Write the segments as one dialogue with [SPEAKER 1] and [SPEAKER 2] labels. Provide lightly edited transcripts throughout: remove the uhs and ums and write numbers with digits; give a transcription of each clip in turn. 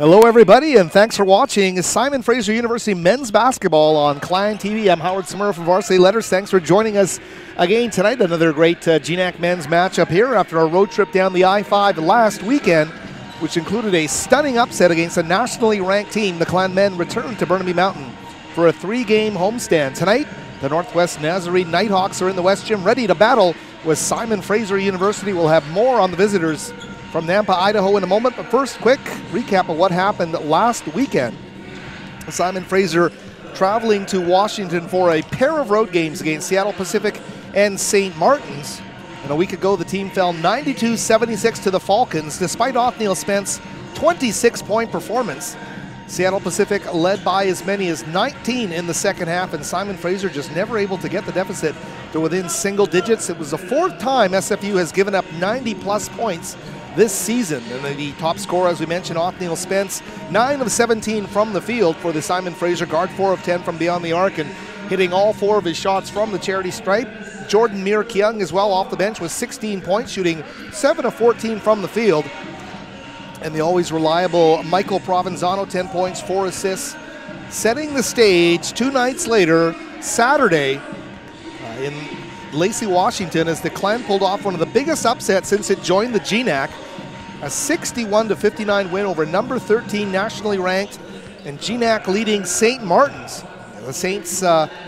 [SPEAKER 1] Hello everybody, and thanks for watching Simon Fraser University men's basketball on Client TV. I'm Howard Smurf from Varsity Letters. Thanks for joining us again tonight. Another great GNAC men's matchup here after our road trip down the I-5 last weekend, which included a stunning upset against a nationally ranked team. The Clan men returned to Burnaby Mountain for a three-game homestand. Tonight, the Northwest Nazarene Nighthawks are in the West Gym ready to battle with Simon Fraser University. We'll have more on the visitors from Nampa, Idaho in a moment, but first, quick recap of what happened last weekend. Simon Fraser traveling to Washington for a pair of road games against Seattle Pacific and St. Martin's. And a week ago, the team fell 92-76 to the Falcons, despite Othniel Spence's 26-point performance. Seattle Pacific led by as many as 19 in the second half, and Simon Fraser just never able to get the deficit to within single digits. It was the fourth time SFU has given up 90-plus points this season. And the top scorer, as we mentioned, Othniel Spence, 9 of 17 from the field for the Simon Fraser guard, 4 of 10 from beyond the arc, and hitting all 4 of his shots from the charity stripe. Jordan Mir-Kyung as well off the bench with 16 points, shooting 7 of 14 from the field. And the always reliable Michael Provenzano, 10 points, 4 assists, setting the stage 2 nights later, Saturday, in Lacey, Washington, as the Clan pulled off one of the biggest upsets since it joined the GNAC. A 61-59 win over number 13 nationally ranked and GNAC leading St. Martin's. And the Saints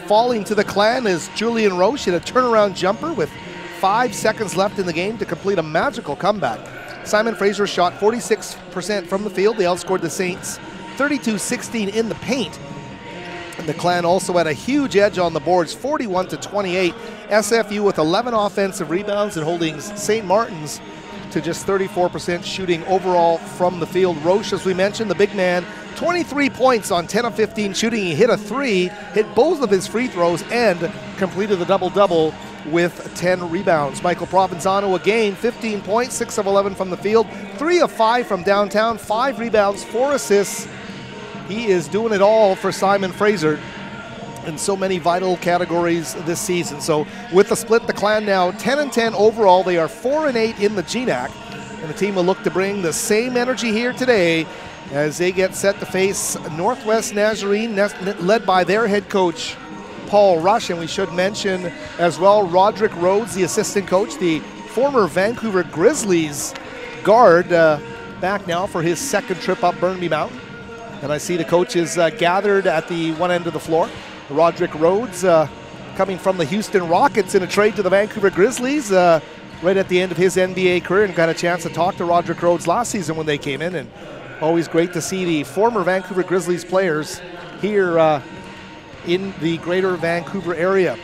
[SPEAKER 1] falling to the Clan as Julian Roche hit a turnaround jumper with 5 seconds left in the game to complete a magical comeback. Simon Fraser shot 46% from the field. They outscored the Saints 32-16 in the paint. And the Clan also had a huge edge on the boards, 41-28. SFU with 11 offensive rebounds and holding St. Martin's to just 34% shooting overall from the field. Roche, as we mentioned, the big man, 23 points on 10 of 15 shooting. He hit a 3, hit both of his free throws, and completed the double-double with 10 rebounds. Michael Provenzano again, 15 points, 6 of 11 from the field, 3 of 5 from downtown, 5 rebounds, 4 assists. He is doing it all for Simon Fraser in so many vital categories this season. So with the split, the Clan now 10-10 overall. They are 4-8 in the GNAC, and the team will look to bring the same energy here today as they get set to face Northwest Nazarene, led by their head coach, Paul Rush. And we should mention as well Roderick Rhodes, the assistant coach, the former Vancouver Grizzlies guard, back now for his second trip up Burnaby Mountain. And I see the coaches gathered at the one end of the floor. Roderick Rhodes coming from the Houston Rockets in a trade to the Vancouver Grizzlies right at the end of his NBA career, and got a chance to talk to Roderick Rhodes last season when they came in. And always great to see the former Vancouver Grizzlies players here in the greater Vancouver area.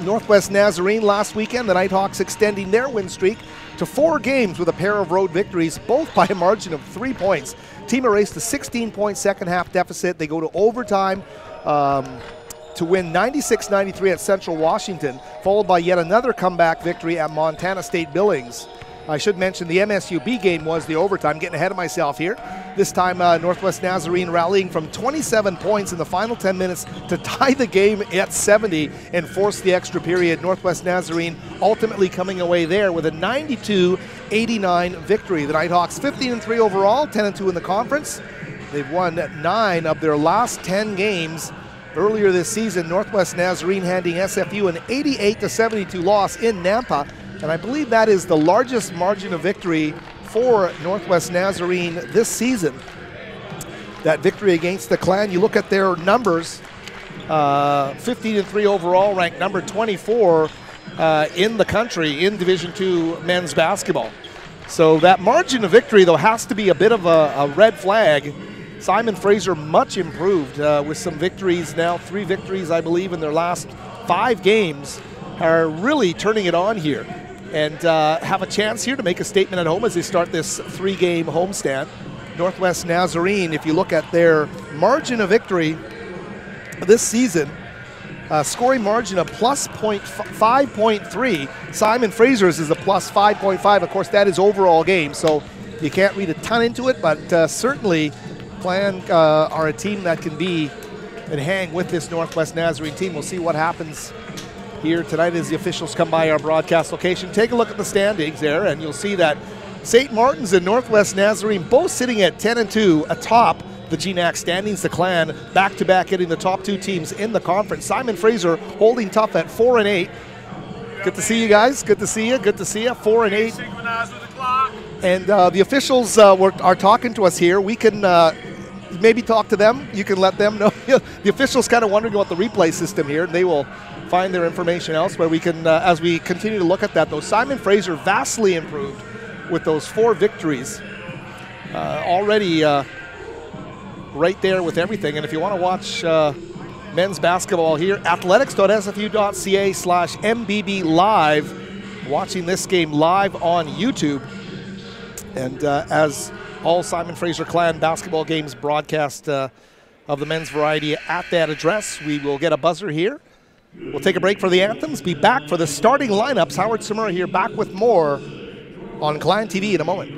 [SPEAKER 1] Northwest Nazarene last weekend, the Nighthawks extending their win streak to 4 games with a pair of road victories, both by a margin of 3 points. Team erased the 16-point second half deficit. They go to overtime to win 96-93 at Central Washington, followed by yet another comeback victory at Montana State Billings. I should mention the MSUB game was the overtime. Getting ahead of myself here. This time Northwest Nazarene rallying from 27 points in the final 10 minutes to tie the game at 70 and force the extra period. Northwest Nazarene ultimately coming away there with a 92-89 victory. The Nighthawks 15-3 overall, 10-2 in the conference. They've won 9 of their last 10 games. Earlier this season, Northwest Nazarene handing SFU an 88-72 loss in Nampa. And I believe that is the largest margin of victory for Northwest Nazarene this season. That victory against the Clan, you look at their numbers, 15-3 overall, ranked number 24 in the country in Division II men's basketball. So that margin of victory, though, has to be a bit of a red flag. Simon Fraser much improved with some victories now, 3 victories, I believe, in their last 5 games, are really turning it on here. And have a chance here to make a statement at home as they start this 3-game homestand. Northwest Nazarene, if you look at their margin of victory this season, scoring margin of plus 5.3. Simon Fraser's is a plus 5.5. Of course, that is overall game, so you can't read a ton into it, but certainly Clan are a team that can be and hang with this Northwest Nazarene team. We'll see what happens here tonight as the officials come by our broadcast location. Take a look at the standings there, and you'll see that St. Martin's and Northwest Nazarene both sitting at 10-2 atop the GNAC standings. The Clan back-to-back hitting the top two teams in the conference. Simon Fraser holding tough at 4-8. Good to see you guys. Good to see you. Good to see you. 4-8. And the officials are talking to us here. We can maybe talk to them. You can let them know. The officials kind of wondering about the replay system here. They will find their information elsewhere. We can, as we continue to look at that, though, Simon Fraser vastly improved with those 4 victories. Already right there with everything. And if you want to watch men's basketball here, athletics.sfu.ca/MBB live, watching this game live on YouTube. And as all Simon Fraser Clan basketball games broadcast of the men's variety at that address, we will get a buzzer here. We'll take a break for the anthems, be back for the starting lineups. Howard Samura here, back with more on Clan TV in a moment.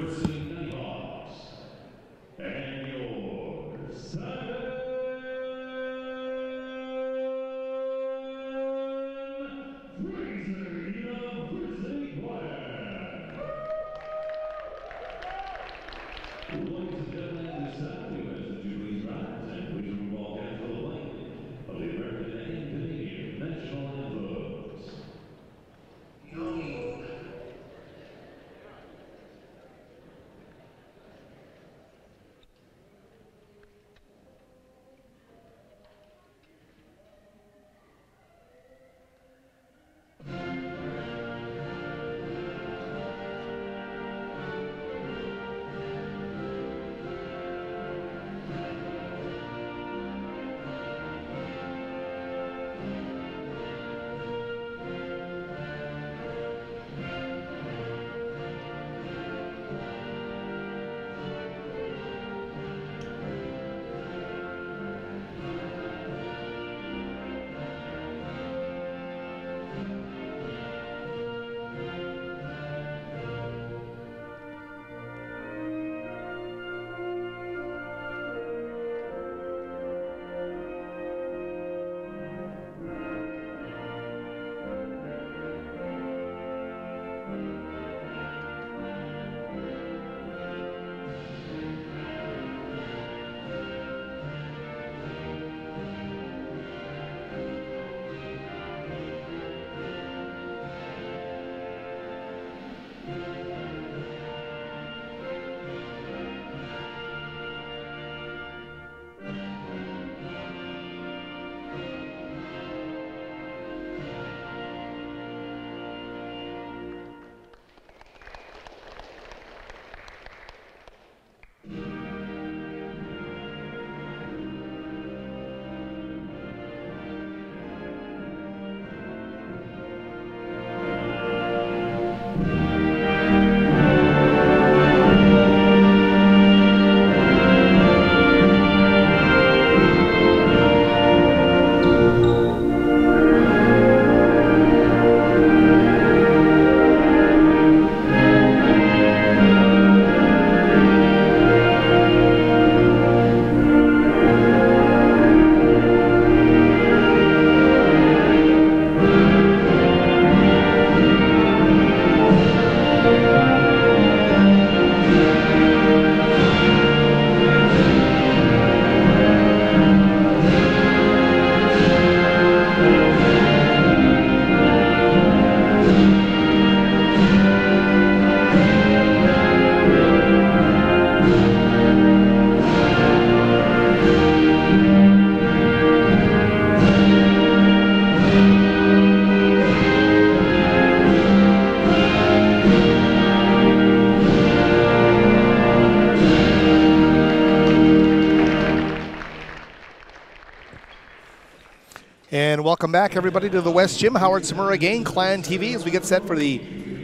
[SPEAKER 1] And welcome back, everybody, to the West Gym. Howard Samura again, Clan TV, as we get set for the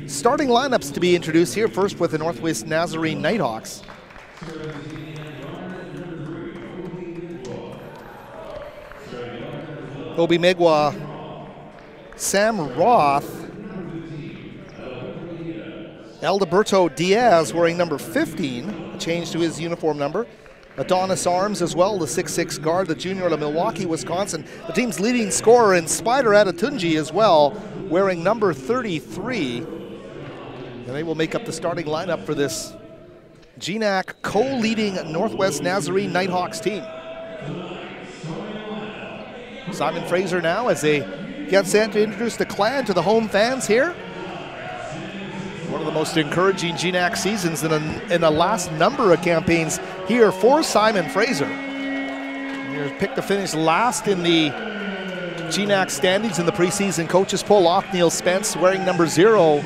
[SPEAKER 1] starting lineups to be introduced here. First with the Northwest Nazarene Nighthawks. Obi Megwa, Sam Roth, Alberto Diaz wearing number 15, a change to his uniform number. Adonis Arms as well, the 6'6" guard, the junior out of Milwaukee, Wisconsin. The team's leading scorer, and Spider Adetunji as well, wearing number 33. And they will make up the starting lineup for this GNAC co-leading Northwest Nazarene Nighthawks team. Simon Fraser now as they get set to introduce the Clan to the home fans here. One of the most encouraging GNAC seasons in the last number of campaigns here for Simon Fraser. He picked to finish last in the GNAC standings in the preseason coaches poll. Othniel Spence wearing number 0.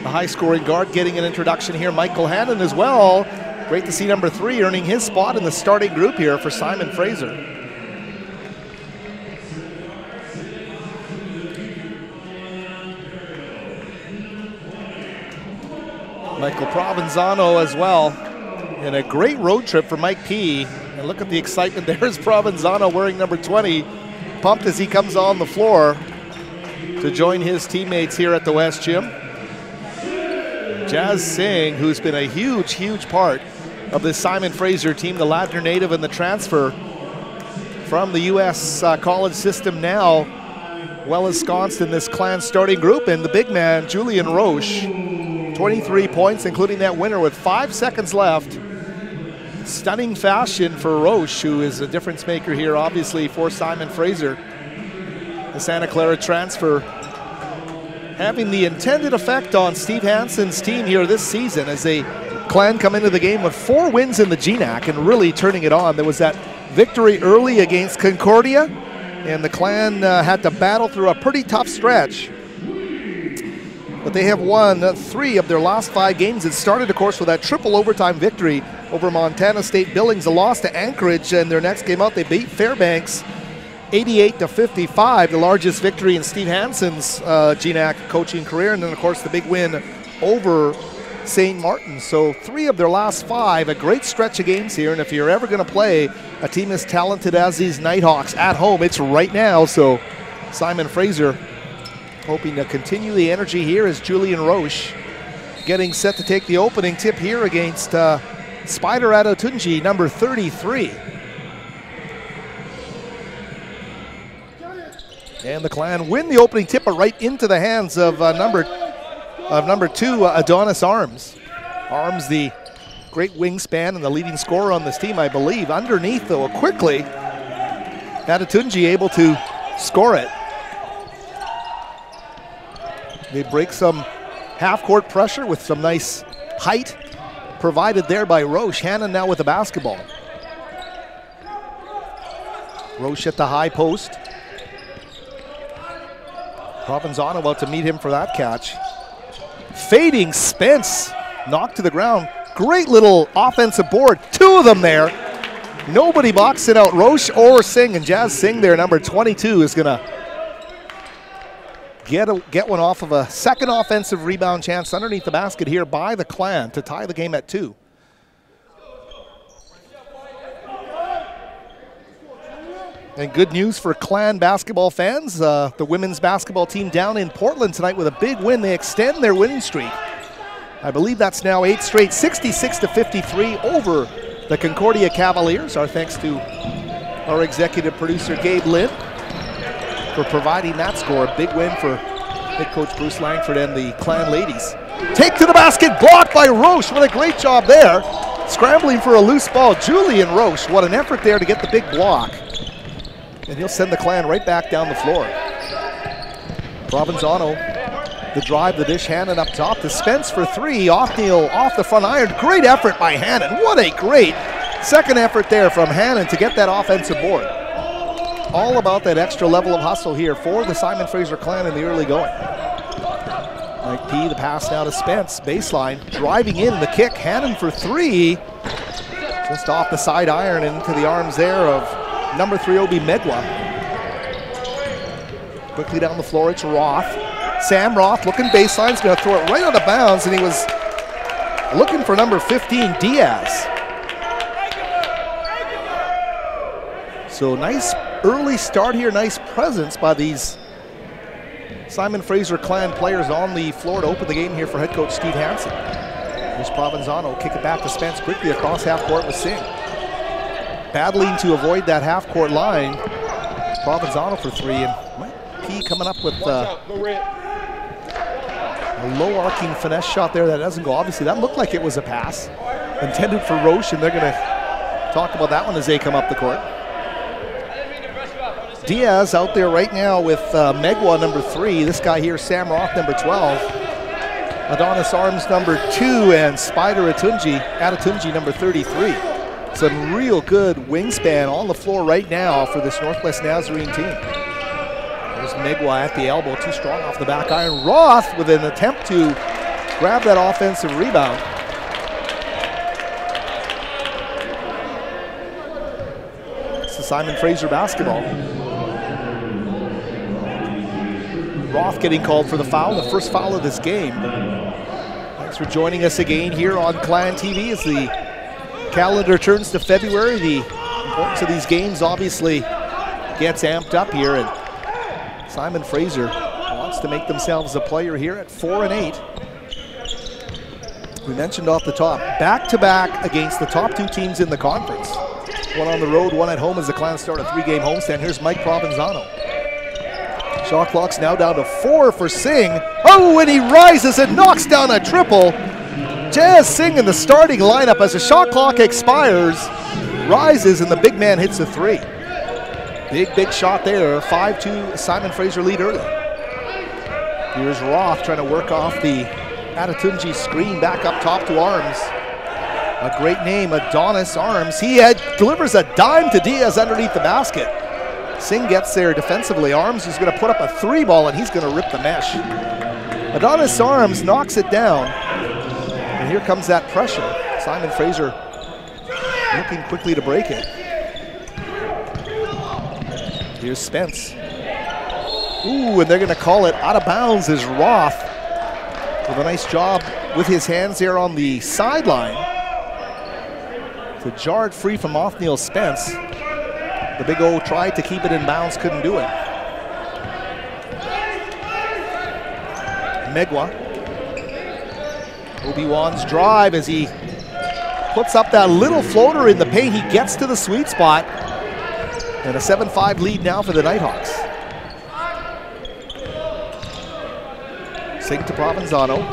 [SPEAKER 1] The high-scoring guard getting an introduction here. Michael Hannon as well. Great to see number 3 earning his spot in the starting group here for Simon Fraser. Michael Provenzano as well. And a great road trip for Mike P. And look at the excitement. There's Provenzano wearing number 20. Pumped as he comes on the floor to join his teammates here at the West Gym. Jazz Singh, who's been a huge part of this Simon Fraser team, the Ladner native and the transfer from the U.S. college system, now well ensconced in this Clan starting group. And the big man, Julian Roche, 23 points, including that winner with 5 seconds left. Stunning fashion for Roche, who is a difference maker here, obviously, for Simon Fraser. The Santa Clara transfer having the intended effect on Steve Hansen's team here this season as they Clan come into the game with 4 wins in the GNAC and really turning it on. There was that victory early against Concordia, and the Clan had to battle through a pretty tough stretch. But they have won 3 of their last 5 games. It started, of course, with that triple overtime victory over Montana State Billings. A loss to Anchorage in their next game out. They beat Fairbanks 88-55, the largest victory in Steve Hansen's GNAC coaching career. And then, of course, the big win over St. Martin. So 3 of their last 5, a great stretch of games here. And if you're ever going to play a team as talented as these Nighthawks at home, it's right now. So Simon Fraser hoping to continue the energy here as Julian Roche getting set to take the opening tip here against Spider Adotunji, number 33. And the Clan win the opening tip, but right into the hands of number 2, Adonis Arms. Arms, the great wingspan and the leading scorer on this team, I believe. Underneath, though, quickly, Adotunji able to score it. They break some half-court pressure with some nice height provided there by Roche. Hannon now with the basketball. Roche at the high post. Provenzano about to meet him for that catch. Fading Spence, knocked to the ground. Great little offensive board. 2 of them there. Nobody boxing out Roche or Singh, and Jazz Singh there, number 22, is going to get one off of a second offensive rebound chance underneath the basket here by the Clan to tie the game at 2. And good news for Clan basketball fans. The women's basketball team down in Portland tonight with a big win. They extend their winning streak. I believe that's now 8 straight, 66-53 over the Concordia Cavaliers. Our thanks to our executive producer, Gabe Lynn, for providing that score. A big win for head coach Bruce Langford and the Clan ladies. Take to the basket, blocked by Roche. What a great job there. Scrambling for a loose ball, Julian Roche. What an effort there to get the big block. And he'll send the Clan right back down the floor. Provenzano, the drive, the dish, Hannon up top to Spence for 3. Othniel off the front iron. Great effort by Hannon. What a great second effort there from Hannon to get that offensive board. All about that extra level of hustle here for the Simon Fraser Clan in the early going. Mike P, the pass now to Spence. Baseline, driving in the kick. Hannon for 3. Just off the side iron into the arms there of number 3, Obi Megwa. Quickly down the floor, it's Roth. Sam Roth looking baseline, he's going to throw it right out of bounds, and he was looking for number 15, Diaz. So nice early start here, nice presence by these Simon Fraser Clan players on the floor to open the game here for head coach Steve Hansen. Here's Provenzano, kick it back to Spence quickly across half court with Singh. Battling to avoid that half-court line. Provenzano for 3, and Mike P coming up with A low arcing finesse shot there that doesn't go. Obviously, that looked like it was a pass intended for Roche, and they're going to talk about that one as they come up the court. Diaz out there right now with Megwa, number 3. This guy here, Sam Roth, number 12. Adonis Arms, number 2, and Spider Atunji, number 33. Some real good wingspan on the floor right now for this Northwest Nazarene team. There's Megwa at the elbow, too strong off the back iron. Roth with an attempt to grab that offensive rebound. It's the Simon Fraser basketball. Roth getting called for the foul, the first foul of this game. Thanks for joining us again here on Clan TV as the calendar turns to February. The importance of these games obviously gets amped up here, and Simon Fraser wants to make themselves a player here at 4-8. We mentioned off the top, back-to-back against the top 2 teams in the conference. One on the road, one at home as the Clans start a 3-game homestand. Here's Mike Provenzano. Shot clock's now down to 4 for Singh. Oh, and he rises and knocks down a triple. Jazz Singh in the starting lineup as the shot clock expires. Rises and the big man hits a 3. Big shot there. 5-2 Simon Fraser lead early. Here's Roth trying to work off the Adetunji screen back up top to Arms. A great name, Adonis Arms. He delivers a dime to Diaz underneath the basket. Singh gets there defensively. Arms is going to put up a 3 ball, and he's going to rip the mesh. Adonis Arms knocks it down, and here comes that pressure. Simon Fraser looking quickly to break it. Here's Spence. Ooh, and they're going to call it out of bounds as Roth with a nice job with his hands there on the sideline to jar it free from Othniel Spence. The Big O tried to keep it in bounds, couldn't do it. Megwa. Obi-Wan's drive as he puts up that little floater in the paint. He gets to the sweet spot. And a 7-5 lead now for the Nighthawks. Singh to Provenzano.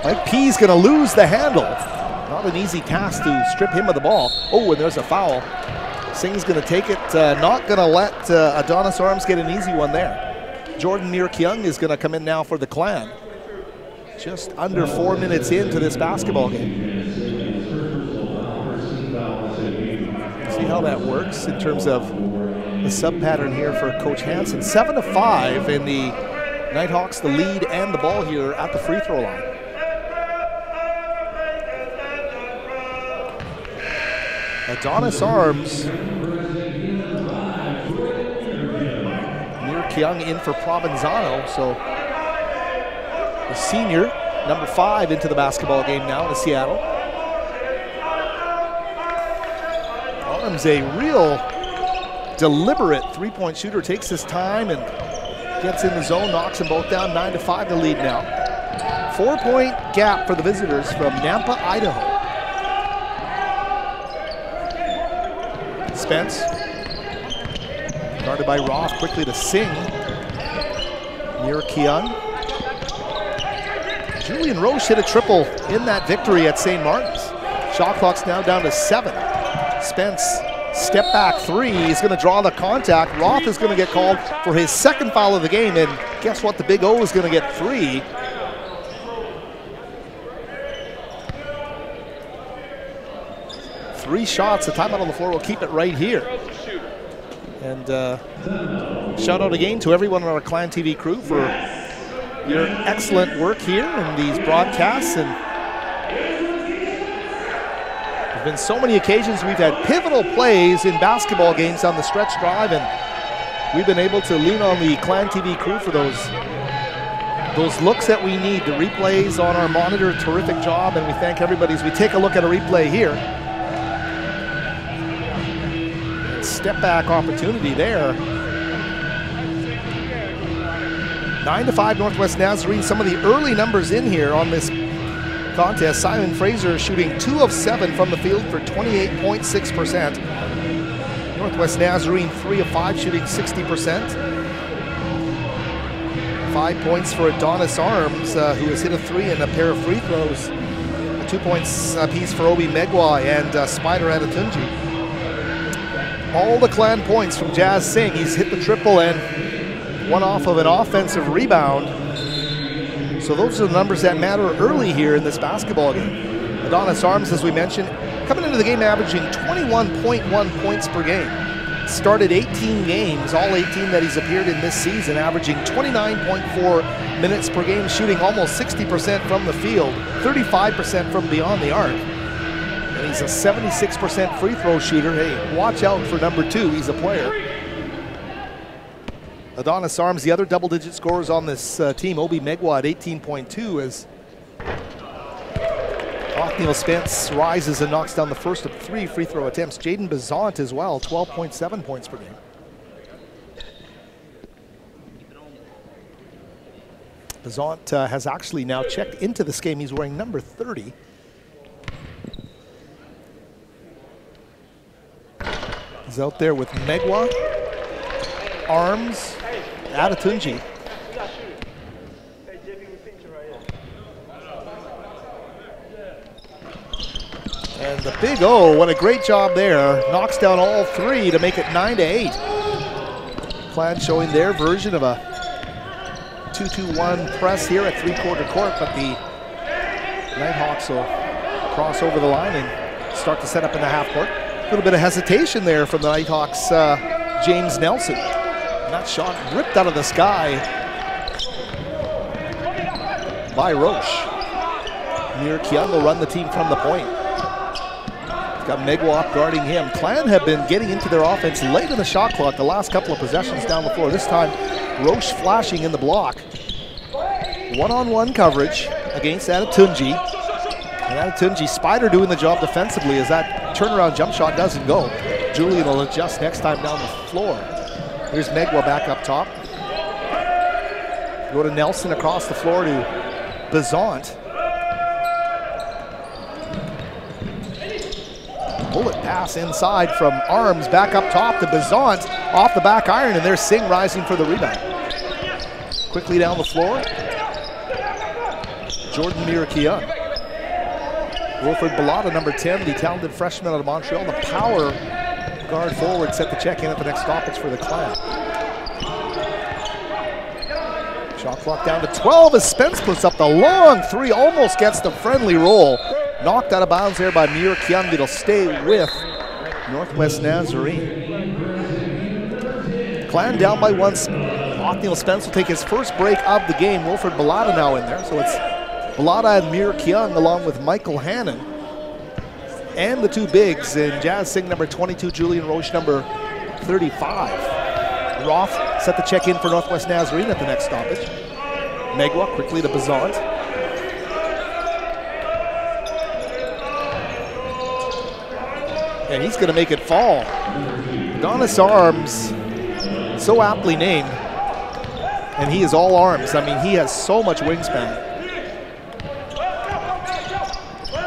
[SPEAKER 1] Mike P's going to lose the handle. Not an easy task to strip him of the ball. Oh, and there's a foul. Singh's going to take it, not going to let Adonis Arms get an easy one there. Jordan Mir-Kyung is going to come in now for the Clan. Just under 4 minutes into this basketball game. See how that works in terms of the sub-pattern here for Coach Hansen. 7-5, and the Nighthawks the lead and the ball here at the free throw line. Adonis Arms. Mir-Kyung in for Provenzano. So the senior, number 5, into the basketball game now in Seattle. Arms, a real deliberate three-point shooter, takes his time and gets in the zone, knocks them both down. 9-5 the lead now. 4-point gap for the visitors from Nampa, Idaho. Spence, guarded by Roth, quickly to Singh. Mir-Kyung. Julian Roche hit a triple in that victory at St. Martin's. Shot clock's now down to 7. Spence, step back 3. He's going to draw the contact. Roth is going to get called for his 2nd foul of the game, and guess what? The Big O is going to get 3. Three shots, the timeout on the floor will keep it right here. And shout out again to everyone on our Clan TV crew for your excellent work here in these broadcasts. And there's been so many occasions we've had pivotal plays in basketball games down the stretch drive, and we've been able to lean on the Clan TV crew for those looks that we need. The replays on our monitor, terrific job, and we thank everybody as we take a look at a replay here. Step back opportunity there. 9-5 Northwest Nazarene. Some of the early numbers in here on this contest. Simon Fraser shooting 2 of 7 from the field for 28.6%. Northwest Nazarene 3 of 5 shooting 60%. 5 points for Adonis Arms, who has hit a 3 and a pair of free throws. 2 points apiece for Obi Megwa and Spider Adetunji. All the clan points from Jazz Singh. He's hit the triple and one off of an offensive rebound. So those are the numbers that matter early here in this basketball game. Adonis Arms, as we mentioned, coming into the game averaging 21.1 points per game. Started 18 games, all 18 that he's appeared in this season, averaging 29.4 minutes per game, shooting almost 60% from the field, 35% from beyond the arc. And he's a 76% free throw shooter. Hey, watch out for number 2, he's a player. Adonis Arms, the other double-digit scorers on this team, Obi Megwa at 18.2 as Othniel Spence rises and knocks down the first of 3 free throw attempts. Jaden Bazant as well, 12.7 points per game. Bazant has actually now checked into this game. He's wearing number 30. He's out there with Megwa, Arms, Adetunji. And the Big O, what a great job there. Knocks down all 3 to make it 9-8. Clan showing their version of a 2-2-1 press here at 3-quarter court, but the Nighthawks will cross over the line and start to set up in the half court. A little bit of hesitation there from the Nighthawks, James Nelson. And that shot ripped out of the sky by Roche. Mir Kian will run the team from the point. Got Megwa guarding him. Clan have been getting into their offense late in the shot clock the last couple of possessions down the floor. This time, Roche flashing in the block. One-on-one coverage against Adetunji. And Adetunji, Spider doing the job defensively as that turnaround jump shot doesn't go. Julian will adjust next time down the floor. Here's Megwa back up top. Go to Nelson across the floor to Bazant. Bullet pass inside from Arms, back up top to Bazant, off the back iron, and there's Singh rising for the rebound. Quickly down the floor, Jordan Mirakian. Wilfred Bellotta, number 10, the talented freshman out of Montreal, the power guard forward, set the check in at the next stoppage for the Clan. Shot clock down to 12 as Spence puts up the long 3, almost gets the friendly roll. Knocked out of bounds there by Mir Kian. It'll stay with Northwest Nazarene. Clan down by 1. Othniel Spence will take his first break of the game. Wilfred Bellotta now in there. So it's Bellotta and Mir Kian along with Michael Hannon. And the 2 bigs in Jazz Singh number 22, Julian Roche number 35. Roth set the check in for Northwest Nazarene at the next stoppage. Megwa quickly to Bazant. And he's going to make it fall. Adonis Arms, so aptly named, and he is all arms. I mean, he has so much wingspan.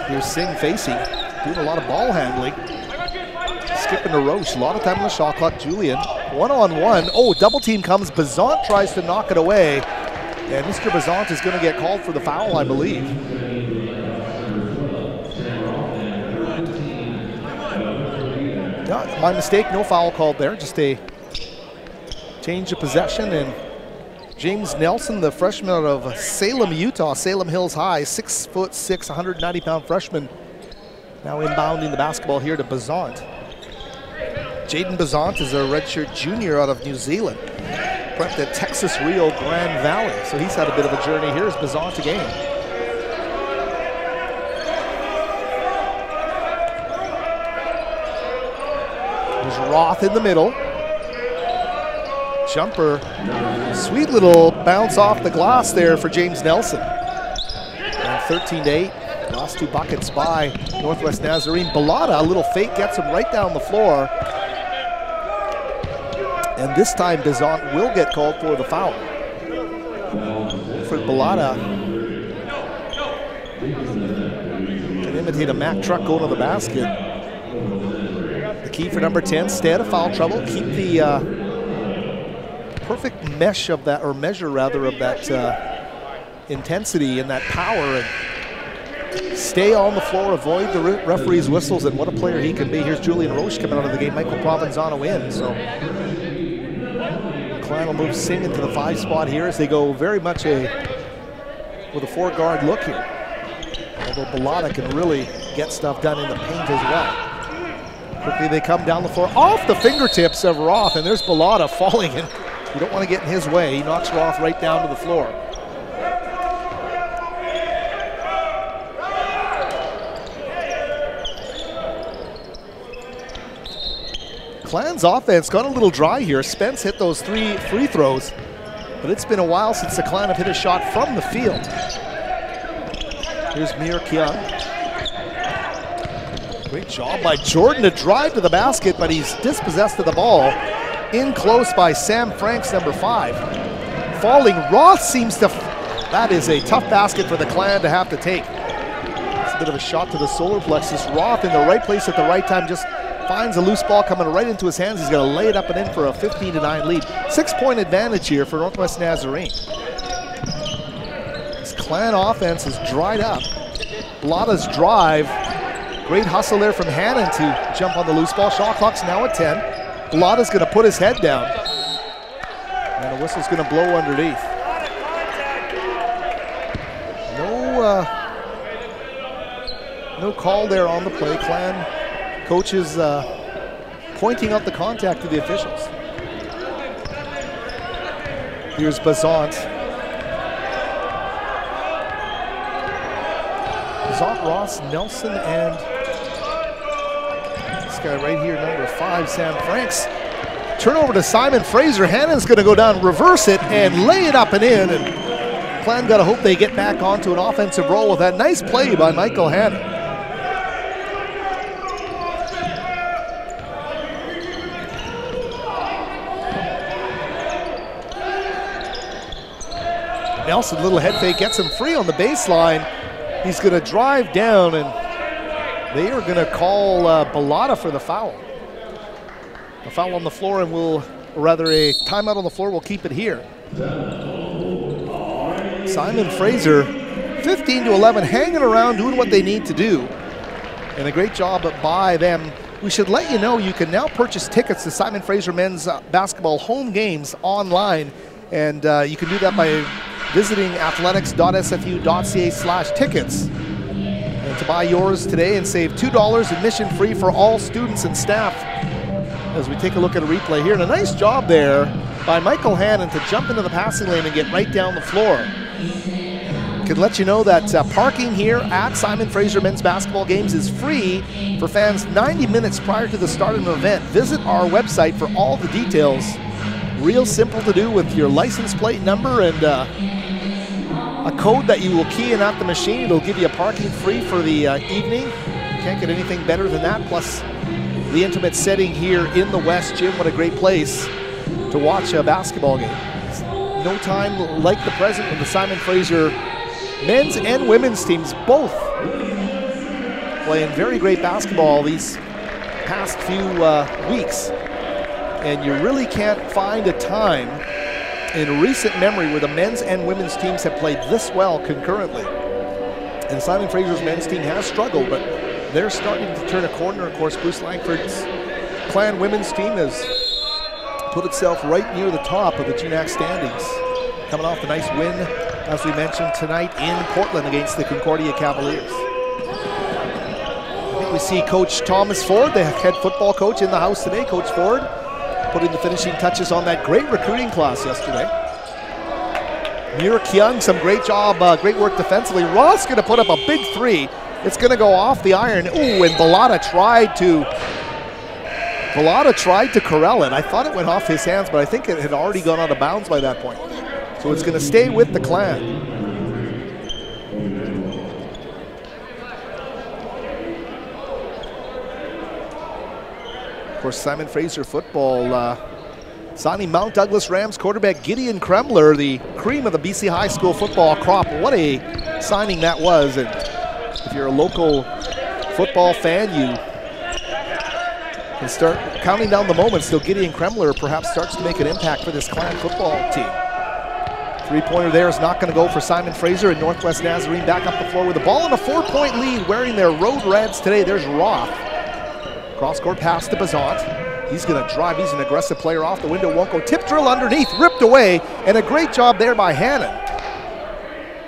[SPEAKER 1] Here's Singh facing, doing a lot of ball handling. Skipping to Roche, a lot of time on the shot clock. Julian, one-on-one. Oh, double team comes. Bazant tries to knock it away, and Mr. Bazant is going to get called for the foul, I believe. Yeah, my mistake, no foul called there, just a change of possession. And James Nelson, the freshman out of Salem, Utah, Salem Hills High, 6'6", 190-pound freshman, now inbounding the basketball here to Bazant. Jaden Bazant is a redshirt junior out of New Zealand, prepped at Texas Rio Grande Valley, so he's had a bit of a journey. Here's Bazant again. Roth in the middle. Jumper. Sweet little bounce off the glass there for James Nelson. And 13-8. Last 2 buckets by Northwest Nazarene. Bellotta, a little fake, gets him right down the floor. And this time, Bazant will get called for the foul. For Bellotta can imitate a Mack truck going to the basket. The key for number 10, stay out of foul trouble, keep the perfect mesh of that, or measure rather, of that intensity and that power, and stay on the floor, avoid the referee's whistles, and what a player he can be. Here's Julian Roche coming out of the game. Michael Provenzano in, so Klein will move Singh into the 5 spot here as they go very much with a 4-guard look here. Although Bellotta can really get stuff done in the paint as well. Quickly they come down the floor off the fingertips of Roth, and there's Bellotta falling, and you don't want to get in his way. He knocks Roth right down to the floor. Clan's offense got a little dry here. Spence hit those 3 free throws, but it's been a while since the Clan have hit a shot from the field. Here's Mir Kyung. Great job by Jordan to drive to the basket, but he's dispossessed of the ball. In close by Sam Franks, number 5. Falling, Roth seems to, that is a tough basket for the Clan to have to take. It's a bit of a shot to the solar plexus. Roth in the right place at the right time, just finds a loose ball coming right into his hands. He's going to lay it up and in for a 15-9 lead. 6-point advantage here for Northwest Nazarene. This Clan offense is dried up. Bellotta's drive. Great hustle there from Hannon to jump on the loose ball. Shot clock's now at 10. Bellotta's going to put his head down. And the whistle's going to blow underneath. No call there on the play. Clan coaches pointing out the contact to the officials. Here's Bazant. Bazant, Ross, Nelson, and this guy right here, number 5, Sam Franks. Turnover to Simon Fraser. Hannon's going to go down, reverse it, and lay it up and in. And Clan got to hope they get back onto an offensive roll with that nice play by Michael Hannon. Nelson, little head fake, gets him free on the baseline. He's going to drive down, and they are going to call Bellotta for the foul. A foul on the floor, and or rather a timeout on the floor. We'll keep it here. Simon Fraser, 15-11, hanging around, doing what they need to do. And a great job by them. We should let you know you can now purchase tickets to Simon Fraser men's basketball home games online. And you can do that by visiting athletics.sfu.ca/tickets. And to buy yours today and save $2 admission free for all students and staff. As we take a look at a replay here, and a nice job there by Michael Hannon to jump into the passing lane and get right down the floor. Can let you know that parking here at Simon Fraser men's basketball games is free for fans 90 minutes prior to the start of an event. Visit our website for all the details. Real simple to do with your license plate number and a code that you will key in at the machine. It'll give you a parking free for the evening. You can't get anything better than that. Plus the intimate setting here in the West Gym. What a great place to watch a basketball game. It's no time like the present when the Simon Fraser men's and women's teams both playing very great basketball these past few weeks. And you really can't find a time in recent memory where the men's and women's teams have played this well concurrently. And Simon Fraser's men's team has struggled, but they're starting to turn a corner. Of course, Bruce Langford's Clan women's team has put itself right near the top of the GNAC standings, coming off the nice win, as we mentioned, tonight in Portland against the Concordia Cavaliers. I think we see Coach Thomas Ford, the head football coach, in the house today. Coach Ford putting the finishing touches on that great recruiting class yesterday. Mir Kyung, some great job, great work defensively. Ross going to put up a big 3. It's going to go off the iron. Ooh, and Bellotta tried to corral it. I thought it went off his hands, but I think it had already gone out of bounds by that point. So it's going to stay with the Clan. Of course, Simon Fraser football signing Mount Douglas Rams quarterback Gideon Kremler, the cream of the BC High School football crop. What a signing that was. And if you're a local football fan, you And start counting down the moments till Gideon Kremler perhaps starts to make an impact for this Clan football team. Three-pointer there is not going to go for Simon Fraser, and Northwest Nazarene back up the floor with the ball and a 4-point lead wearing their road reds today. There's Roth. Cross-court pass to Bazant. He's going to drive. He's an aggressive player off the window. Won't go. Tip drill underneath, ripped away, and a great job there by Hannon.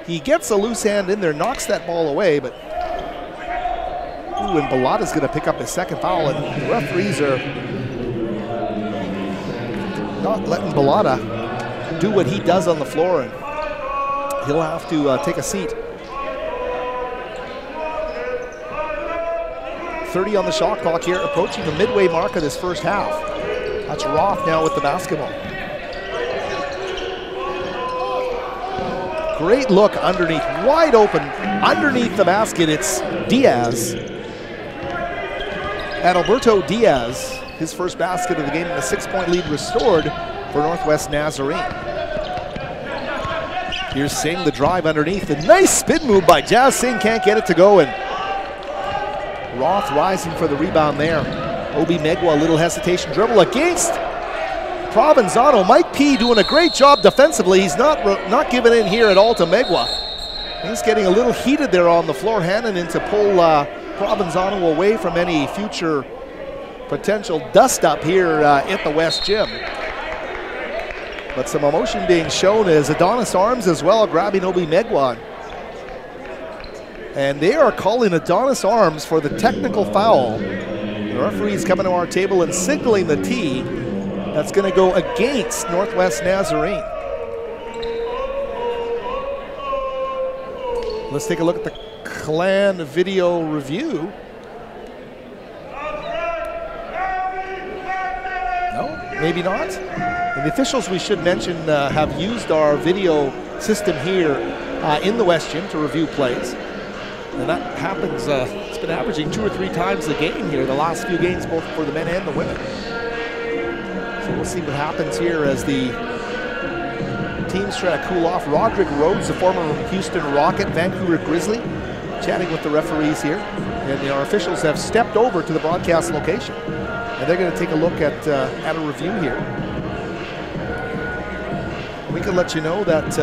[SPEAKER 1] He gets a loose hand in there, knocks that ball away, but ooh, and Balada's going to pick up his second foul, and the referees are not letting Balada do what he does on the floor, and he'll have to take a seat. 30 on the shot clock here, approaching the midway mark of this first half. That's Roth now with the basketball. Great look underneath, wide open, underneath the basket. It's Diaz. Adalberto Diaz, his first basket of the game, and a 6-point lead restored for Northwest Nazarene. Here's Singh, the drive underneath. A nice spin move by Jazz Singh, can't get it to go, and Roth rising for the rebound there. Obi Megwa, a little hesitation dribble against Provenzano. Mike P doing a great job defensively. He's not giving in here at all to Megwa. He's getting a little heated there on the floor. Hannon in to pull Provenzano away from any future potential dust up here at the West Gym. But some emotion being shown as Adonis Arms as well, grabbing Obi Megwa. And they are calling Adonis Arms for the technical foul. The referee's coming to our table and signaling the tee. That's going to go against Northwest Nazarene. Let's take a look at the Clan video review. No, maybe not. And the officials, we should mention, have used our video system here in the West Gym to review plays. And that happens, it's been averaging 2 or 3 times a game here, the last few games, both for the men and the women. So we'll see what happens here as the teams try to cool off. Roderick Rhodes, the former Houston Rocket, Vancouver Grizzly, chatting with the referees here. And our officials have stepped over to the broadcast location. And they're going to take a look at a review here. We can let you know that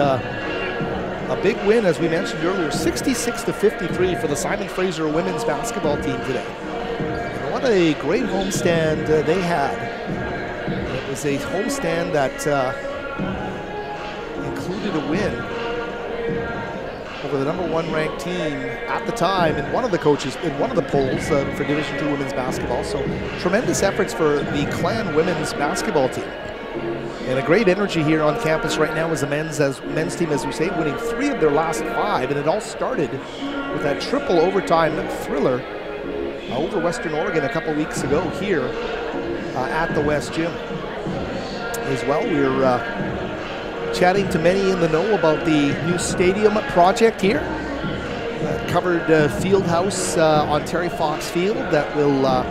[SPEAKER 1] a big win, as we mentioned earlier, 66-53 for the Simon Fraser women's basketball team today. And what a great homestand they had. It was a homestand that included a win over the #1 ranked team at the time in one of the coaches, in one of the polls for Division II women's basketball. So tremendous efforts for the Clan women's basketball team. And a great energy here on campus right now as the men's team, as we say, winning 3 of their last 5. And it all started with that triple overtime thriller over Western Oregon a couple weeks ago here at the West Gym. As well, we're chatting to many in the know about the new stadium project here. Covered field house on Terry Fox Field that will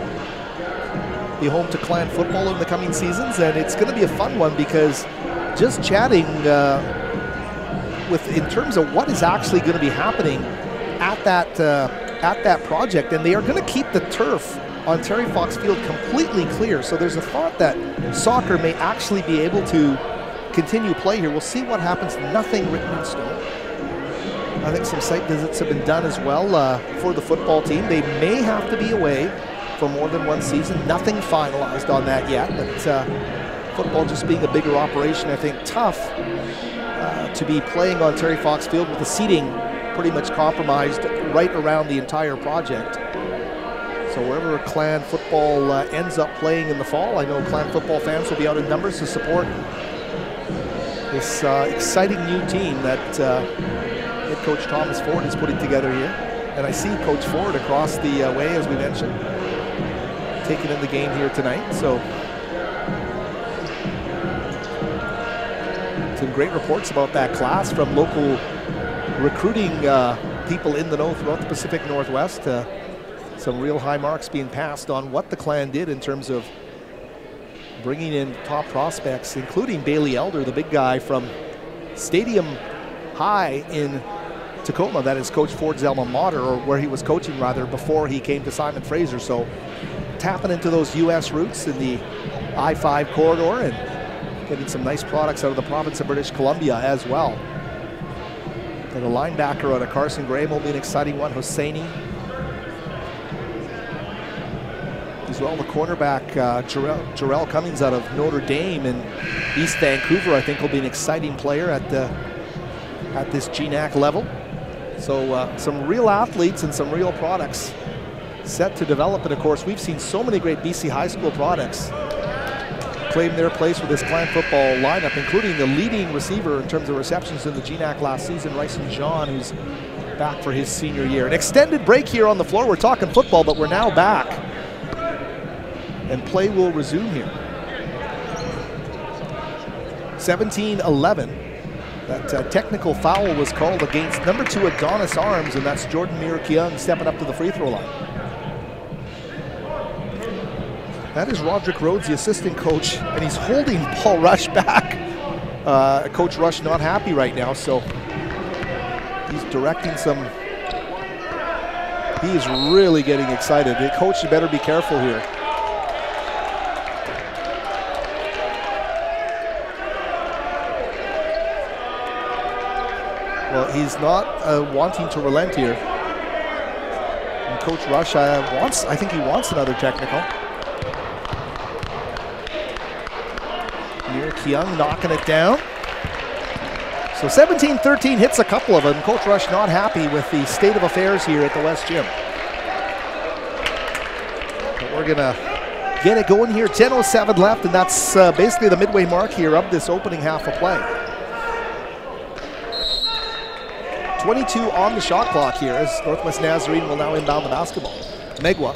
[SPEAKER 1] be home to Clan football in the coming seasons, and it's going to be a fun one because just chatting in terms of what is actually going to be happening at that project, and they are going to keep the turf on Terry Fox Field completely clear. So there's a thought that soccer may actually be able to continue play here. We'll see what happens. Nothing written in stone. I think some site visits have been done as well for the football team. They may have to be away for more than 1 season. Nothing finalized on that yet, but football just being a bigger operation, I think tough to be playing on Terry Fox Field with the seating pretty much compromised right around the entire project. So wherever Clan football ends up playing in the fall, I know Clan football fans will be out in numbers to support this exciting new team that head coach Thomas Ford is putting together here. And I see Coach Ford across the way, as we mentioned, taking in the game here tonight. So some great reports about that class from local recruiting people in the know throughout the Pacific Northwest. Some real high marks being passed on what the Clan did in terms of bringing in top prospects, including Bailey Elder, the big guy from Stadium High in Tacoma. That is Coach Ford's alma mater, or where he was coaching rather, before he came to Simon Fraser. So tapping into those U.S. routes in the I-5 corridor and getting some nice products out of the province of British Columbia as well. And the linebacker out of Carson Graham will be an exciting one, Hosseini. As well, the cornerback, Jarrell Cummings out of Notre Dame in East Vancouver, I think will be an exciting player at this GNAC level. So some real athletes and some real products set to develop. And of course, we've seen so many great BC high school products claim their place with this Clan football lineup, including the leading receiver in terms of receptions in the GNAC last season, Ryson John, who's back for his senior year. An extended break here on the floor. We're talking football, but we're now back. And play will resume here. 17-11. That technical foul was called against number 2 Adonis Arms, and that's Jordan Mirakiang stepping up to the free throw line. That is Roderick Rhodes, the assistant coach, and he's holding Paul Rush back. Coach Rush not happy right now, so he's directing some. He is really getting excited. The coach, you better be careful here. Well, he's not wanting to relent here. And Coach Rush I think he wants another technical. Mirakiang knocking it down. So 17-13 hits a couple of them. Coach Rush not happy with the state of affairs here at the West Gym. But we're gonna get it going here. 10:07 left, and that's basically the midway mark here of this opening half of play. 22 on the shot clock here as Northwest Nazarene will now inbound the basketball. Megwa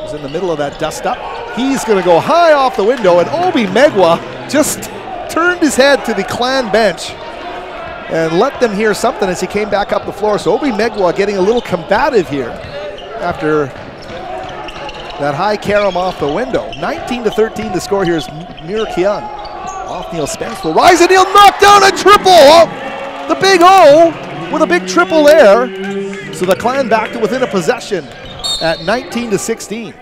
[SPEAKER 1] is in the middle of that dust up. He's going to go high off the window, and Obi Megwa just turned his head to the Clan bench and let them hear something as he came back up the floor. So Obi Megwa getting a little combative here after that high carom off the window. 19-13 the score here is Mirakiang. Off Neil Spence will rise, and he'll knock down a triple. Oh, the big O with a big triple there. So the Clan back to within a possession at 19-16.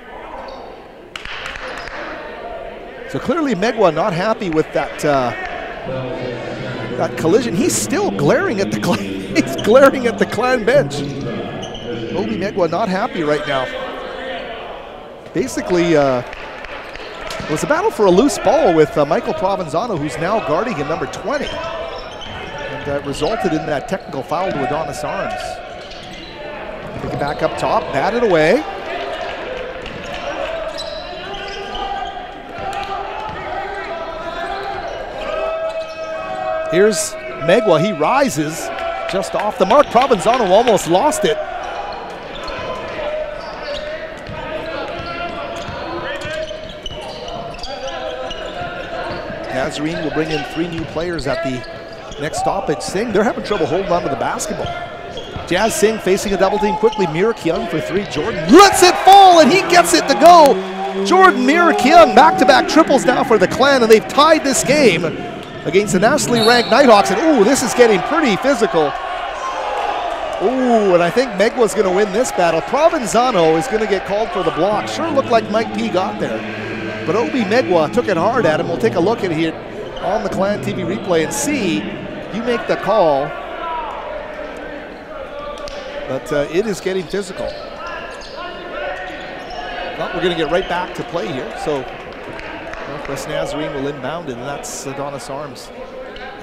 [SPEAKER 1] So clearly Megwa not happy with that that collision. He's still glaring at the Clan. He's glaring at the Clan bench. Obi Megwa not happy right now. Basically, it was a battle for a loose ball with Michael Provenzano, who's now guarding him, number 20. And that resulted in that technical foul to Adonis Arms. Pick it back up top, batted away. Here's Megwa, he rises just off the mark. Provenzano almost lost it. Nazarene will bring in 3 new players at the next stoppage. Singh, they're having trouble holding on to the basketball. Jazz Singh facing a double team quickly. Mirakiang for 3. Jordan lets it fall, and he gets it to go. Jordan Mirakiang, back-to-back triples now for the Clan, and they've tied this game against the nationally ranked Nighthawks. And ooh, this is getting pretty physical. Ooh, and I think Megwa's going to win this battle. Provenzano is going to get called for the block. Sure looked like Mike P got there, but Obi Megwa took it hard at him. We'll take a look at it on the Clan TV replay and see. You make the call. But it is getting physical. Well, we're going to get right back to play here. So Northwest Nazarene will inbound it, and that's Adonis Arms.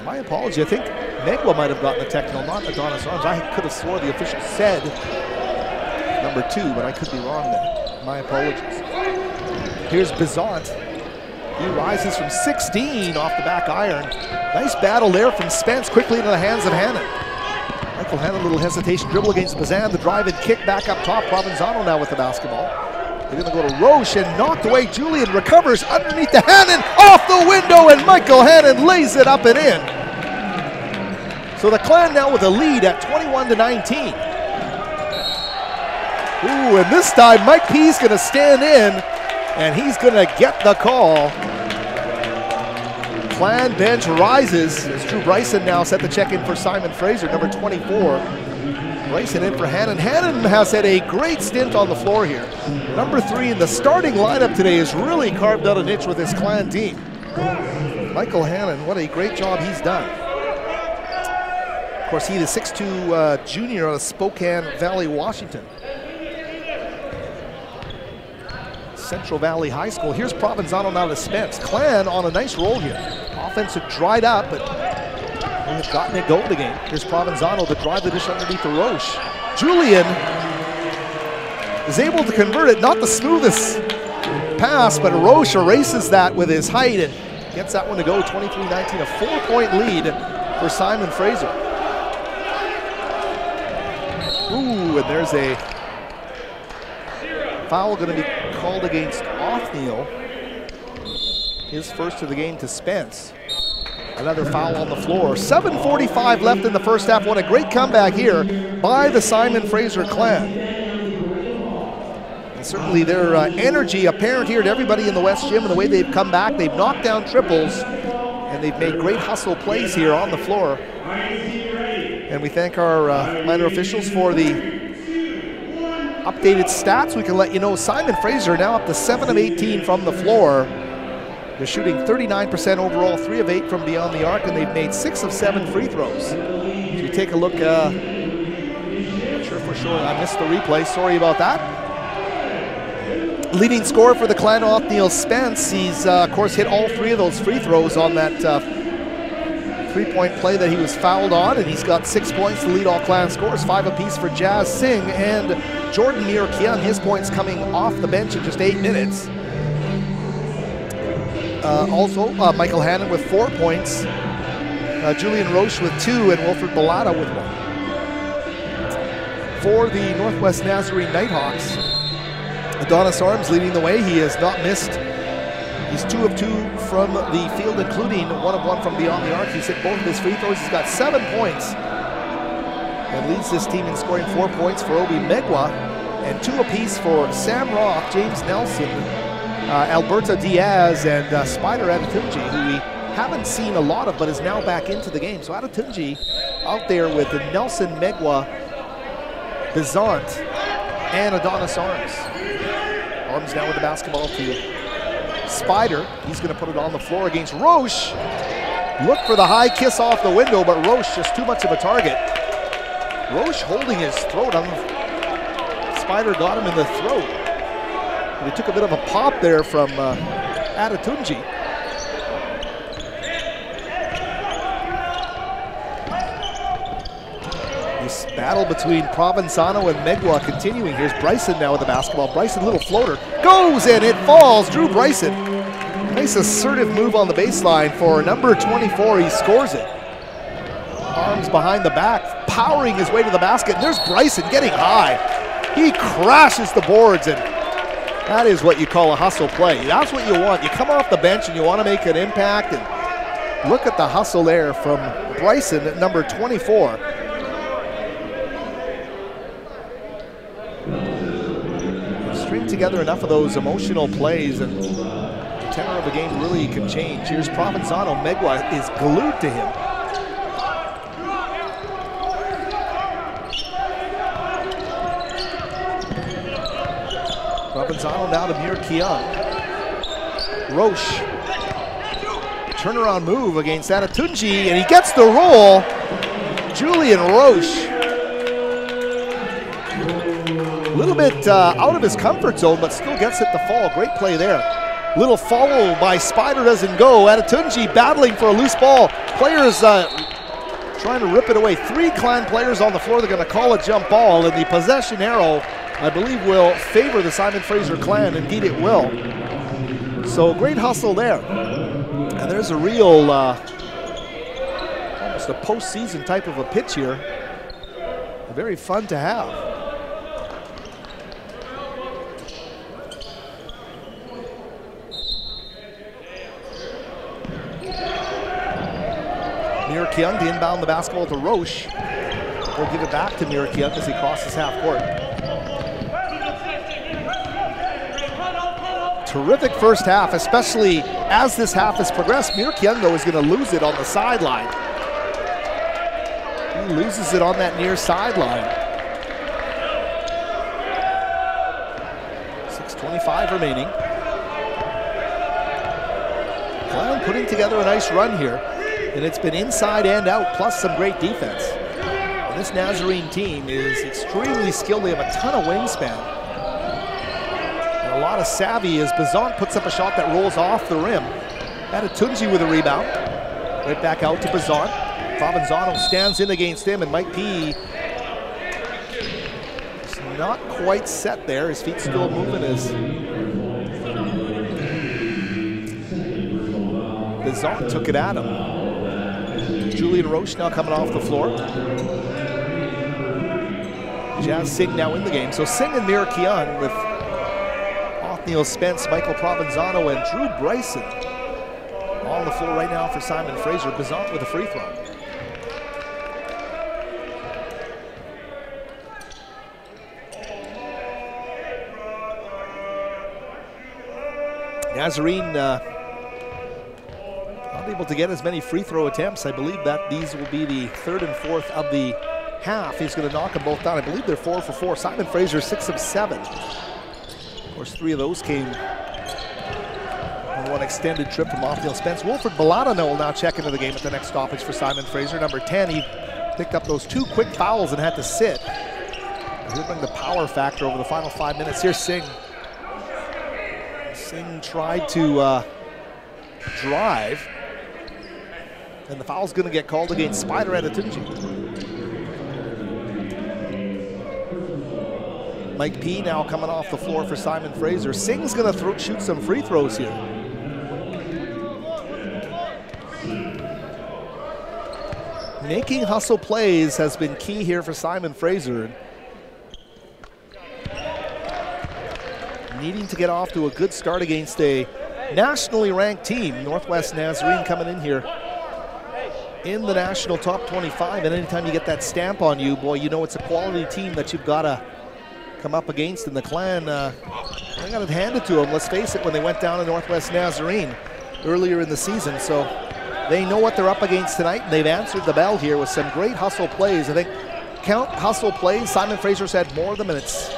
[SPEAKER 1] My apology, I think Megwa might have gotten the technical, not Adonis Arms. I could have swore the official said number 2, but I could be wrong there. My apologies. Here's Bizant. He rises from 16 off the back iron. Nice battle there from Spence, quickly into the hands of Hannon. Michael Hannon, a little hesitation, dribble against Bazan, the drive and kick back up top. Provenzano now with the basketball. They're going to go to Roche, and knocked away. Julian recovers underneath the Hannon, off the window, and Michael Hannon lays it up and in. So the Clan now with a lead at 21-19. Ooh, and this time Mike P's going to stand in, and he's going to get the call. Clan bench rises as Drew Bryson now set the check-in for Simon Fraser, number 24. Bryson in for Hannon. Hannon has had a great stint on the floor here. Number 3 in the starting lineup today has really carved out a niche with his Clan team. Michael Hannon, what a great job he's done. Of course, he's a 6'2" junior out of Spokane Valley, Washington. Central Valley High School. Here's Provenzano now to Spence. Clan on a nice roll here. Offense had dried up, but we have gotten it going again. Here's Provenzano to drive the dish underneath the Roche. Julian is able to convert it. Not the smoothest pass, but Roche erases that with his height and gets that one to go. 23-19, a 4-point lead for Simon Fraser. Ooh, and there's a foul going to be called against Othniel. His first of the game to Spence. Another foul on the floor. 7:45 left in the first half. What a great comeback here by the Simon Fraser Clan. And certainly their energy apparent here to everybody in the West Gym and the way they've come back. They've knocked down triples and they've made great hustle plays here on the floor. And we thank our minor officials for the updated stats. We can let you know Simon Fraser now up to 7 of 18 from the floor. They're shooting 39% overall, 3 of 8 from beyond the arc, and they've made 6 of 7 free throws. If you take a look, not sure for sure, I missed the replay, sorry about that. Leading scorer for the Clan, Othniel Spence. He's, of course, hit all 3 of those free throws on that 3-point play that he was fouled on, and he's got 6 points to lead all Clan scores, 5 apiece for Jazz Singh and Jordan Mirakian. His points coming off the bench in just 8 minutes. Also, Michael Hannon with 4 points, Julian Roche with 2, and Wilfred Bellotta with 1. For the Northwest Nazarene Nighthawks, Adonis Arms leading the way. He has not missed. He's 2 of 2 from the field, including 1 of 1 from beyond the arc. He's hit both of his free throws. He's got 7 points and leads this team in scoring 4 points for Obi Megwa and 2 apiece for Sam Rock, James Nelson, Alberto Diaz, and Spider Adetunji, who we haven't seen a lot of but is now back into the game. So Adetunji out there with the Nelson, Megwa, Bizant, and Adonis Arms. Arms now with the basketball to Spider. He's going to put it on the floor against Roche. Look for the high kiss off the window, but Roche just too much of a target. Roche holding his throat. Spider got him in the throat. He took a bit of a pop there from Adetunji. This battle between Provenzano and Megwa continuing. Here's Bryson now with the basketball. Bryson, little floater, goes and it falls. Drew Bryson. Nice assertive move on the baseline for number 24. He scores it. Arms behind the back, powering his way to the basket. And there's Bryson getting high. He crashes the boards, and that is what you call a hustle play. That's what you want. You come off the bench and you want to make an impact, and look at the hustle there from Bryson at number 24. String together enough of those emotional plays and the tenor of the game really can change. Here's Provenzano. Megwa is glued to him. Provenzano now to Mirakian. Roche. Turnaround move against Adetunji, and he gets the roll. Julian Roche. A little bit out of his comfort zone, but still gets it to fall. Great play there. Little follow by Spider doesn't go. Adetunji battling for a loose ball. Players trying to rip it away. 3 Clan players on the floor. They're going to call a jump ball, and the possession arrow, I believe, will favor the Simon Fraser Clan. Indeed it will. So great hustle there. And there's a real, almost a postseason type of a pitch here. Very fun to have. Mirakian to inbound the basketball to Roche. We'll give it back to Mirakian as he crosses half court. Terrific first half, especially as this half has progressed. Mirakian, though, is going to lose it on the sideline. He loses it on that near sideline. 2:25 remaining. Clown putting together a nice run here, and it's been inside and out, plus some great defense. And this Nazarene team is extremely skilled. They have a ton of wingspan. And a lot of savvy as Bazant puts up a shot that rolls off the rim. Adetunji with a rebound. Right back out to Bazant. Provenzano stands in against him, and Mike P is not quite set there. His feet still moving as Bazant took it at him. Julian Roche now coming off the floor. Jazz Singh now in the game. So Singh and Mir Kian with Othniel Spence, Michael Provenzano, and Drew Bryson on the floor right now for Simon Fraser. Bazant with a free throw. Nazarene not able to get as many free throw attempts. I believe that these will be the third and fourth of the half. He's going to knock them both down. I believe they're 4 for 4. Simon Fraser 6 of 7. Of course, 3 of those came on one extended trip from Othniel Spence. Wilfred Balladano will now check into the game at the next stoppage for Simon Fraser. Number 10, he picked up those 2 quick fouls and had to sit. He'll bring the power factor over the final 5 minutes. Here's Singh. Singh tried to drive, and the foul's going to get called against Spider Adetunji. Mike P now coming off the floor for Simon Fraser. Singh's going to shoot some free throws here. Making hustle plays has been key here for Simon Fraser. Needing to get off to a good start against a nationally ranked team. Northwest Nazarene coming in here in the national top 25, and anytime you get that stamp on you, boy, you know it's a quality team that you've got to come up against. And the Clan, I got it handed to them, let's face it, when they went down to Northwest Nazarene earlier in the season. So they know what they're up against tonight, and they've answered the bell here with some great hustle plays. I think count hustle plays, Simon Fraser's had more of them, and it's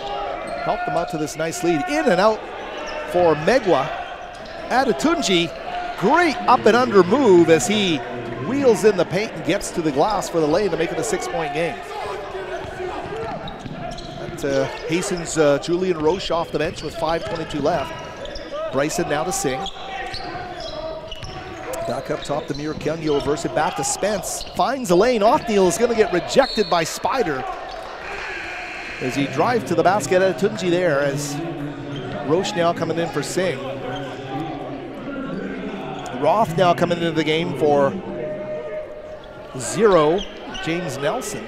[SPEAKER 1] helped them out to this nice lead. In and out for Megwa. Adetunji, great up and under move as he wheels in the paint and gets to the glass for the lay to make it a 6-point game. That hastens Julian Roche off the bench with 5:22 left. Bryson now to Singh. Back up top to Mir Kyung. He'll reverse it back to Spence. Finds a lane. Othniel is going to get rejected by Spider as he drives to the basket. Adetunji there as Roche now coming in for Singh. Roth now coming into the game for 0, James Nelson.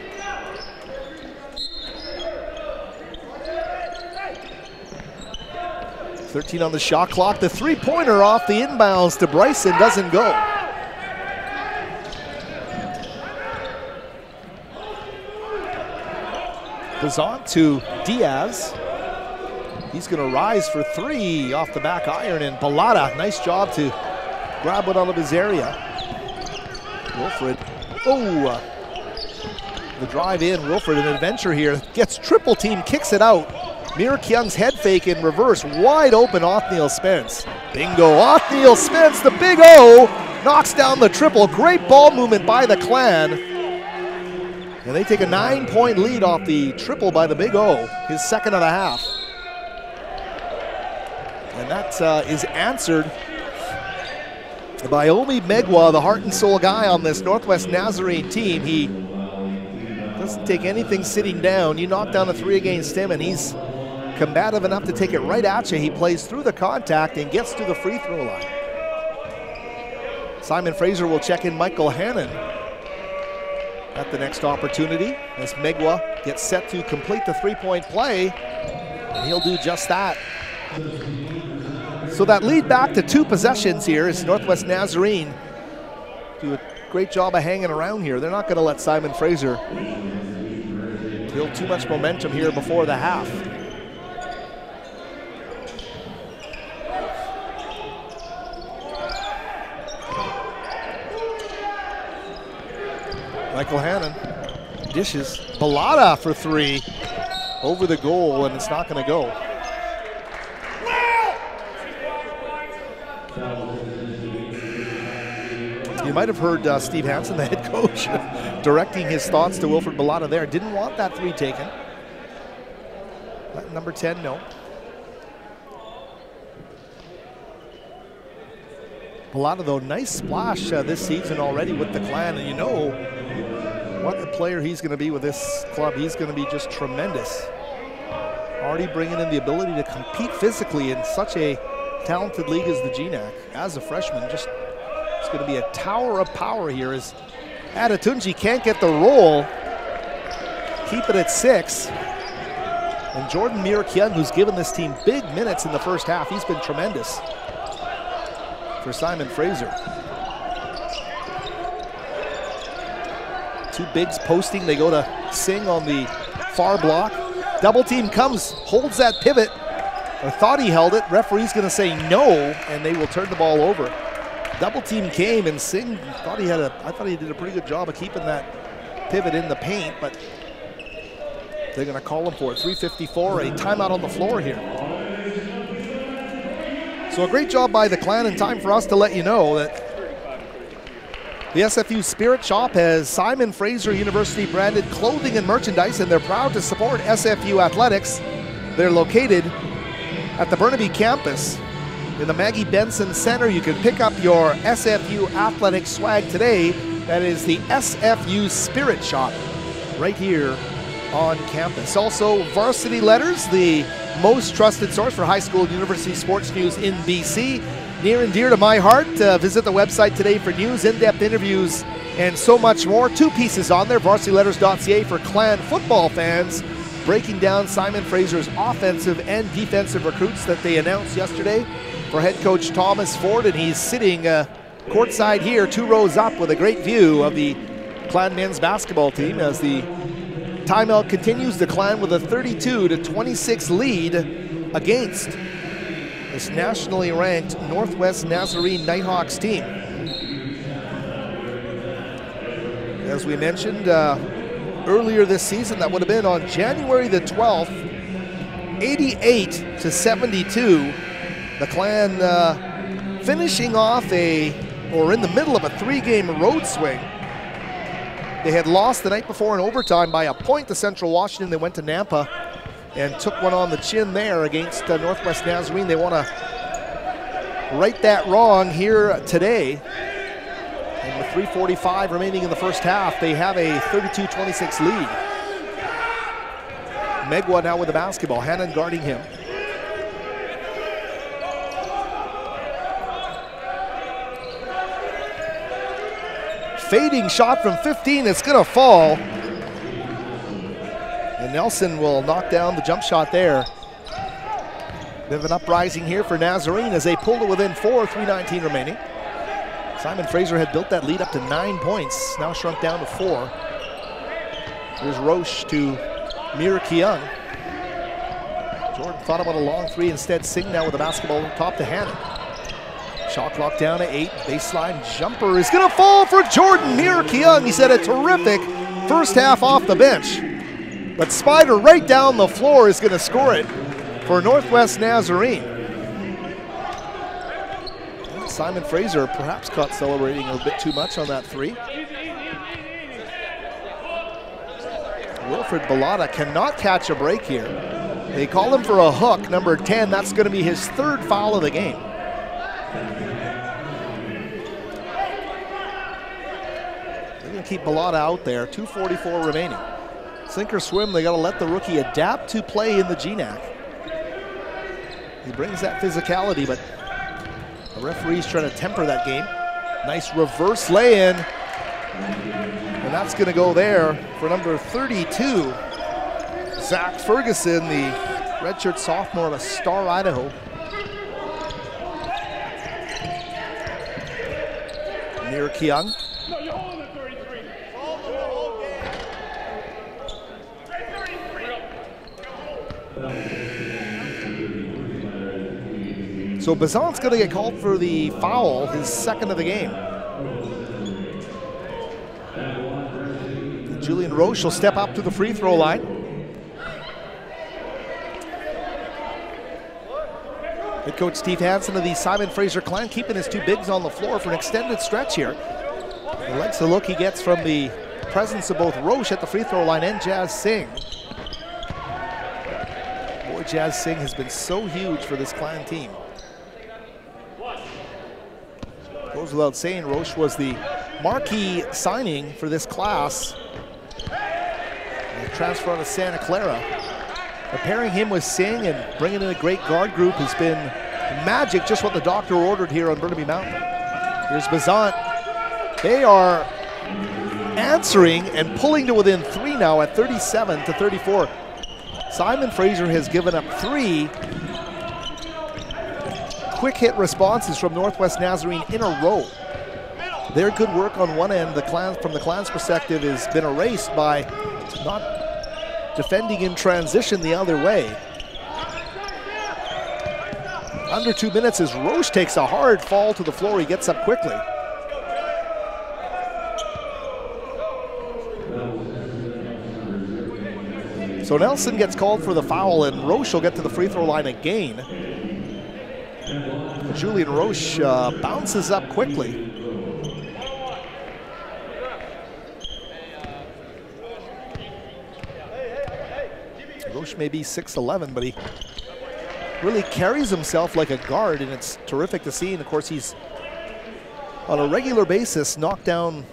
[SPEAKER 1] .13 on the shot clock. The three-pointer off the inbounds to Bryson doesn't go. Bazant to Diaz. He's going to rise for 3 off the back iron, and Ballada, nice job to grab one out of his area. Wilfred, the drive in. Wilfred, an adventure here, gets triple team, kicks it out. Mir Kyung's head fake in reverse, wide open Othniel Spence. Bingo, Othniel Spence, the big O, knocks down the triple. Great ball movement by the Clan. And they take a 9-point lead off the triple by the big O, his second of the half. And that is answered by Omi Megwa, the heart and soul guy on this Northwest Nazarene team. He doesn't take anything sitting down. You knock down a 3 against him, and he's combative enough to take it right at you. He plays through the contact and gets to the free throw line. Simon Fraser will check in Michael Hannon at the next opportunity as Megwa gets set to complete the 3-point play, and he'll do just that. So that lead back to 2 possessions here as Northwest Nazarene do a great job of hanging around here. They're not going to let Simon Fraser build too much momentum here before the half. Michael Hannon dishes. Ballada for 3 over the goal, and it's not going to go. You might have heard Steve Hansen, the head coach, directing his thoughts to Wilfred Bellotta there. Didn't want that 3 taken. But number 10, no. Bellotta, though, nice splash this season already with the Clan, and you know what a player he's going to be with this club. He's going to be just tremendous. Already bringing in the ability to compete physically in such a talented league as the GNAC. As a freshman, just it's going to be a tower of power here as Adatunji can't get the roll. Keep it at 6. And Jordan Mirakian, who's given this team big minutes in the first half, he's been tremendous for Simon Fraser. 2 bigs posting. They go to Singh on the far block. Double team comes, holds that pivot. I thought he held it. Referee's going to say no, and they will turn the ball over. Double team came, and Singh thought I thought he did a pretty good job of keeping that pivot in the paint, but they're going to call him for it. 3:54, a timeout on the floor here. So a great job by the Clan, and time for us to let you know that the SFU Spirit Shop has Simon Fraser University branded clothing and merchandise, and they're proud to support SFU athletics. They're located at the Burnaby campus in the Maggie Benson Center. You can pick up your SFU athletic swag today. That is the SFU Spirit Shop right here on campus. Also, Varsity Letters, the most trusted source for high school and university sports news in BC. Near and dear to my heart. Visit the website today for news, in-depth interviews, and so much more. 2 pieces on there, varsityletters.ca for Clan football fans, breaking down Simon Fraser's offensive and defensive recruits that they announced yesterday for head coach Thomas Ford, and he's sitting courtside here, 2 rows up with a great view of the Clan men's basketball team as the timeout continues. The Clan with a 32-26 lead against this nationally ranked Northwest Nazarene Nighthawks team. As we mentioned earlier this season, that would have been on January the 12th, 88-72. The Clan finishing off or in the middle of a 3-game road swing. They had lost the night before in overtime by a point to Central Washington. They went to Nampa and took one on the chin there against Northwest Nazarene. They want to right that wrong here today. And with 3:45 remaining in the first half, they have a 32-26 lead. Megwa now with the basketball, Hannon guarding him. Fading shot from 15, it's gonna fall. And Nelson will knock down the jump shot there. Bit of an uprising here for Nazarene as they pulled it within 4, 3:19 remaining. Simon Fraser had built that lead up to 9 points, now shrunk down to 4. Here's Roche to Mira Keung. Jordan thought about a long 3, instead Singh now with the basketball top to Hannon. Shot clock down to 8, baseline jumper is gonna fall for Jordan Mira Keung. He's had a terrific first half off the bench. But Spider right down the floor is gonna score it for Northwest Nazarene. Simon Fraser perhaps caught celebrating a bit too much on that 3. Wilfred Bellotta cannot catch a break here. They call him for a hook, number 10. That's going to be his 3rd foul of the game. They're going to keep Bellotta out there, 2:44 remaining. Sink or swim, they got to let the rookie adapt to play in the GNAC. He brings that physicality, but the referee's trying to temper that game. Nice reverse lay-in. And that's going to go there for number 32, Zach Ferguson, the redshirt sophomore out of Star, Idaho. Mira Keung. So Bazan's going to get called for the foul, his 2nd of the game. Julian Roche will step up to the free throw line. Head coach Steve Hansen of the Simon Fraser Clan keeping his 2 bigs on the floor for an extended stretch here. He likes the look he gets from the presence of both Roche at the free throw line and Jazz Singh. Boy, Jazz Singh has been so huge for this Clan team. Goes without saying, Roche was the marquee signing for this class. The transfer out of Santa Clara. Pairing him with Singh and bringing in a great guard group has been magic, just what the doctor ordered here on Burnaby Mountain. Here's Bazant. They are answering and pulling to within 3 now at 37-34. Simon Fraser has given up 3 quick hit responses from Northwest Nazarene in a row. Their good work on one end, from the Clan's perspective, has been erased by not defending in transition the other way. Under 2 minutes as Roche takes a hard fall to the floor. He gets up quickly. So Nelson gets called for the foul, and Roche will get to the free throw line again. Julian Roche bounces up quickly. Roche may be 6'11", but he really carries himself like a guard, and it's terrific to see. And of course, he's on a regular basis knocked down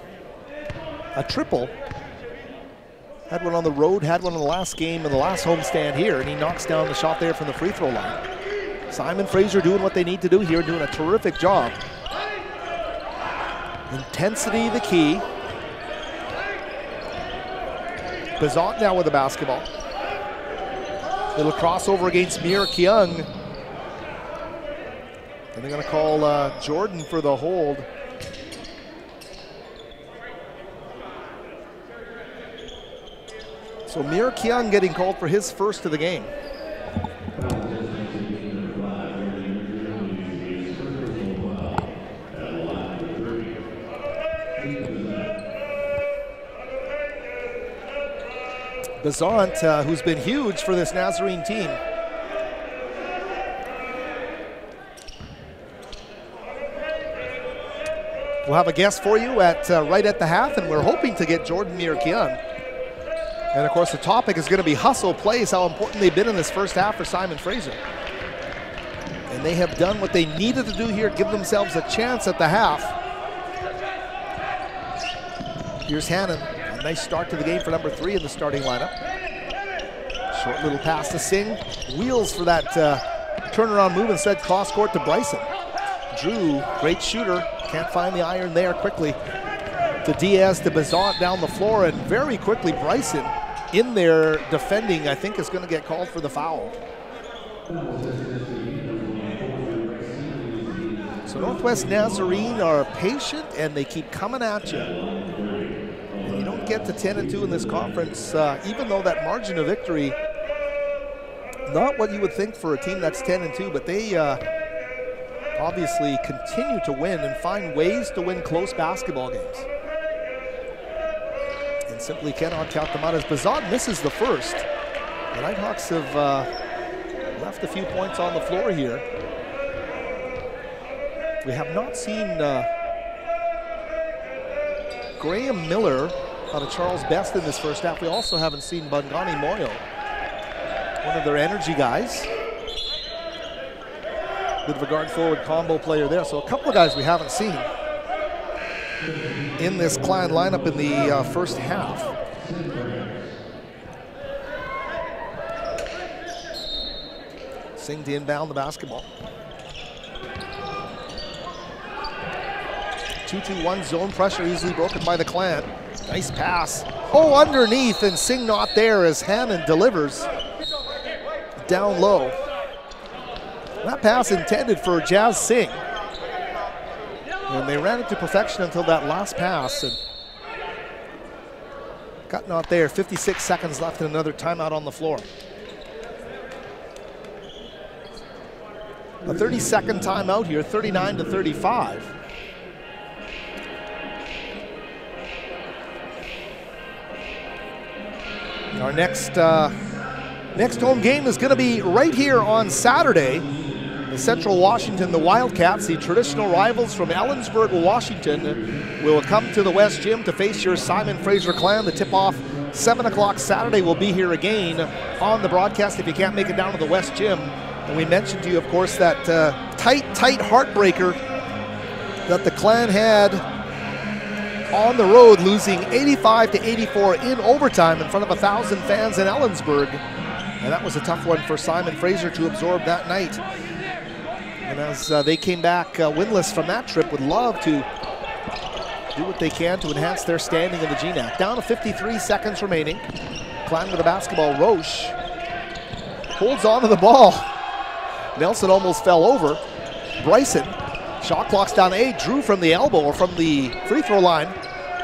[SPEAKER 1] a triple. Had one on the road, had one in the last game in the last homestand here, and he knocks down the shot there from the free throw line. Simon Fraser doing what they need to do here, doing a terrific job. Intensity the key. Bazant now with the basketball. Little crossover against Mir Kyung. And they're going to call Jordan for the hold. So Mir Kyung getting called for his first of the game. Bazant, who's been huge for this Nazarene team. We'll have a guest for you at right at the half, and we're hoping to get Jordan Mir Kyung. And of course, the topic is going to be hustle plays, how important they've been in this first half for Simon Fraser. And they have done what they needed to do here, give themselves a chance at the half. Here's Hannon. A nice start to the game for number 3 in the starting lineup. Short little pass to Singh. Wheels for that turnaround move, instead cross court to Bryson. Drew, great shooter. Can't find the iron there quickly. To Diaz, to Bazant down the floor, and very quickly Bryson in there defending, I think, is going to get called for the foul. So Northwest Nazarene are patient and they keep coming at you. And you don't get to 10-2 in this conference, even though that margin of victory, not what you would think for a team that's 10-2, but they obviously continue to win and find ways to win close basketball games. And simply cannot count them out as Bazant misses the first. The Nighthawks have left a few points on the floor here. We have not seen Graham Miller out of Charles Best in this first half. We also haven't seen Bangani Moyo, one of their energy guys. Bit of a guard forward combo player there. So a couple of guys we haven't seen in this Clan lineup in the first half. Singh to inbound the basketball. 2-2-1 zone pressure, easily broken by the Clan. Nice pass. Oh, underneath, and Singh not there as Hannon delivers down low. That pass intended for Jazz Singh. And they ran it to perfection until that last pass. And got not there. 56 seconds left and another timeout on the floor. A 30-second timeout here, 39-35. Our next home game is going to be right here on Saturday. Central Washington, the Wildcats, the traditional rivals from Ellensburg, Washington, will come to the West Gym to face your Simon Fraser Clan. The tip-off 7 o'clock Saturday will be here again on the broadcast if you can't make it down to the West Gym. And we mentioned to you, of course, that tight heartbreaker that the Clan had on the road, losing 85-84 in overtime in front of 1,000 fans in Ellensburg. And that was a tough one for Simon Fraser to absorb that night. And as they came back winless from that trip, would love to do what they can to enhance their standing in the GNAC. Down to 53 seconds remaining. Clan with the basketball. Roche holds on to the ball. Nelson almost fell over. Bryson, shot clock's down to 8. Drew from the elbow or from the free throw line.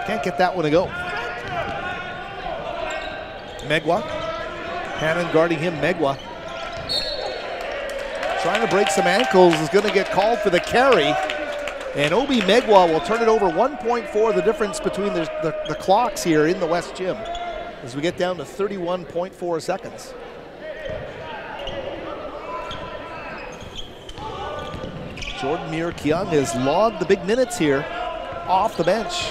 [SPEAKER 1] Can't get that one to go. Megwa. Hannon guarding him. Megwa trying to break some ankles, is going to get called for the carry. And Obi Megwa will turn it over. 1.4 the difference between the clocks here in the West Gym as we get down to 31.4 seconds. Jordan Muir-Keung has logged the big minutes here off the bench.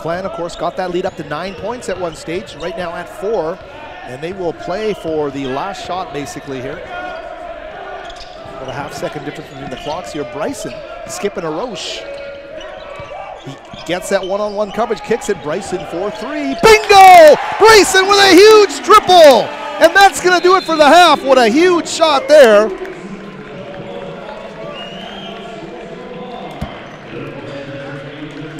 [SPEAKER 1] Clan, of course, got that lead up to 9 points at one stage, right now at 4. And they will play for the last shot basically here. With a half-second difference between the clocks here. Bryson skipping a Roche. He gets that one-on-one coverage, kicks it. Bryson for 3. Bingo! Bryson with a huge triple! And that's going to do it for the half. What a huge shot there.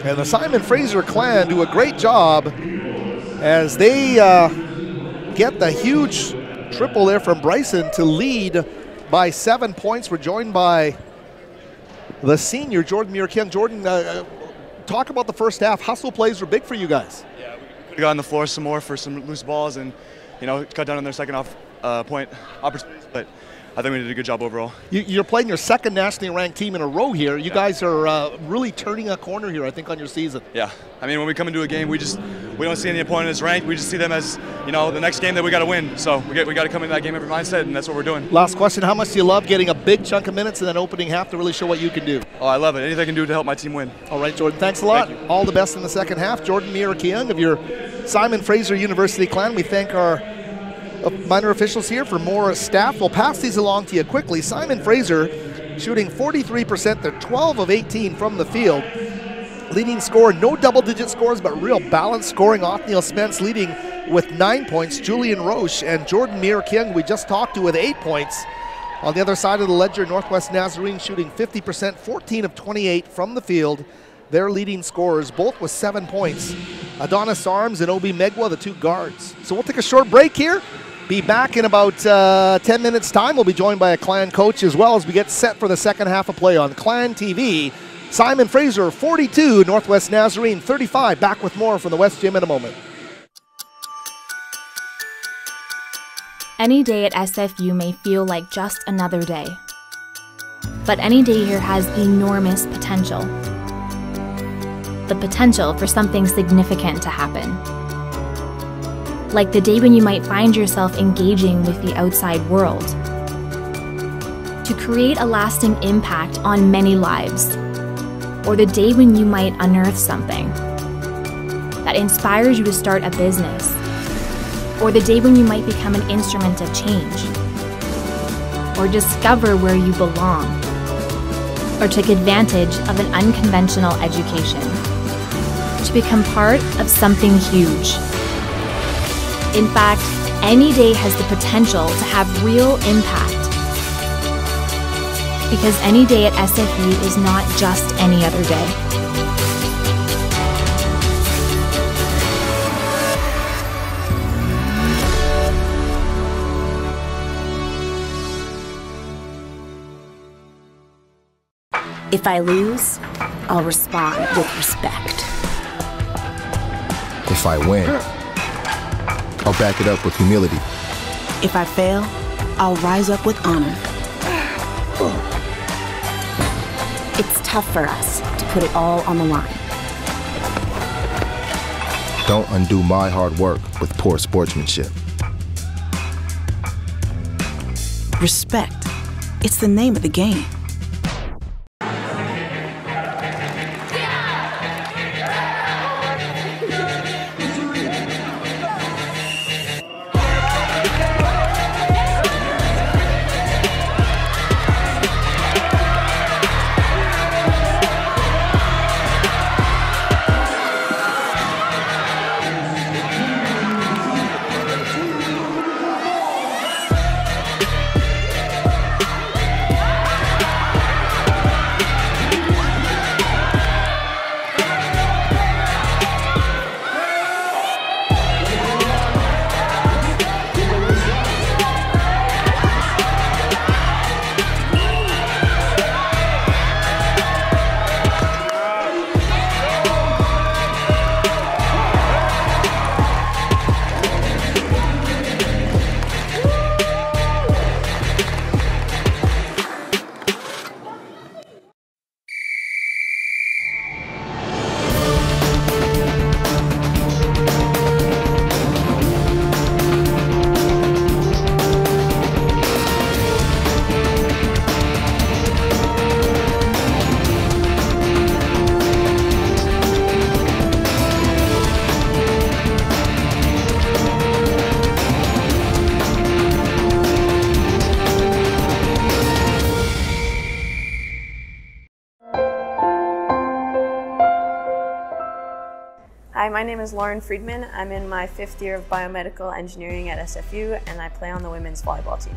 [SPEAKER 1] And the Simon Fraser Clan do a great job as they get the huge triple there from Bryson to lead by 7 points. We're joined by the senior, Jordan Muir-Keung. Jordan, talk about the first half. Hustle plays were big for you guys.
[SPEAKER 2] Yeah, we could have got on the floor some more for some loose balls and, you know, cut down on their second point opportunities, but I think we did a good job overall.
[SPEAKER 1] You're playing your second nationally ranked team in a row here. You guys are really turning a corner here, I think, on your season.
[SPEAKER 2] Yeah, I mean, when we come into a game, we don't see any opponent as ranked. We just see them as, you know, the next game that we got to win. So we got to come into that game every mindset, and that's what we're doing.
[SPEAKER 1] Last question: how much do you love getting a big chunk of minutes and then opening half to really show what you can do?
[SPEAKER 2] Oh, I love it. Anything I can do to help my team win.
[SPEAKER 1] All right, Jordan. Thanks a lot.
[SPEAKER 2] Thank you.
[SPEAKER 1] All the best in the second half. Jordan Muir-Keung of your Simon Fraser University Clan. We thank our minor officials here for more staff. We'll pass these along to you quickly. Simon Fraser shooting 43%. They're 12 of 18 from the field. Leading scorer, no double-digit scores, but real balanced scoring. Othniel Spence leading with 9 points. Julian Roche and Jordan Muir-Keung we just talked to with 8 points. On the other side of the ledger, Northwest Nazarene shooting 50%, 14 of 28 from the field. Their leading scorers, both with 7 points. Adonis Arms and Obi Megwa, the two guards. So we'll take a short break here. Be back in about 10 minutes' time. We'll be joined by a Clan coach as well as we get set for the second half of play on Clan TV. Simon Fraser 42, Northwest Nazarene 35. Back with more from the West Gym in a moment.
[SPEAKER 3] Any day at SFU may feel like just another day. But any day here has enormous potential. The potential for something significant to happen. Like the day when you might find yourself engaging with the outside world. To create a lasting impact on many lives. Or the day when you might unearth something that inspires you to start a business. Or the day when you might become an instrument of change. Or discover where you belong. Or take advantage of an unconventional education. To become part of something huge. In fact, any day has the potential to have real impact. Because any day at SFU is not just any other day.
[SPEAKER 4] If I lose, I'll respond with respect.
[SPEAKER 5] If I win, I'll back it up with humility.
[SPEAKER 4] If I fail, I'll rise up with honor. It's tough for us to put it all on the line.
[SPEAKER 5] Don't undo my hard work with poor sportsmanship.
[SPEAKER 6] Respect. It's the name of the game.
[SPEAKER 7] Hi, my name is Lauren Friedman. I'm in my 5th year of biomedical engineering at SFU, and I play on the women's volleyball team.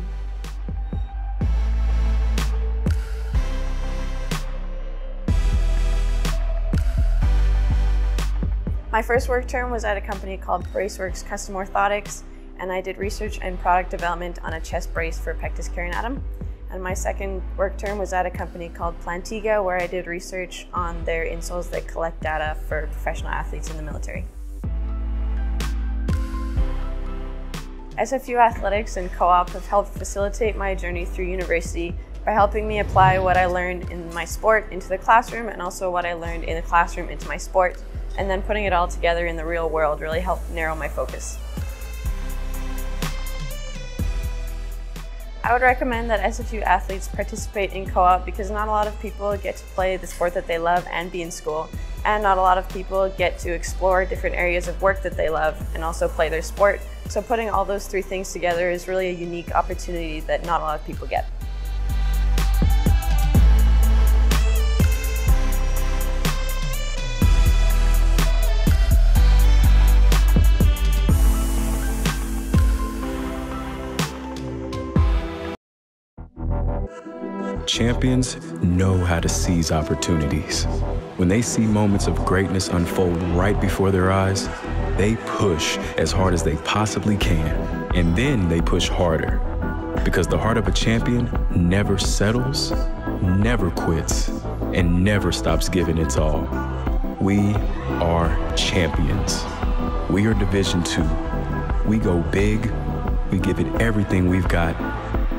[SPEAKER 7] My first work term was at a company called Braceworks Custom Orthotics, and I did research and product development on a chest brace for pectus carinatum. And my second work term was at a company called Plantiga, where I did research on their insoles that collect data for professional athletes in the military. SFU athletics and co-op have helped facilitate my journey through university by helping me apply what I learned in my sport into the classroom, and also what I learned in the classroom into my sport, and then putting it all together in the real world really helped narrow my focus. I would recommend that SFU athletes participate in co-op because not a lot of people get to play the sport that they love and be in school, and not a lot of people get to explore different areas of work that they love and also play their sport. So putting all those three things together is really a unique opportunity that not a lot of people get.
[SPEAKER 8] Champions know how to seize opportunities. When they see moments of greatness unfold right before their eyes, they push as hard as they possibly can, and then they push harder. Because the heart of a champion never settles, never quits, and never stops giving its all. We are champions. We are Division II. We go big, we give it everything we've got,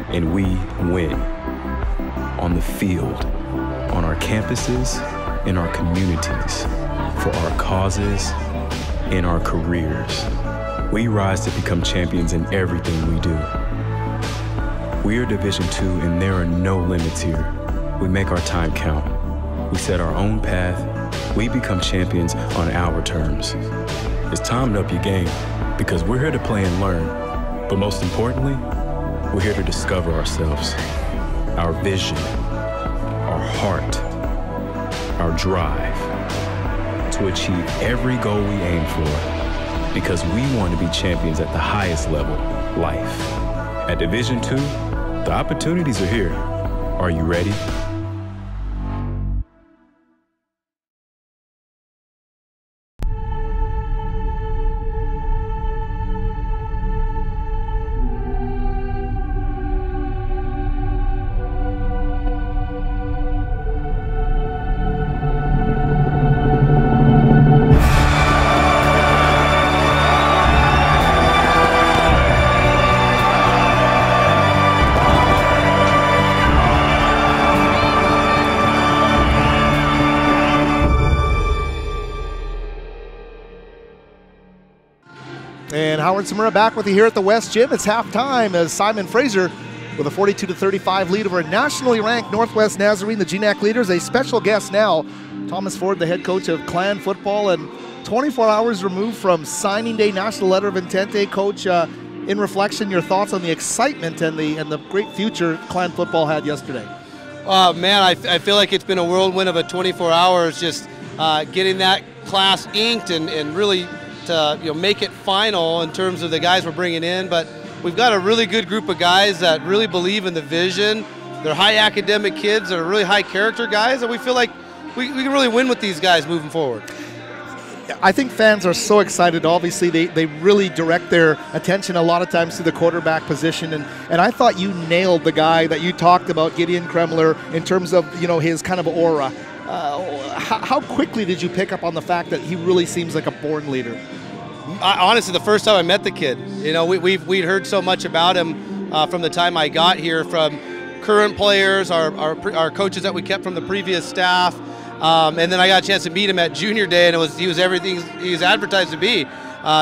[SPEAKER 8] and we win. On the field, on our campuses, in our communities, for our causes, in our careers. We rise to become champions in everything we do. We are Division II, and there are no limits here. We make our time count. We set our own path. We become champions on our terms. It's time to up your game, because we're here to play and learn. But most importantly, we're here to discover ourselves. Our vision, our heart, our drive to achieve every goal we aim for, because we want to be champions at the highest level, life. At Division II, the opportunities are here. Are you ready?
[SPEAKER 1] And Howard Samura back with you here at the West Gym. It's halftime as Simon Fraser with a 42-35 lead over a nationally ranked Northwest Nazarene, the GNAC leaders. A special guest now, Thomas Ford, the head coach of Clan football, and 24 hours removed from signing day, National Letter of Intent Day. Coach, in reflection, your thoughts on the excitement and the great future Clan football had yesterday?
[SPEAKER 9] Man, I feel like it's been a whirlwind of a 24 hours, just getting that class inked and really to make it final in terms of the guys we're bringing in. But we've got a really good group of guys that really believe in the vision. They're high academic kids. They're really high character guys, and we feel like we can really win with these guys moving forward.
[SPEAKER 1] I think fans are so excited. Obviously, they really direct their attention a lot of times to the quarterback position, and I thought you nailed the guy that you talked about, Gideon Kremler, in terms of his kind of aura. How quickly did you pick up on the fact that he really seems like a born leader?
[SPEAKER 9] Honestly, the first time I met the kid, we'd heard so much about him from the time I got here, from current players, our coaches that we kept from the previous staff. And then I got a chance to meet him at junior day, and he was everything he was advertised to be.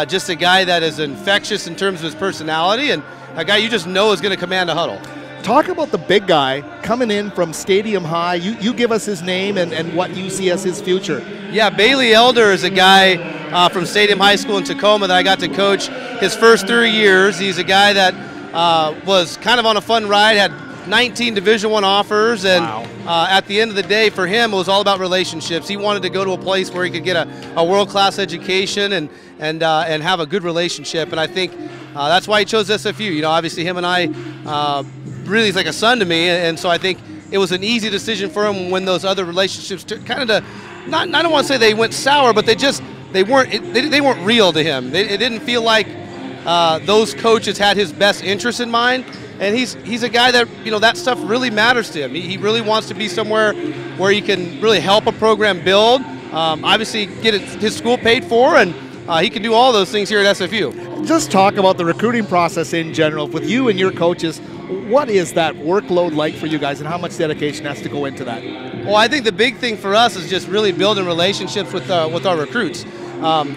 [SPEAKER 9] Just a guy that is infectious in terms of his personality, and a guy you just know is going to command a huddle.
[SPEAKER 1] Talk about the big guy coming in from Stadium High. You give us his name and what you see as his future.
[SPEAKER 9] Yeah, Bailey Elder is a guy from Stadium High School in Tacoma that I got to coach his first 3 years. He's a guy that was kind of on a fun ride, had 19 Division I offers, and wow. At the end of the day, for him, it was all about relationships. He wanted to go to a place where he could get a world-class education and have a good relationship, and I think that's why he chose SFU. Obviously, him and I really is like a son to me, and so I think it was an easy decision for him when those other relationships kind of I don't want to say they went sour, but they weren't real to him. It didn't feel like those coaches had his best interest in mind. And he's a guy that, that stuff really matters to him. He really wants to be somewhere where he can really help a program build, obviously get his school paid for, and he can do all those things here at SFU.
[SPEAKER 1] Just talk about the recruiting process in general. With you and your coaches, what is that workload like for you guys, and how much dedication has to go into that?
[SPEAKER 9] Well, I think the big thing for us is just really building relationships with our recruits.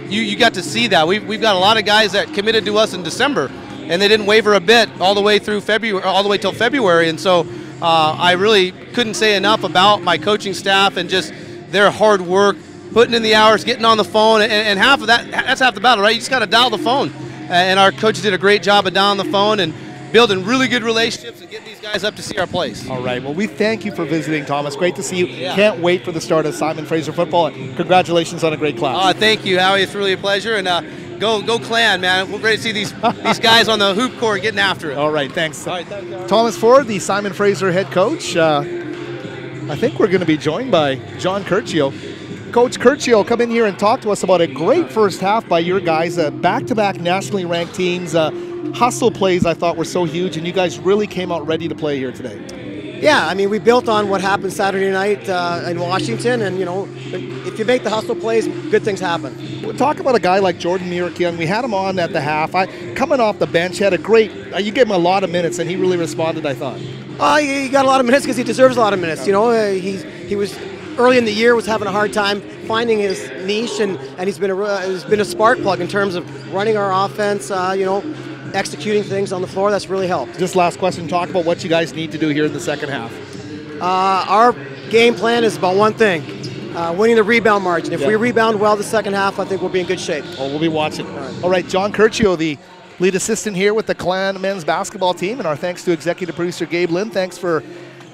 [SPEAKER 9] You got to see that. We've got a lot of guys that committed to us in December, and they didn't waver a bit all the way through February, all the way till February. And so I really couldn't say enough about my coaching staff and just their hard work, putting in the hours, getting on the phone, and half of that's half the battle, right? You just got to dial the phone. And our coaches did a great job of dialing the phone and building really good relationships and getting these guys up to see our place.
[SPEAKER 1] All right. Well, we thank you for visiting, Thomas. Great to see you. Yeah. Can't wait for the start of Simon Fraser football. And congratulations on a great class.
[SPEAKER 9] Thank you, Howie. It's really a pleasure. And Go Clan, man. We're great to see these guys on the hoop court getting after it.
[SPEAKER 1] All right, thanks.
[SPEAKER 9] All right, thanks.
[SPEAKER 1] Thomas Ford, the Simon Fraser head coach. I think we're going to be joined by John Curcio. Coach Curcio, come in here and talk to us about a great first half by your guys. Back-to-back nationally ranked teams. Hustle plays I thought were so huge, and you guys really came out ready to play here today.
[SPEAKER 10] Yeah, I mean, we built on what happened Saturday night in Washington, and, if you make the hustle plays, good things happen.
[SPEAKER 1] We'll talk about a guy like Jordan Mirakian. We had him on at the half. Coming off the bench, had a great, you gave him a lot of minutes, and he really responded, I thought.
[SPEAKER 10] He got a lot of minutes because he deserves a lot of minutes. He was early in the year was having a hard time finding his niche, and he's been a spark plug in terms of running our offense, executing things on the floor. That's really helped.
[SPEAKER 1] Just last question, talk about what you guys need to do here in the second half.
[SPEAKER 10] Our game plan is about one thing, winning the rebound margin. If we rebound well the second half, I think we'll be in good shape.
[SPEAKER 1] Oh, we'll be watching. All right, John Curcio, the lead assistant here with the Clan men's basketball team, and our thanks to executive producer Gabe Lynn. Thanks for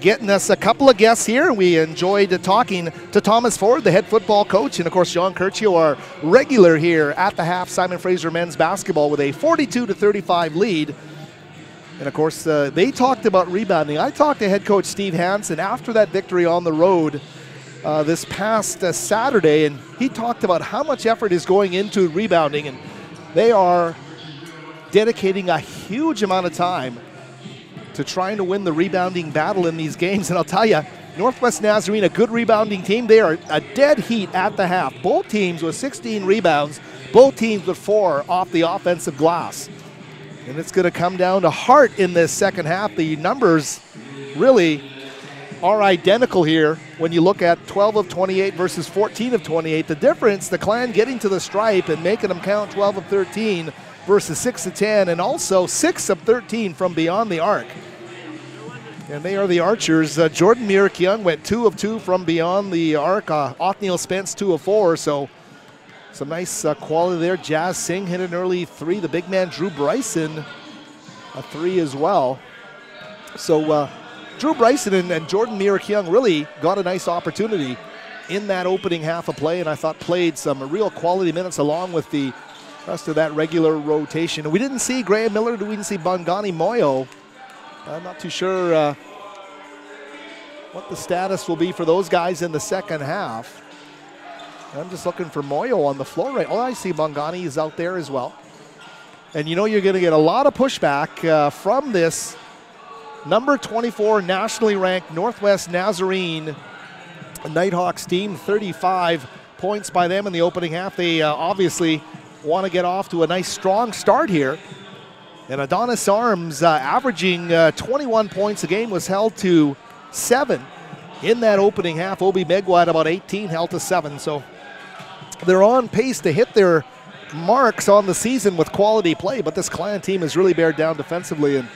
[SPEAKER 1] getting us a couple of guests here. We enjoyed talking to Thomas Ford, the head football coach, and of course John Curcio, our regular here at the half, Simon Fraser men's basketball with a 42-35 lead. And of course they talked about rebounding. I talked to head coach Steve Hansen after that victory on the road this past Saturday, and he talked about how much effort is going into rebounding, and they are dedicating a huge amount of time to trying to win the rebounding battle in these games. And I'll tell you, Northwest Nazarene, a good rebounding team. They are a dead heat at the half. Both teams with 16 rebounds, both teams with 4 off the offensive glass. And it's going to come down to heart in this second half. The numbers really are identical here when you look at 12 of 28 versus 14 of 28. The difference, the Clan getting to the stripe and making them count 12 of 13 versus 6 of 10, and also 6 of 13 from beyond the arc. And they are the Archers. Jordan Myrick-Young went 2 of 2 from beyond the arc. Othniel Spence 2 of 4. So some nice quality there. Jazz Singh hit an early 3. The big man Drew Bryson a 3 as well. So Drew Bryson and Jordan Myrick-Young really got a nice opportunity in that opening half of play, and I thought played some real quality minutes along with the rest of that regular rotation. We didn't see Graham Miller. We didn't see Bongani Moyo. I'm not too sure what the status will be for those guys in the second half. I'm just looking for Moyo on the floor right. Oh, I see Bongani is out there as well. And you know you're going to get a lot of pushback from this number 24 nationally ranked Northwest Nazarene Nighthawks team. 35 points by them in the opening half. They obviously want to get off to a nice strong start here. And Adonis Arms, averaging 21 points a game, was held to 7 in that opening half. Obi Megwa at about 18, held to 7. So they're on pace to hit their marks on the season with quality play, but this Clan team has really bared down defensively and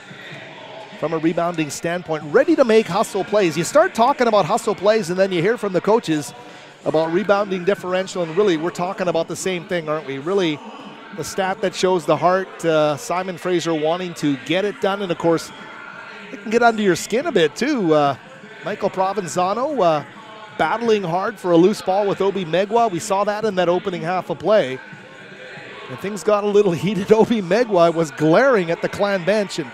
[SPEAKER 1] from a rebounding standpoint, ready to make hustle plays. You start talking about hustle plays and then you hear from the coaches about rebounding differential, and really we're talking about the same thing, aren't we? Really, the stat that shows the heart, Simon Fraser wanting to get it done, and of course, it can get under your skin a bit too. Michael Provenzano battling hard for a loose ball with Obi Megwa. We saw that in that opening half of play. And things got a little heated. Obi Megwa was glaring at the Clan bench, and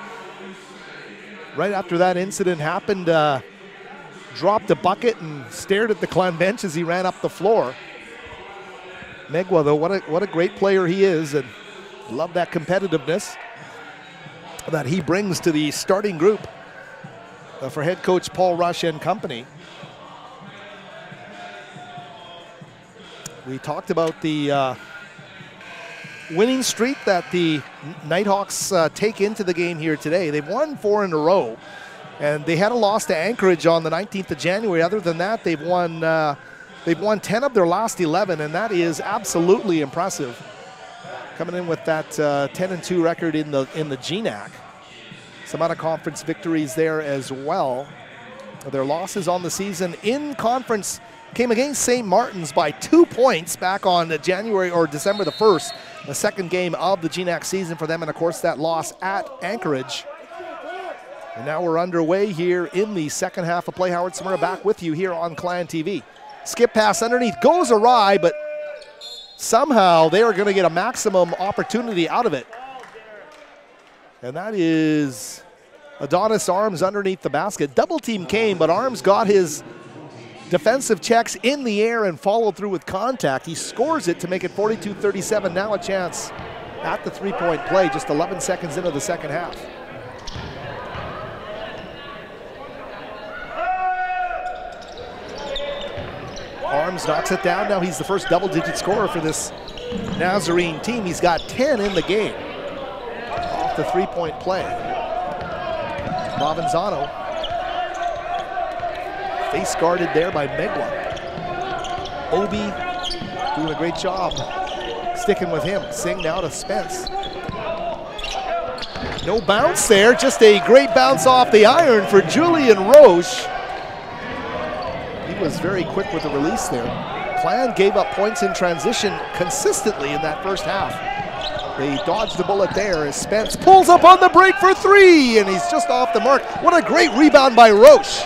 [SPEAKER 1] right after that incident happened, dropped a bucket and stared at the Clan bench as he ran up the floor. Megwa, though, what a great player he is, and love that competitiveness that he brings to the starting group for head coach Paul Rush and company. We talked about the winning streak that the Nighthawks take into the game here today. They've won 4 in a row, and they had a loss to Anchorage on the 19th of January. Other than that, they've won 10 of their last 11, and that is absolutely impressive. Coming in with that 10-2 record in the GNAC. Some out-of-conference victories there as well. Their losses on the season in conference came against St. Martin's by 2 points back on January or December the 1st, the second game of the GNAC season for them, and of course that loss at Anchorage. And now we're underway here in the second half of play. Howard Samura back with you here on Clan TV. Skip pass underneath, goes awry, but somehow they are going to get a maximum opportunity out of it. And that is Adonis Arms underneath the basket. Double team came, but Arms got his defensive checks in the air and followed through with contact. He scores it to make it 42-37. Now a chance at the three-point play, just 11 seconds into the second half. Arms knocks it down. Now he's the first double-digit scorer for this Nazarene team. He's got 10 in the game off the three-point play. Provenzano face guarded there by Megwa. Obi doing a great job sticking with him. Singh now to Spence. No bounce there, just a great bounce off the iron for Julian Roche. He was very quick with the release there. Clan gave up points in transition consistently in that first half. They dodged the bullet there as Spence pulls up on the break for 3, and he's just off the mark. What a great rebound by Roche.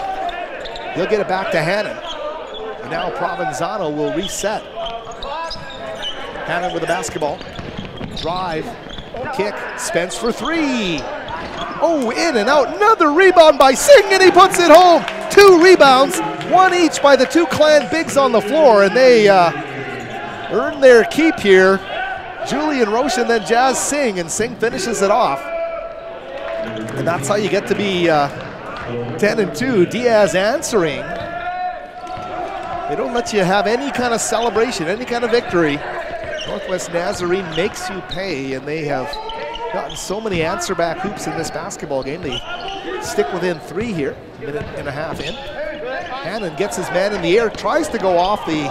[SPEAKER 1] He'll get it back to Hannon. And now Provenzano will reset. Hannon with the basketball. Drive, kick, Spence for 3. Oh, in and out, another rebound by Singh, and he puts it home. 2 rebounds, 1 each by the 2 Clan bigs on the floor, and they earn their keep here. Julian Roche and then Jazz Singh, and Singh finishes it off. And that's how you get to be 10-2. Diaz answering. They don't let you have any kind of celebration, any kind of victory. Northwest Nazarene makes you pay, and they have gotten so many answer back hoops in this basketball game. They stick within 3 here, a minute and a half in. Hannon gets his man in the air, tries to go off the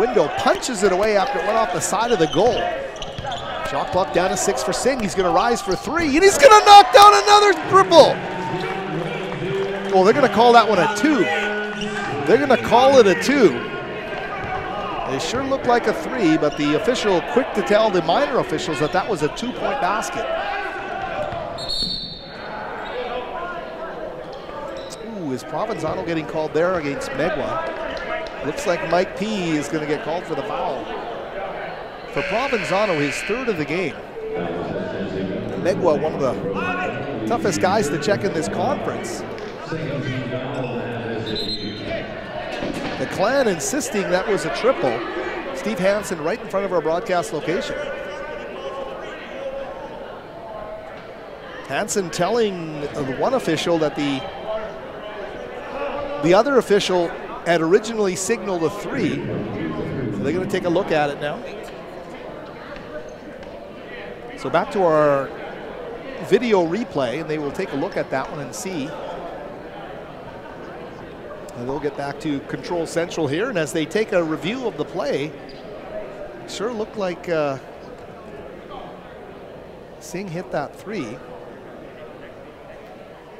[SPEAKER 1] window, punches it away after it went off the side of the goal. Shot clock down to 6 for Singh. He's going to rise for 3, and he's going to knock down another triple. Oh, they're going to call that one a 2. They're going to call it a 2. They sure look like a 3, but the official quick to tell the minor officials that that was a 2-point basket. Ooh, is Provenzano getting called there against Megwa? Looks like Mike P is going to get called for the foul. For Provenzano, his 3rd of the game. Megwa, one of the toughest guys to check in this conference. The Clan insisting that was a triple. Steve Hansen right in front of our broadcast location. Hansen telling the one official that the other official had originally signaled a 3. So they're going to take a look at it now. So back to our video replay, and they will take a look at that one and see. And they'll get back to Control Central here, and as they take a review of the play, it sure looked like Singh hit that 3.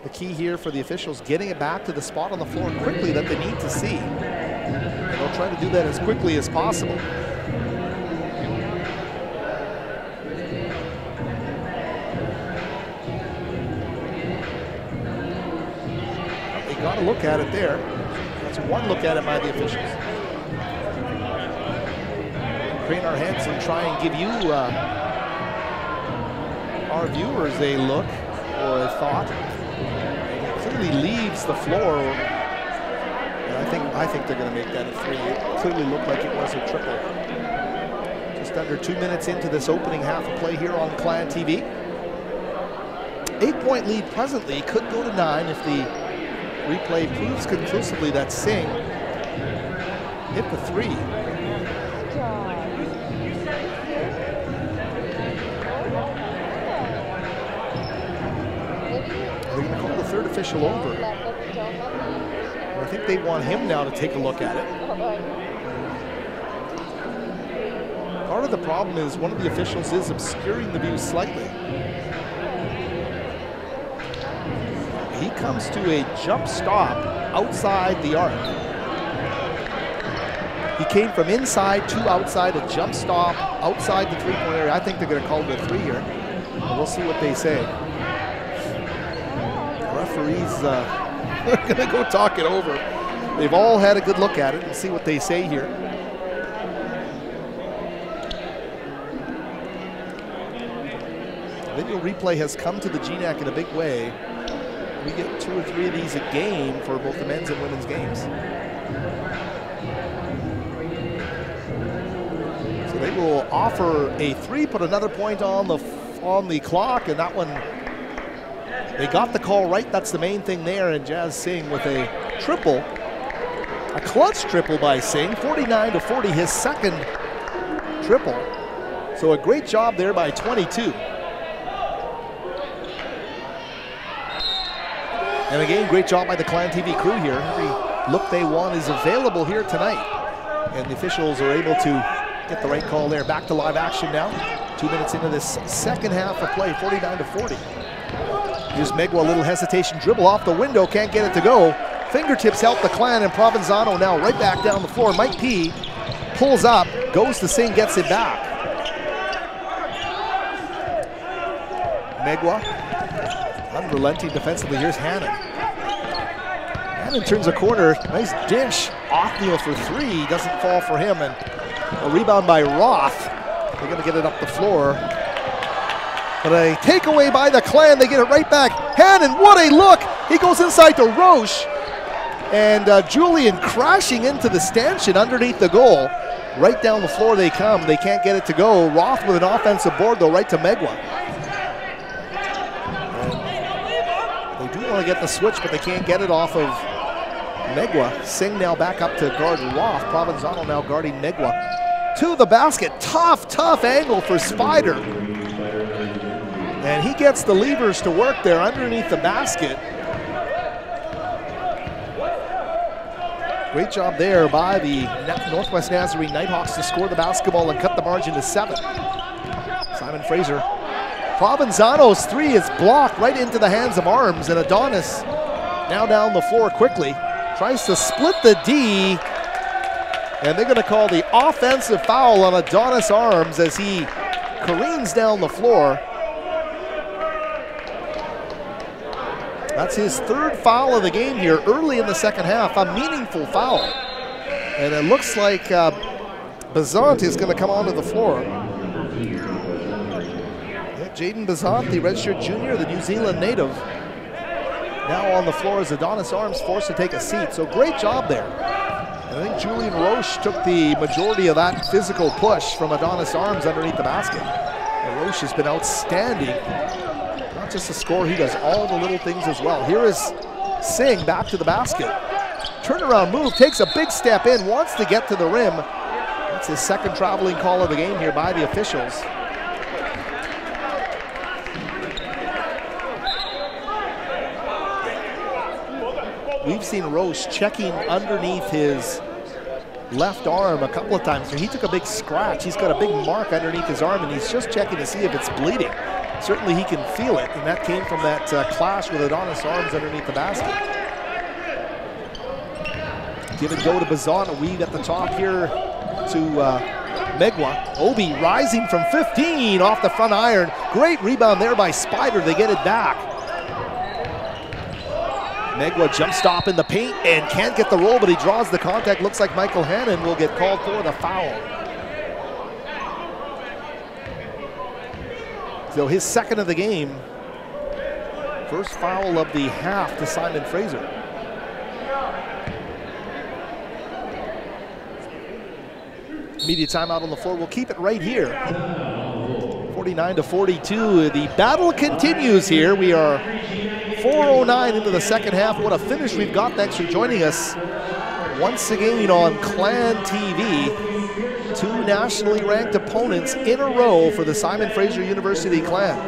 [SPEAKER 1] The key here for the officials, getting it back to the spot on the floor quickly that they need to see. And they'll try to do that as quickly as possible. They got to look at it there. That's one look at it by the officials. Crane our heads and try and give you, our viewers, a look or a thought. Clearly leaves the floor. And I think they're going to make that a 3. It clearly looked like it was a triple. Just under 2 minutes into this opening half of play here on Clan TV. 8-point lead presently, could go to 9 if the replay proves conclusively that Singh hit the 3. They're going to call the 3rd official over. I think they want him now to take a look at it. Part of the problem is one of the officials is obscuring the view slightly. He comes to a jump stop outside the arc. He came from inside to outside, a jump stop outside the 3-point area. I think they're going to call it a 3 here. And we'll see what they say. The referees are going to go talk it over. They've all had a good look at it and see what they say here. Video replay has come to the GNAC in a big way. We get 2 or 3 of these a game for both the men's and women's games. So they will offer a 3, put another point on the clock, and that one, they got the call right. That's the main thing there, and Jazz Singh with a triple, a clutch triple by Singh, 49-40, his 2nd triple. So a great job there by 22. And again, great job by the Clan TV crew here. Every look they want is available here tonight. And the officials are able to get the right call there. Back to live action now. 2 minutes into this 2nd half of play, 49-40. Here's Megwa, a little hesitation, dribble off the window, can't get it to go. Fingertips help the Clan, and Provenzano now right back down the floor. Mike P pulls up, goes to Singh, gets it back. Megwa, unrelenting defensively. Here's Hannon. Hannon turns a corner. Nice dish. Othniel for 3. Doesn't fall for him. And a rebound by Roth. They're going to get it up the floor. But a takeaway by the Clan. They get it right back. Hannon, what a look. He goes inside to Roche. And Julian crashing into the stanchion underneath the goal. Right down the floor they come. They can't get it to go. Roth with an offensive board, though, right to Megwa. They do want to get the switch, but they can't get it off of Megwa. Singh now back up to guard Roth. Provenzano now guarding Megwa. To the basket. Tough, tough angle for Spider. And he gets the levers to work there underneath the basket. Great job there by the Northwest Nazarene Nighthawks to score the basketball and cut the margin to 7. Simon Fraser. Provenzano's 3 is blocked right into the hands of Arms, and Adonis Now down the floor quickly. Tries to split the D. And they're going to call the offensive foul on Adonis Arms as he careens down the floor. That's his third foul of the game here early in the second half, a meaningful foul. And it looks like Bazant is going to come onto the floor. Jaden Bazant, the redshirt junior, the New Zealand native, now on the floor as Adonis Arms forced to take a seat. So great job there. And I think Julian Roche took the majority of that physical push from Adonis Arms underneath the basket. And Roche has been outstanding. Not just a scorer, he does all the little things as well. Here is Singh back to the basket. Turnaround move, takes a big step in, wants to get to the rim. That's his second traveling call of the game here by the officials. We've seen Roche checking underneath his left arm a couple of times. He took a big scratch. He's got a big mark underneath his arm, and he's just checking to see if it's bleeding. Certainly he can feel it, and that came from that clash with Adonis Arms underneath the basket. Give and go to Bazan, a weave at the top here to Megwa. Obi rising from 15 off the front iron. Great rebound there by Spider. They get it back. Megwa jump stop in the paint and can't get the roll, but he draws the contact. Looks like Michael Hannon will get called for the foul. So his second of the game. First foul of the half to Simon Fraser. Immediate timeout on the floor. We'll keep it right here. 49-42. The battle continues here. We are 4:09 into the second half. What a finish we've got. Thanks for joining us once again on Clan TV. Two nationally ranked opponents in a row for the Simon Fraser University Clan.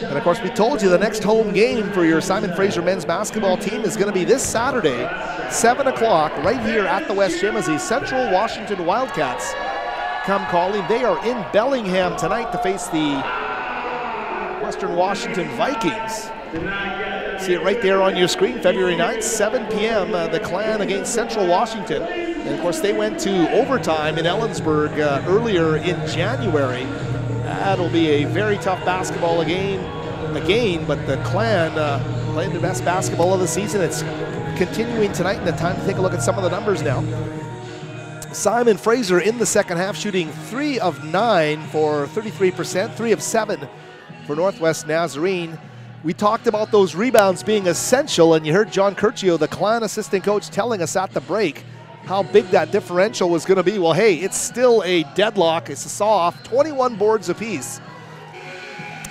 [SPEAKER 1] And of course, we told you the next home game for your Simon Fraser men's basketball team is going to be this Saturday, 7 o'clock, right here at the West Gym as the Central Washington Wildcats come calling. They are in Bellingham tonight to face the Western Washington Vikings. See it right there on your screen, February 9th, 7 p.m., the Clan against Central Washington. And of course, they went to overtime in Ellensburg earlier in January. That'll be a very tough basketball game again, but the Clan playing their best basketball of the season. It's continuing tonight, and the time to take a look at some of the numbers now. Simon Fraser in the second half shooting 3 of 9 for 33%, 3 of 7 for Northwest Nazarene. We talked about those rebounds being essential, and you heard John Curcio, the Clan assistant coach, telling us at the break how big that differential was going to be. Well, hey, it's still a deadlock. It's a saw-off, 21 boards apiece.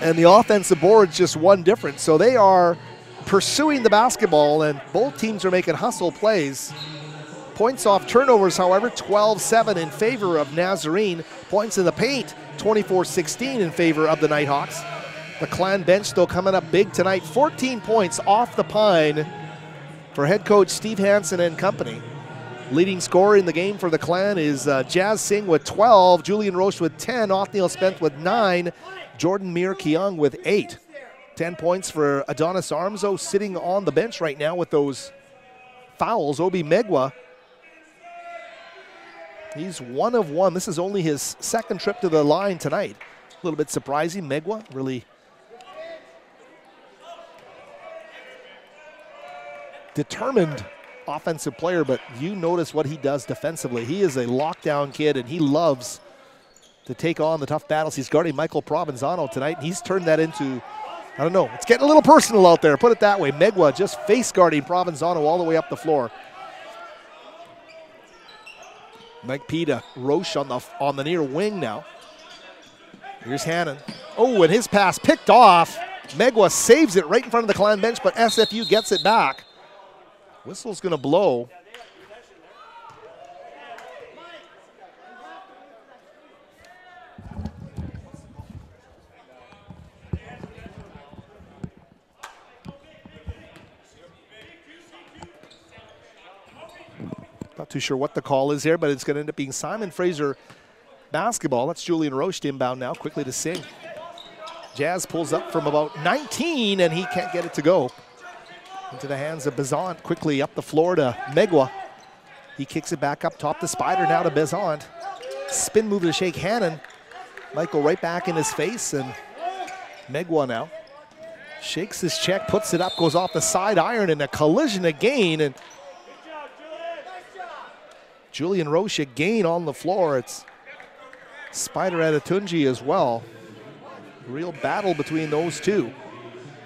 [SPEAKER 1] And the offensive board's just one difference. So they are pursuing the basketball, and both teams are making hustle plays. Points off turnovers, however, 12-7 in favor of Nazarene. Points in the paint, 24-16 in favor of the Nighthawks. The Clan bench, though, coming up big tonight. 14 points off the pine for head coach Steve Hansen and company. Leading scorer in the game for the Clan is Jazz Singh with 12, Julian Roche with 10, Othniel Spence with 9, Jordan Mir Keong with 8. 10 points for Adonis Armzo, sitting on the bench right now with those fouls. Obi Megwa, he's 1 of 1. This is only his second trip to the line tonight. A little bit surprising. Megwa really determined offensive player, but you notice what he does defensively. He is a lockdown kid, and he loves to take on the tough battles. He's guarding Michael Provenzano tonight, and he's turned that into, I don't know, it's getting a little personal out there, put it that way. Megwa just face guarding Provenzano all the way up the floor. Mike Pita, Roche on the near wing now. Here's Hannon. Oh, and his pass picked off. Megwa saves it right in front of the Clan bench, but SFU gets it back. Whistle's going to blow. Not too sure what the call is here, but it's going to end up being Simon Fraser basketball. That's Julian Roche inbound now, quickly to Singh. Jazz pulls up from about 19, and he can't get it to go. Into the hands of Bezant, quickly up the floor to Megwa. He kicks it back up top to Spider, now to Bezant. Spin move to shake Hannon. Michael right back in his face, and Megwa now shakes his check, puts it up, goes off the side iron, and a collision again. And Julian Roche again on the floor. It's Spider Adetunji as well. Real battle between those two.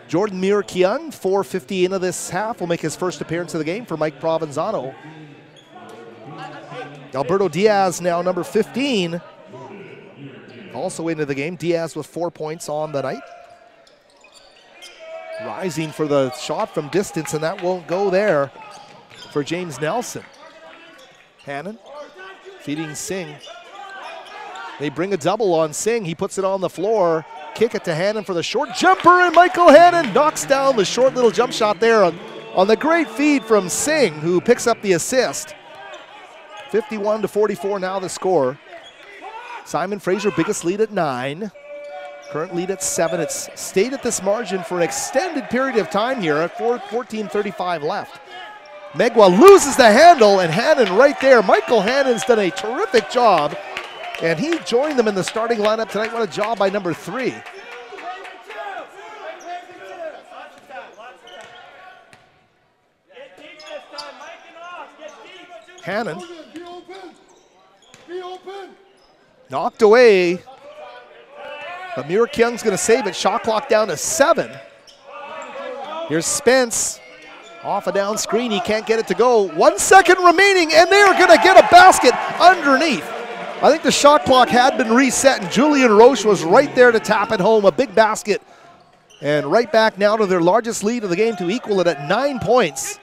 [SPEAKER 1] Jordan Muir-Kyung, 4:50 into this half, will make his first appearance of the game for Mike Provenzano. Alberto Diaz now number 15. Also into the game. Diaz with 4 points on the night. Rising for the shot from distance, and that won't go there for James Nelson. Hannon feeding Singh. They bring a double on Singh. He puts it on the floor. Kick it to Hannon for the short jumper, and Michael Hannon knocks down the short little jump shot there on the great feed from Singh, who picks up the assist. 51-44 now the score. Simon Fraser, biggest lead at 9. Current lead at 7. It's stayed at this margin for an extended period of time here at 14:35 left. Megwa loses the handle, and Hannon right there. Michael Hannon's done a terrific job, and he joined them in the starting lineup tonight. What a job by number 3. Hannon knocked away, but Muir-Kyung's going to save it. Shot clock down to 7. Here's Spence off a down screen. He can't get it to go. 1 second remaining, and they are going to get a basket underneath. I think the shot clock had been reset, and Julian Roche was right there to tap it home. A big basket, and right back now to their largest lead of the game to equal it at 9 points.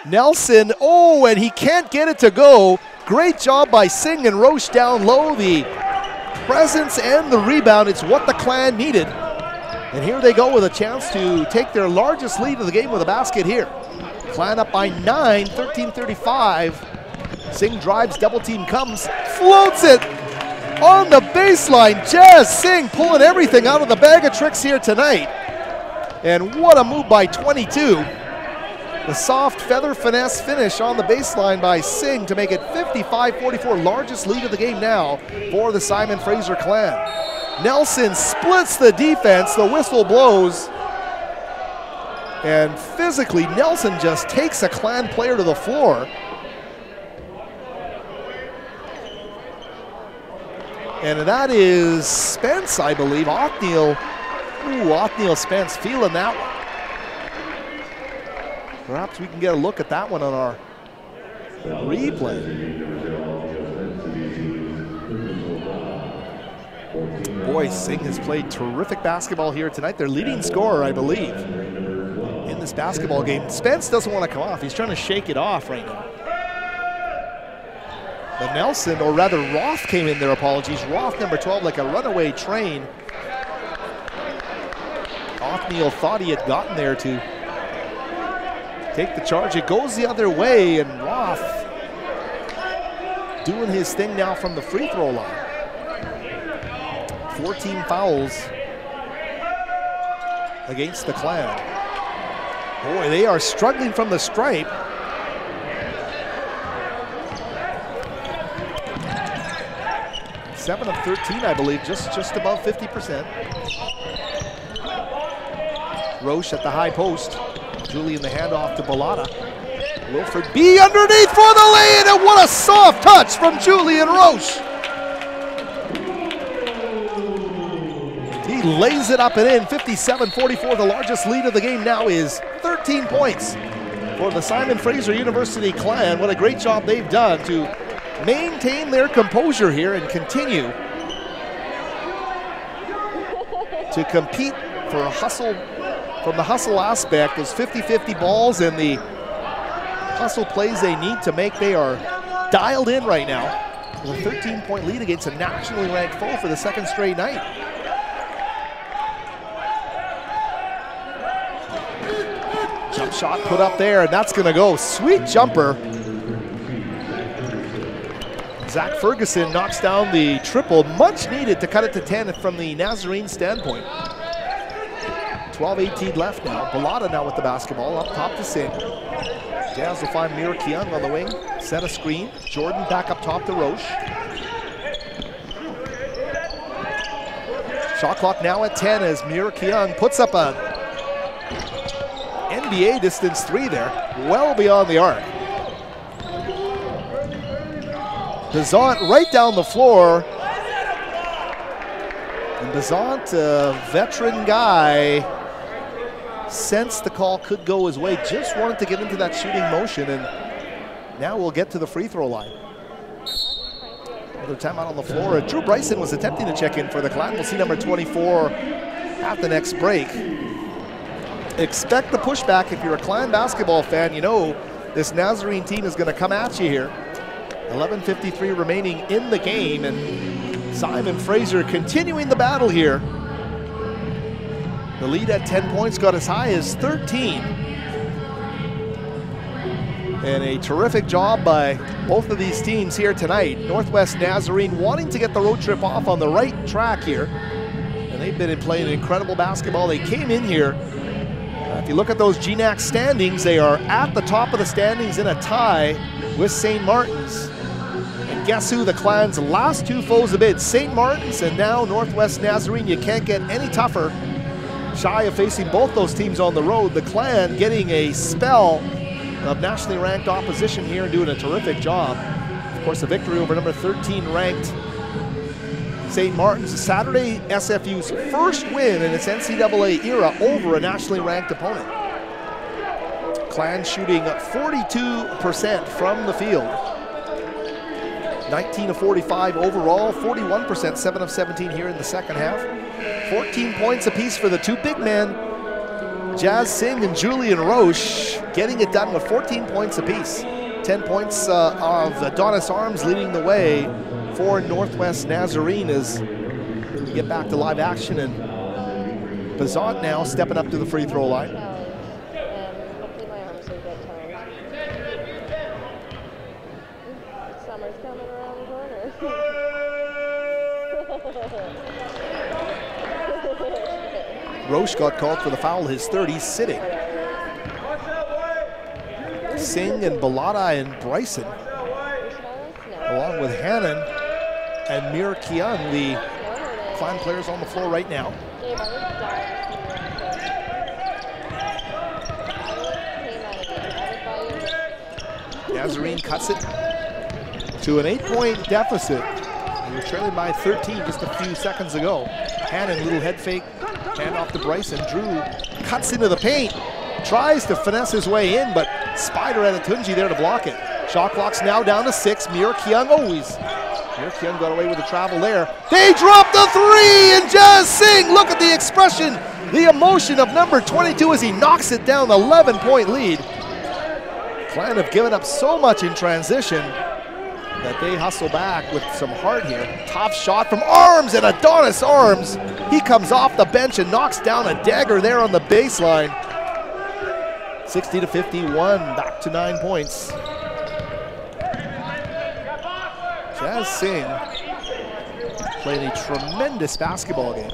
[SPEAKER 1] Nelson, oh, and he can't get it to go. Great job by Singh and Roche down low. The presence and the rebound, it's what the Clan needed. And here they go with a chance to take their largest lead of the game with a basket here. Clan up by 9, 13:35. Singh drives, double team comes, floats it on the baseline. Jazz Singh pulling everything out of the bag of tricks here tonight. And what a move by 22. The soft feather finesse finish on the baseline by Singh to make it 55-44, largest lead of the game now for the Simon Fraser Clan. Nelson splits the defense, the whistle blows, and physically Nelson just takes a Clan player to the floor. And that is Spence, I believe. Othniel, Othniel Spence feeling that one. Perhaps we can get a look at that one on our replay. Boy, Singh has played terrific basketball here tonight. Their leading scorer, I believe, in this basketball game. Spence doesn't want to come off. He's trying to shake it off right now. But Nelson, or rather Roth came in there, apologies. Roth, number 12, like a runaway train. Othniel thought he had gotten there to take the charge. It goes the other way, and Roth doing his thing now from the free throw line. 14 fouls against the Clan. Boy, they are struggling from the stripe. Seven of 13, I believe, just above 50%. Roche at the high post. Julian the handoff to Bellotta. Wilfred B underneath for the lay-in, and what a soft touch from Julian Roche. He lays it up and in, 57-44. The largest lead of the game now is 13 points for the Simon Fraser University Clan. What a great job they've done to maintain their composure here and continue to compete for a hustle. From the hustle aspect, those 50-50 balls and the hustle plays they need to make, they are dialed in right now. With a 13-point lead against a nationally ranked foe for the second straight night. Jump shot put up there, and that's going to go. Sweet jumper. Zach Ferguson knocks down the triple, much needed to cut it to 10 from the Nazarene standpoint. 12-18 left now. Bellotta now with the basketball, up top to Singh. Jazz will find Mira Keung on the wing, set a screen. Jordan back up top to Roche. Shot clock now at 10 as Mira Keung puts up a NBA distance three there, well beyond the arc. Bazant right down the floor. And Bazant, a veteran guy, sensed the call could go his way, just wanted to get into that shooting motion, and now we'll get to the free throw line. Another timeout on the floor. Drew Bryson was attempting to check in for the Clan. We'll see number 24 at the next break. Expect the pushback if you're a Clan basketball fan. You know this Nazarene team is going to come at you here. 11:53 remaining in the game, and Simon Fraser continuing the battle here. The lead at 10 points got as high as 13. And a terrific job by both of these teams here tonight. Northwest Nazarene wanting to get the road trip off on the right track here. And they've been playing incredible basketball. They came in here. If you look at those GNAC standings, they are at the top of the standings in a tie with St. Martin's. And guess who the Clan's last two foes have been? St. Martin's and now Northwest Nazarene. You can't get any tougher. Shy of facing both those teams on the road. The Clan getting a spell of nationally ranked opposition here and doing a terrific job. Of course, a victory over number 13 ranked St. Martin's. Saturday, SFU's first win in its NCAA era over a nationally ranked opponent. Clan shooting 42% from the field. 19 of 45 overall, 41%, 7 of 17 here in the second half. 14 points apiece for the two big men, Jazz Singh and Julian Roche, getting it done with 14 points apiece. 10 points of Adonis Arms leading the way for Northwest Nazarene as we get back to live action, and Bazant now stepping up to the free throw line.
[SPEAKER 11] Summer's coming around the corner.
[SPEAKER 1] Roche got called for the foul, his third. He's sitting. Singh and Bellotta and Bryson, along with Hannon and Mir Keung, the Clan players on the floor right now. Nazarene cuts it to an 8-point deficit. They were trailing by 13 just a few seconds ago. Hannon, little head fake, hand off to Bryson. Drew cuts into the paint, tries to finesse his way in, but Spider Anatunji there to block it. Shot clock's now down to 6. Mir Keung always. Mir Keung got away with the travel there. They dropped the three, and Jazz Singh, look at the expression, the emotion of number 22 as he knocks it down, 11-point lead. Clan have given up so much in transition that they hustle back with some heart here. Tough shot from Arms, and Adonis Arms, he comes off the bench and knocks down a dagger there on the baseline. 60-51, back to 9 points. Jazz Singh playing a tremendous basketball game.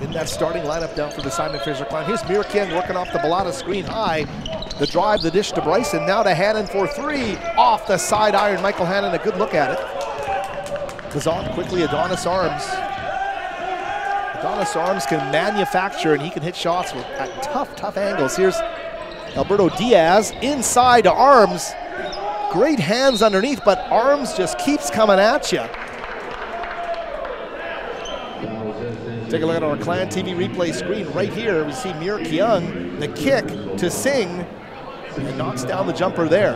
[SPEAKER 1] In that starting lineup down for the Simon Fraser Clan. Here's Mir Keung working off the Bellotta screen high. The drive, the dish to Bryson, now to Hannon for three. Off the side iron, Michael Hannon, a good look at it. Bazant quickly, Adonis Arms. Adonis Arms can manufacture, and he can hit shots with at tough angles. Here's Alberto Diaz inside to Arms. Great hands underneath, but Arms just keeps coming at you. Take a look at our Clan TV replay screen right here. We see Mir Keung, the kick to Singh, and knocks down the jumper there.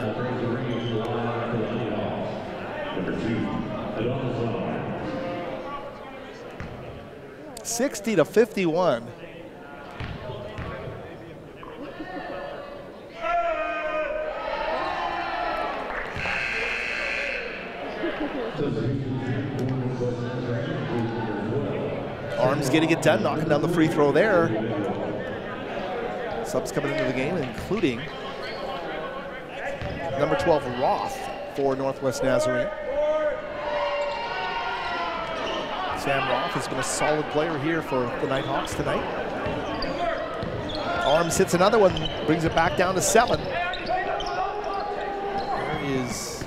[SPEAKER 1] $60-51. Arms getting it done, knocking down the free throw there. Subs coming into the game, including number 12, Roth, for Northwest Nazarene. Sam Roth has been a solid player here for the Nighthawks tonight. Arms hits another one, brings it back down to 7. There is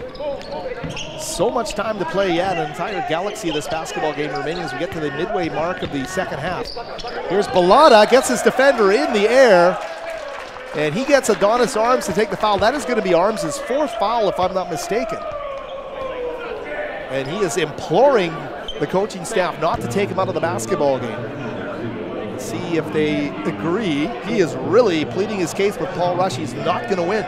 [SPEAKER 1] so much time to play yet, an entire galaxy of this basketball game remaining as we get to the midway mark of the second half. Here's Bellotta, gets his defender in the air, and he gets Adonis Arms to take the foul. That is going to be Arms' 4th foul, if I'm not mistaken. And he is imploring the coaching staff not to take him out of the basketball game. Let's see if they agree. He is really pleading his case with Paul Rush. He's not going to win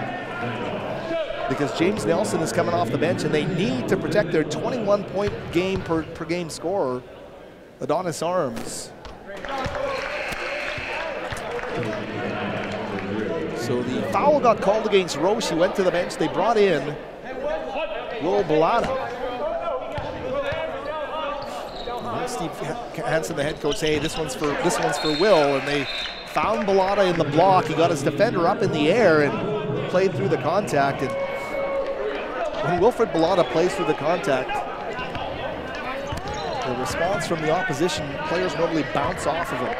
[SPEAKER 1] because James Nelson is coming off the bench and they need to protect their 21-point game per game scorer, Adonis Arms. So the foul got called against Roche. He went to the bench. They brought in Will Bellotta. Steve Hansen, the head coach, say, hey, this one's for Will, and they found Bellotta in the block. He got his defender up in the air and played through the contact. And when Wilfred Bellotta plays through the contact, the response from the opposition players normally bounce off of him.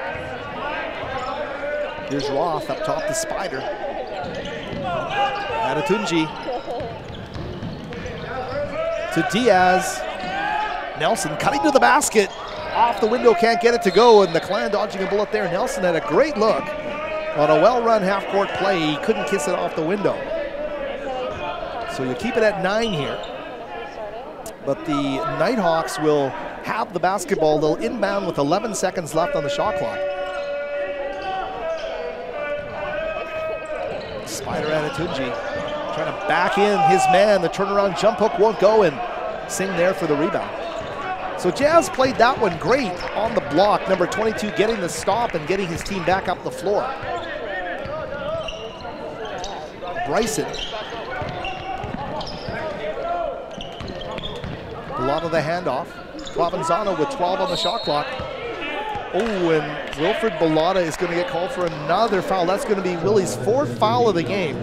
[SPEAKER 1] Here's Roth up top to Spider. Adatunji to Diaz. Nelson cutting to the basket, off the window, can't get it to go, and the Clan dodging a bullet there. Nelson had a great look on a well-run half-court play. He couldn't kiss it off the window. So you keep it at 9 here. But the Nighthawks will have the basketball. They'll inbound with 11 seconds left on the shot clock. Spider Adatunji trying to back in his man. The turnaround jump hook won't go, and Singh there for the rebound. So Jazz played that one great on the block. Number 22 getting the stop and getting his team back up the floor. Bryson. A lot of the handoff. Provenzano with 12 on the shot clock. Oh, and Wilfred Bellotta is going to get called for another foul. That's going to be Willie's 4th foul of the game.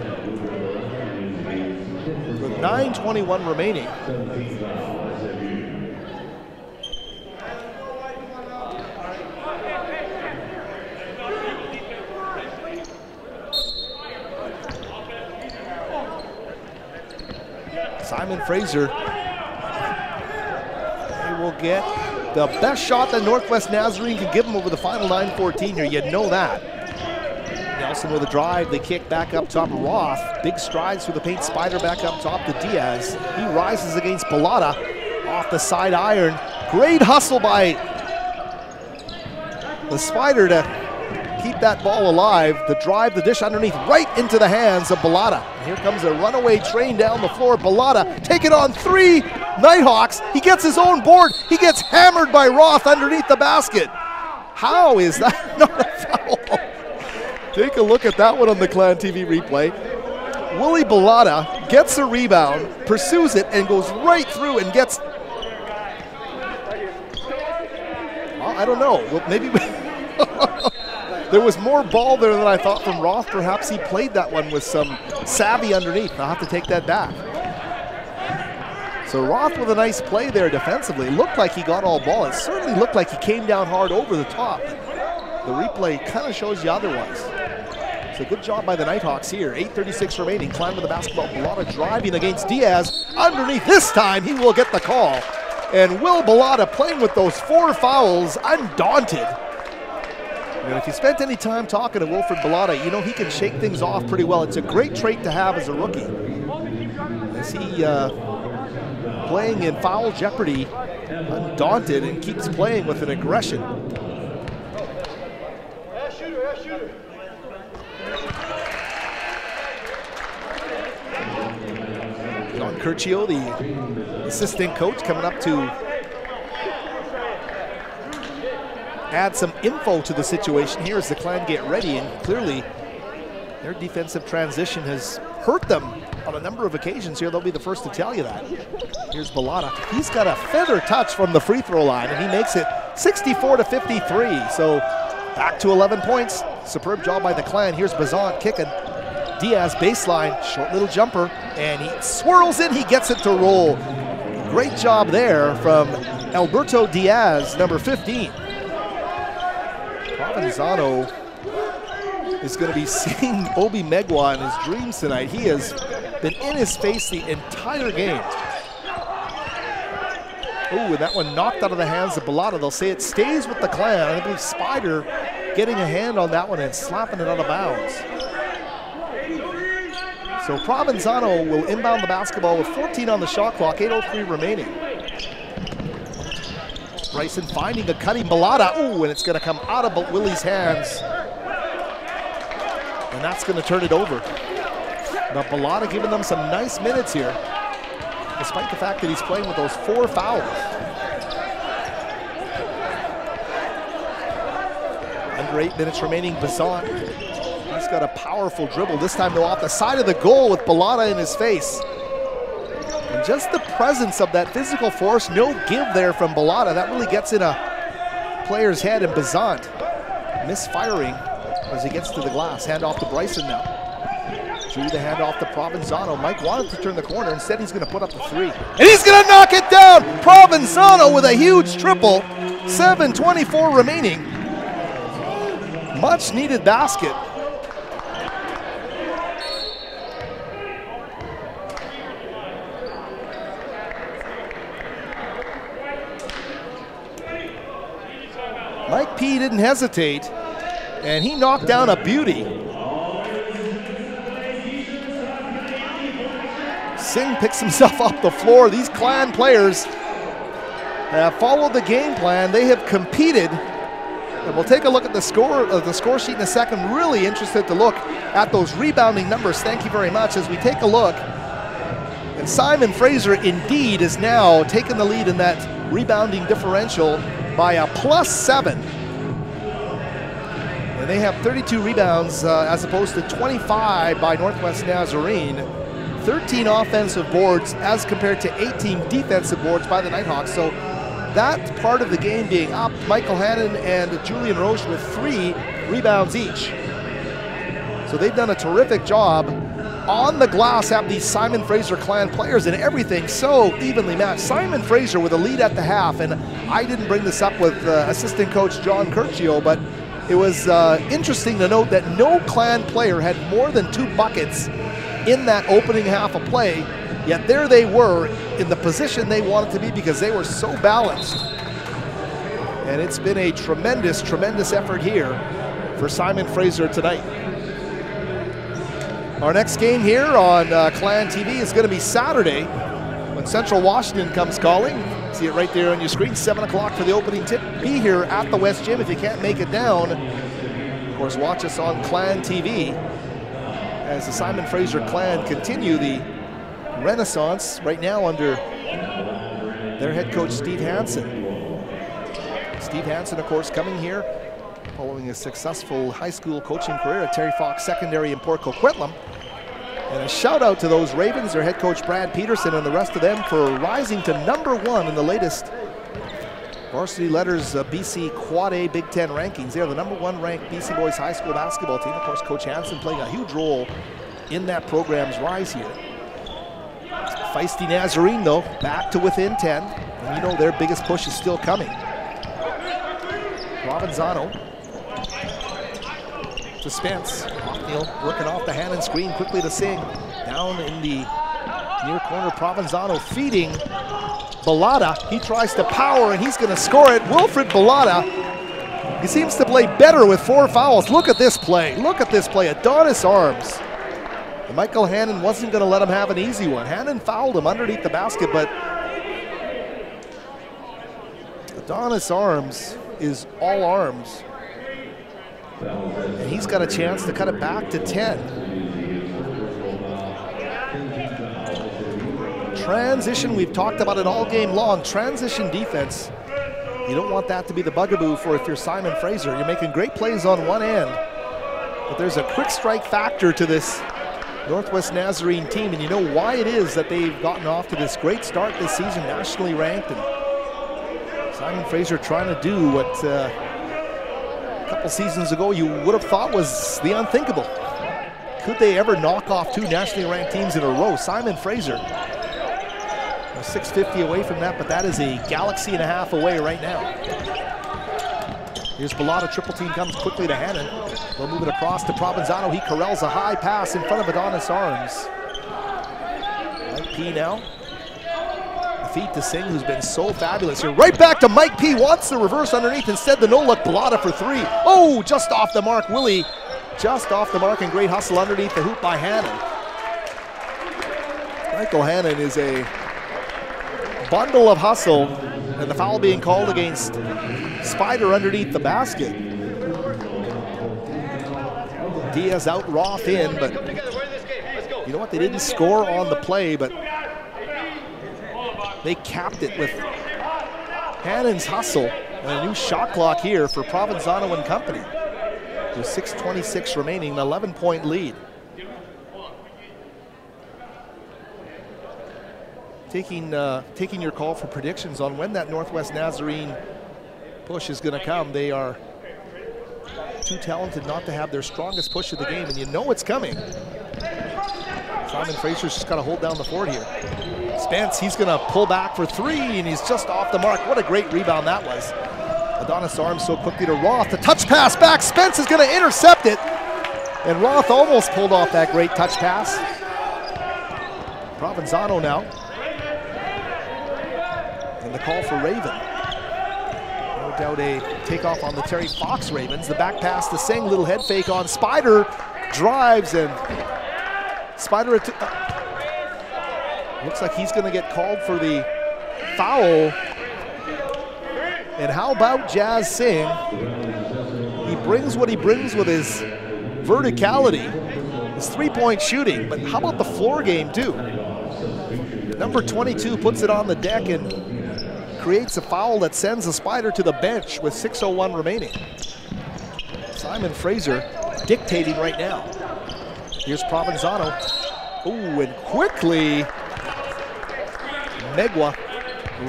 [SPEAKER 1] With 9:21 remaining. Simon Fraser, they will get the best shot that Northwest Nazarene can give them over the final 9:14 here. You know that. Nelson with a drive, they kick back up top. Roth, big strides through the paint. Spider back up top to Diaz. He rises against Bellotta off the side iron. Great hustle by the Spider to keep that ball alive. The drive, the dish underneath, right into the hands of Bellotta. And here comes a runaway train down the floor. Bellotta taking on 3 Nighthawks. He gets his own board. He gets hammered by Roth underneath the basket. How is that not a foul? Take a look at that one on the Clan TV replay. Willie Bellotta gets a rebound, pursues it, and goes right through and gets... Well, I don't know. Well, maybe... There was more ball there than I thought from Roth. Perhaps he played that one with some savvy underneath. I'll have to take that back. So Roth with a nice play there defensively. It looked like he got all ball. It certainly looked like he came down hard over the top. The replay kind of shows you otherwise. So good job by the Nighthawks here. 8:36 remaining. Climb to the basketball. Bellotta driving against Diaz. Underneath this time, he will get the call. And Will Bellotta playing with those 4 fouls, undaunted. And if you spent any time talking to Wilfred Bellotta, you know he can shake things off pretty well. It's a great trait to have as a rookie. As he playing in foul jeopardy, undaunted, and keeps playing with an aggression. John Curcio, the assistant coach, coming up to add some info to the situation here as the Clan get ready, and clearly their defensive transition has hurt them on a number of occasions here. They'll be the first to tell you that. Here's Bellotta. He's got a feather touch from the free throw line, and he makes it 64-53. So back to 11 points. Superb job by the Clan. Here's Bazant kicking. Diaz baseline, short little jumper, and he swirls in. He gets it to roll. Great job there from Alberto Diaz, number 15. Provenzano is going to be seeing Obi Megwa in his dreams tonight. He has been in his face the entire game. Ooh, and that one knocked out of the hands of Bellotta. They'll say it stays with the Clan. I believe Spider getting a hand on that one and slapping it out of bounds. So Provenzano will inbound the basketball with 14 on the shot clock, 8:03 remaining. Bryson finding a cutting Bellotta. Ooh, and it's going to come out of Willie's hands. And that's going to turn it over. Now Bellotta giving them some nice minutes here, despite the fact that he's playing with those 4 fouls. Under 8 minutes remaining, Bazant. He's got a powerful dribble, this time though off the side of the goal with Bellotta in his face. And just the presence of that physical force, no give there from Bellotta, that really gets in a player's head, and Bazant misfiring as he gets to the glass. Hand off to Bryson now. Drew the hand off to Provenzano. Mike wanted to turn the corner. Instead, he's going to put up the 3. And he's going to knock it down! Provenzano with a huge triple. 7:24 remaining. Much needed basket. Mike P didn't hesitate, and he knocked down a beauty. Singh picks himself off the floor. These Clan players have followed the game plan. They have competed. And we'll take a look at the score sheet in a second. Really interested to look at those rebounding numbers. Thank you very much. As we take a look, and Simon Fraser indeed is now taking the lead in that rebounding differential by a +7. And they have 32 rebounds as opposed to 25 by Northwest Nazarene. 13 offensive boards as compared to 18 defensive boards by the Nighthawks. So that part of the game being up, Michael Hannon and Julian Roche with 3 rebounds each. So they've done a terrific job. On the glass have these Simon Fraser Clan players, and everything so evenly matched. Simon Fraser with a lead at the half, and I didn't bring this up with assistant coach John Curcio, but it was interesting to note that no Clan player had more than 2 buckets in that opening half of play, yet there they were in the position they wanted to be because they were so balanced. And it's been a tremendous, tremendous effort here for Simon Fraser tonight. Our next game here on Clan TV is going to be Saturday when Central Washington comes calling. See it right there on your screen, 7 o'clock for the opening tip. Be here at the West Gym if you can't make it down. Of course, watch us on Clan TV as the Simon Fraser Clan continue the renaissance right now under their head coach, Steve Hansen. Steve Hansen, of course, coming here following a successful high school coaching career at Terry Fox Secondary in Port Coquitlam. And a shout out to those Ravens, their head coach Brad Peterson and the rest of them for rising to #1 in the latest Varsity Letters BC Quad A Big Ten rankings. They are the #1 ranked BC Boys High School basketball team. Of course, Coach Hansen playing a huge role in that program's rise here. Feisty Nazarene, though, back to within 10. And you know their biggest push is still coming. Provenzano to Spence. Hocknell working off the hand and screen quickly to Singh. Down in the near corner, Provenzano feeding Bellotta. He tries to power and he's going to score it. Wilfred Bellotta, he seems to play better with 4 fouls. Look at this play. Look at this play. Adonis Arms. And Michael Hannon wasn't going to let him have an easy one. Hannon fouled him underneath the basket, but Adonis Arms is all arms. And he's got a chance to cut it back to 10. Transition, we've talked about it all game long. Transition defense. You don't want that to be the bugaboo for if you're Simon Fraser. You're making great plays on one end, but there's a quick strike factor to this Northwest Nazarene team, and you know why it is that they've gotten off to this great start this season, nationally ranked. And Simon Fraser trying to do what a couple seasons ago you would have thought was the unthinkable. Could they ever knock off 2 nationally ranked teams in a row? Simon Fraser We're 650 away from that, but that is a galaxy and a half away right now. Here's Bellotta, triple team comes quickly to Hannon. They'll move it across to Provenzano. He corrals a high pass in front of Adonis Arms. Mike P now. The feet to Singh, who's been so fabulous here. Right back to Mike P. Wants the reverse underneath. Instead, the no-look Bellotta for three. Oh, just off the mark. Willie just off the mark, and great hustle underneath the hoop by Hannon. Michael Hannon is a bundle of hustle, and the foul being called against Spider underneath the basket. Diaz out, Roth in, but you know what? They didn't score on the play, but they capped it with Hannon's hustle and a new shot clock here for Provenzano and company. With 6:26 remaining, an 11-point lead. Taking your call for predictions on when that Northwest Nazarene push is going to come. They are too talented not to have their strongest push of the game, and you know it's coming. Simon Fraser's just got to hold down the fort here. Spence, he's going to pull back for three, and he's just off the mark. What a great rebound that was. Adonis Arms so quickly to Roth. The touch pass back. Spence is going to intercept it, and Roth almost pulled off that great touch pass. Provenzano now. And the call for Raven. No doubt a takeoff on the Terry Fox Ravens. The back pass to Singh, little head fake on Spider. Drives, and Spider looks like he's going to get called for the foul. And how about Jazz Singh? He brings what he brings with his verticality, his three-point shooting, but how about the floor game too? Number 22 puts it on the deck and creates a foul that sends the Spider to the bench with 6:01 remaining. Simon Fraser dictating right now. Here's Provenzano. Ooh, and quickly, Megwa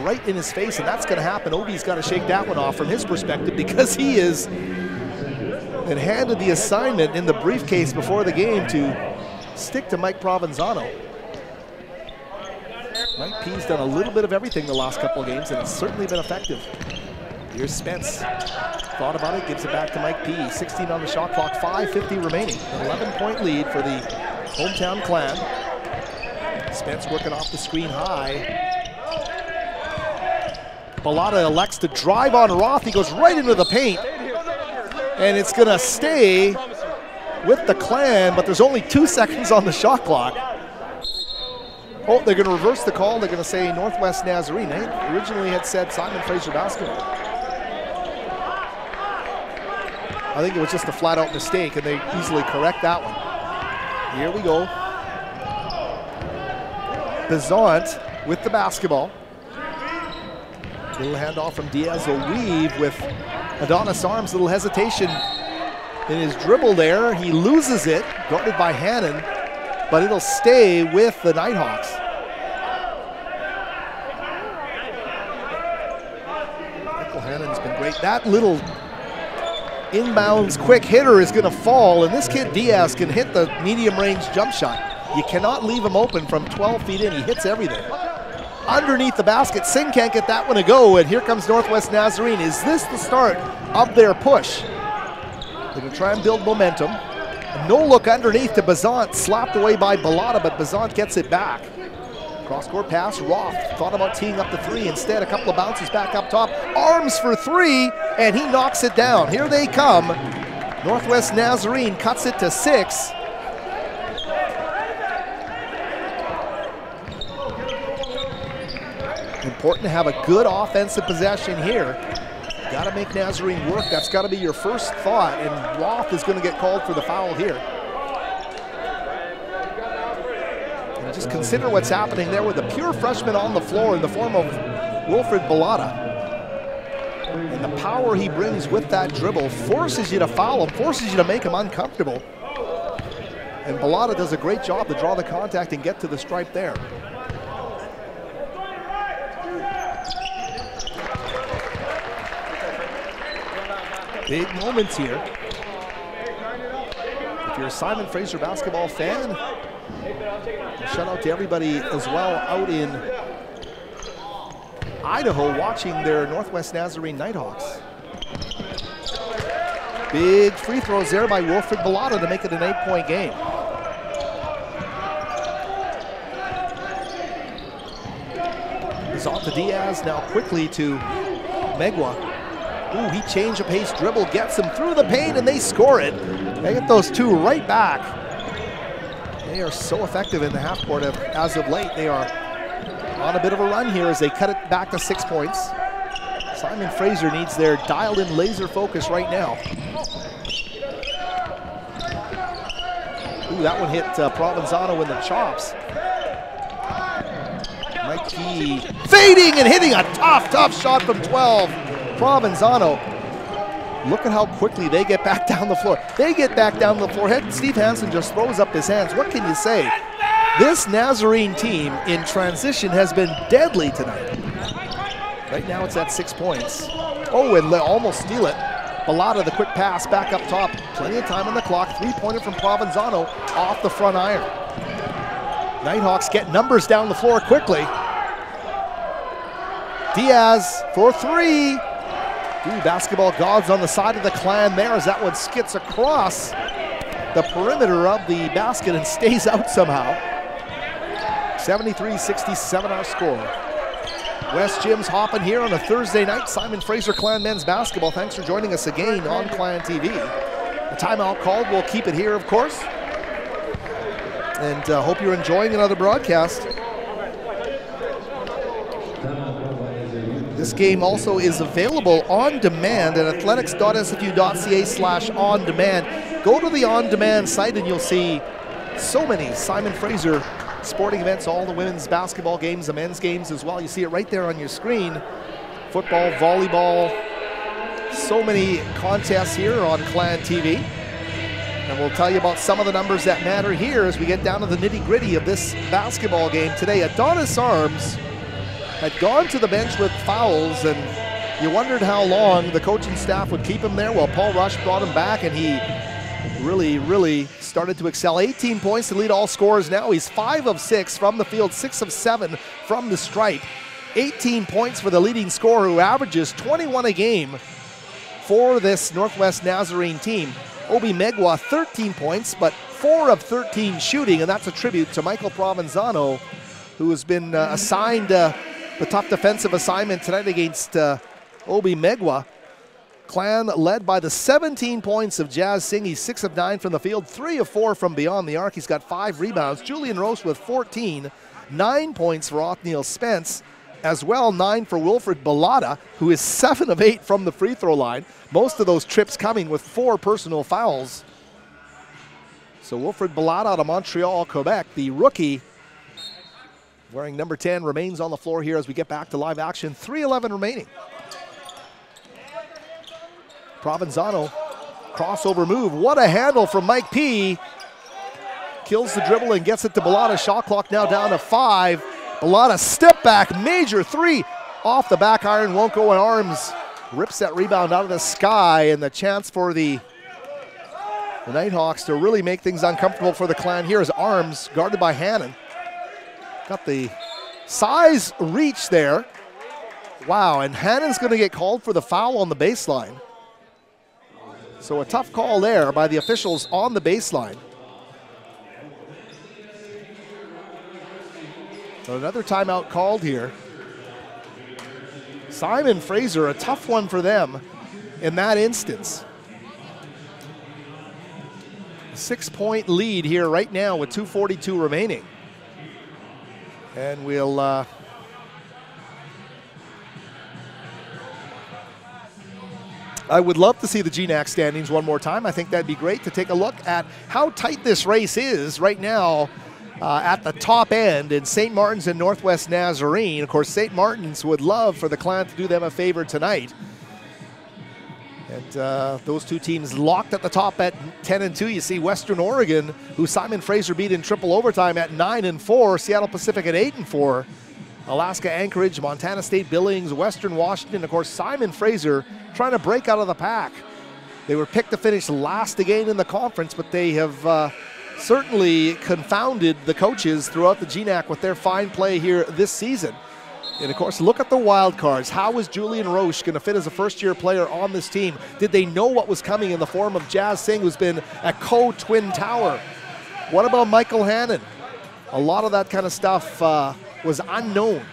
[SPEAKER 1] right in his face, and that's going to happen. Obi's got to shake that one off from his perspective, because he is been handed the assignment in the briefcase before the game to stick to Mike Provenzano. Mike P's done a little bit of everything the last couple of games, and it's certainly been effective. Here's Spence. Thought about it, gives it back to Mike P. 16 on the shot clock, 5:50 remaining. An 11-point lead for the hometown clan. Spence working off the screen high. Bellotta elects to drive on Roth. He goes right into the paint. And it's going to stay with the clan, but there's only 2 seconds on the shot clock. Oh, they're going to reverse the call. They're going to say Northwest Nazarene. They originally had said Simon Fraser basketball. I think it was just a flat-out mistake, and they easily correct that one. Here we go. Bizant with the basketball. Little handoff from Diaz. A weave with Adonis Arms. Little hesitation in his dribble there. He loses it, guarded by Hannon, but it'll stay with the Nighthawks. Michael Hannon's been great. That little inbounds quick hitter is going to fall, and this kid Diaz can hit the medium range jump shot. You cannot leave him open from 12 feet in. He hits everything. Underneath the basket, Singh can't get that one to go, and here comes Northwest Nazarene. Is this the start of their push? They're going to try and build momentum. No look underneath to Bizant, slapped away by Bellotta, but Bizant gets it back. Cross-court pass, Roth thought about teeing up the three. Instead, a couple of bounces back up top. Arms for three, and he knocks it down. Here they come. Northwest Nazarene cuts it to 6. Important to have a good offensive possession here. Got to make Nazarene work. That's got to be your first thought, and Roth is going to get called for the foul here. And just consider what's happening there with a pure freshman on the floor in the form of Wilfred Bellotta. And the power he brings with that dribble forces you to foul him, forces you to make him uncomfortable. And Bellotta does a great job to draw the contact and get to the stripe there. Big moments here. If you're a Simon Fraser basketball fan, shout out to everybody as well out in Idaho watching their Northwest Nazarene Nighthawks. Big free throws there by Wilfred Bellotta to make it an 8-point game. It's off to Diaz, now quickly to Megwa. Ooh, he changed a pace dribble, gets him through the paint, and they score it. They get those two right back. They are so effective in the half court as of late. They are on a bit of a run here as they cut it back to 6 points. Simon Fraser needs their dialed-in laser focus right now. Ooh, that one hit Provenzano in the chops. Mike Key fading and hitting a tough shot from 12. Provenzano. Look at how quickly they get back down the floor. They get back down the floor. Steve Hansen just throws up his hands. What can you say? This Nazarene team in transition has been deadly tonight. Right now it's at 6 points. Oh, and almost steal it. Bellotta, the quick pass back up top. Plenty of time on the clock. Three-pointer from Provenzano off the front iron. Nighthawks get numbers down the floor quickly. Diaz for three. Ooh, basketball gods on the side of the Clan there as that one skits across the perimeter of the basket and stays out somehow. 73-67 our score. West Gym's hopping here on a Thursday night. Simon Fraser Clan men's basketball. Thanks for joining us again on Clan TV. A timeout called. We'll keep it here, of course. And hope you're enjoying another broadcast. This game also is available on demand at athletics.sfu.ca/on-demand. Go to the on-demand site and you'll see so many Simon Fraser sporting events, all the women's basketball games, the men's games as well. You see it right there on your screen. Football, volleyball, so many contests here on Clan TV. And we'll tell you about some of the numbers that matter here as we get down to the nitty-gritty of this basketball game today. Adonis Arms had gone to the bench with fouls, and you wondered how long the coaching staff would keep him there. Well, Paul Rush brought him back, and he really started to excel. 18 points to lead all scorers now. He's 5 of 6 from the field, 6 of 7 from the stripe. 18 points for the leading scorer, who averages 21 a game for this Northwest Nazarene team. Obi Megwa, 13 points, but 4 of 13 shooting, and that's a tribute to Michael Provenzano, who has been assigned the tough defensive assignment tonight against Obi Megwa. Clan led by the 17 points of Jazz Singh. He's 6 of 9 from the field, 3 of 4 from beyond the arc. He's got 5 rebounds. Julian Roche with 14, 9 points for Othniel Spence. As well, 9 for Wilfred Bellotta, who is 7 of 8 from the free throw line. Most of those trips coming with 4 personal fouls. So Wilfred Bellotta out of Montreal, Quebec, the rookie, wearing number 10, remains on the floor here as we get back to live action. 3:11 remaining. Provenzano, crossover move. What a handle from Mike P. Kills the dribble and gets it to Bellotta. Shot clock now down to 5. Bellotta step back, major 3. Off the back iron, won't go in. Arms rips that rebound out of the sky, and the chance for the Nighthawks to really make things uncomfortable for the Clan here is Arms, guarded by Hannon. Got the size reach there. Wow, and Hannon's going to get called for the foul on the baseline. So a tough call there by the officials on the baseline. So another timeout called here. Simon Fraser, a tough one for them in that instance. 6-point lead here right now with 2:42 remaining. And we'll I would love to see the GNAC standings one more time. I think that'd be great to take a look at how tight this race is right now at the top end in St. Martin's and Northwest Nazarene. Of course, St. Martin's would love for the Clan to do them a favor tonight. And those two teams locked at the top at 10-2. You see Western Oregon, who Simon Fraser beat in triple overtime, at 9-4. Seattle Pacific at 8-4. Alaska Anchorage, Montana State Billings, Western Washington. Of course, Simon Fraser trying to break out of the pack. They were picked to finish last again in the conference, but they have certainly confounded the coaches throughout the GNAC with their fine play here this season. And of course, look at the wild cards. How is Julian Roche going to fit as a first-year player on this team? Did they know what was coming in the form of Jazz Singh, who's been a co-twin tower? What about Michael Hannon? A lot of that kind of stuff was unknown.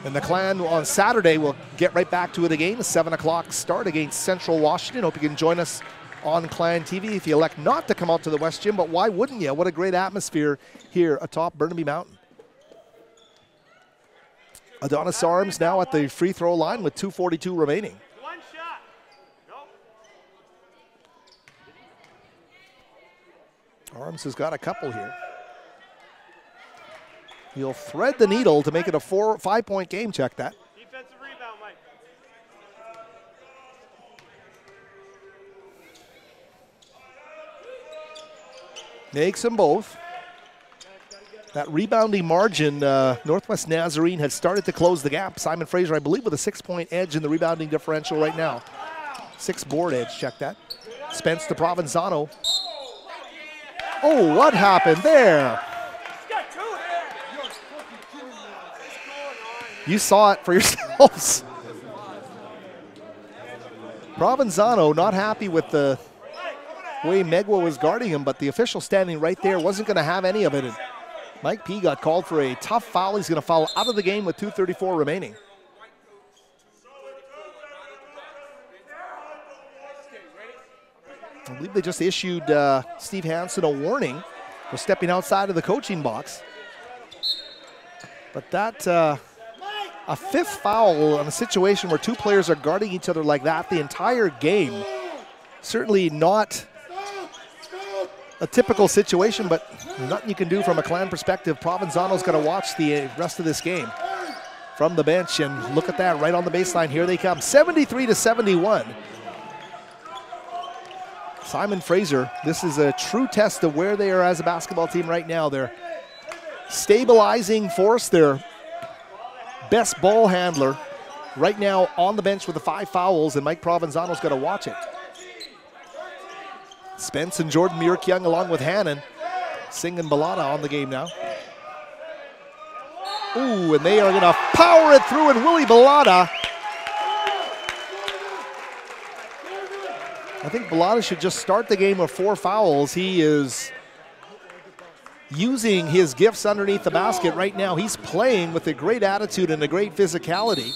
[SPEAKER 1] And the Clan on Saturday will get right back to it again. A 7 o'clock start against Central Washington. Hope you can join us on Clan TV if you elect not to come out to the West Gym, but why wouldn't you? What a great atmosphere here atop Burnaby Mountain. Adonis Arms now at the free throw line with 2:42 remaining.
[SPEAKER 12] One shot. Nope.
[SPEAKER 1] Arms has got a couple here. He'll thread the needle to make it a 5-point game. Check that.
[SPEAKER 12] Defensive rebound, Mike.
[SPEAKER 1] Makes them both. That rebounding margin, Northwest Nazarene had started to close the gap. Simon Fraser, I believe, with a 6-point edge in the rebounding differential right now. 6 board edge, check that. Spence to Provenzano. Oh, what happened there? You saw it for yourselves. Provenzano not happy with the way Megwa was guarding him, but the official standing right there wasn't going to have any of it. And Mike P got called for a tough foul. He's going to foul out of the game with 2:34 remaining. I believe they just issued Steve Hansen a warning for stepping outside of the coaching box. But that, a 5th foul on a situation where 2 players are guarding each other like that the entire game. Certainly not a typical situation, but nothing you can do from a Clan perspective. Provenzano's got to watch the rest of this game from the bench, and look at that right on the baseline. Here they come, 73-71. Simon Fraser, this is a true test of where they are as a basketball team right now. They're stabilizing force, their best ball handler right now on the bench with the 5 fouls, and Mike Provenzano's got to watch it. Spence and Jordan Muirkyung along with Hannon. Singh and Balata on the game now. Ooh, and they are going to power it through, and Willie Balata. I think Balata should just start the game with 4 fouls. He is using his gifts underneath the basket right now. He's playing with a great attitude and a great physicality.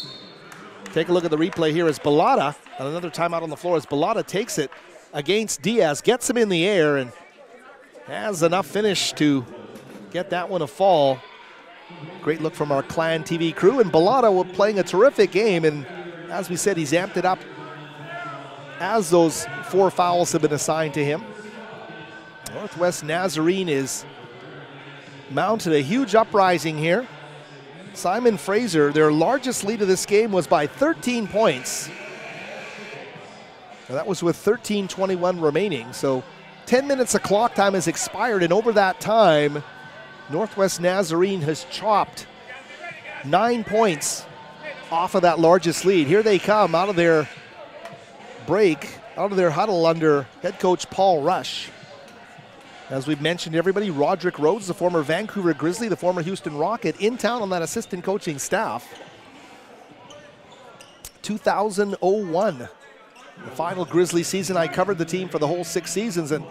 [SPEAKER 1] Take a look at the replay here as Balata, and another timeout on the floor as Balata takes it against Diaz, gets him in the air, and has enough finish to get that one a fall. Great look from our Clan TV crew, and Balata playing a terrific game, and as we said, he's amped it up as those 4 fouls have been assigned to him. Northwest Nazarene is mounted a huge uprising here. Simon Fraser, their largest lead of this game was by 13 points. And that was with 13:21 remaining. So 10 minutes of clock time has expired, and over that time, Northwest Nazarene has chopped 9 points off of that largest lead. Here they come out of their break, out of their huddle under head coach Paul Rush. As we've mentioned, everybody, Roderick Rhodes, the former Vancouver Grizzly, the former Houston Rocket, in town on that assistant coaching staff. 2001, the final Grizzly season. I covered the team for the whole 6 seasons and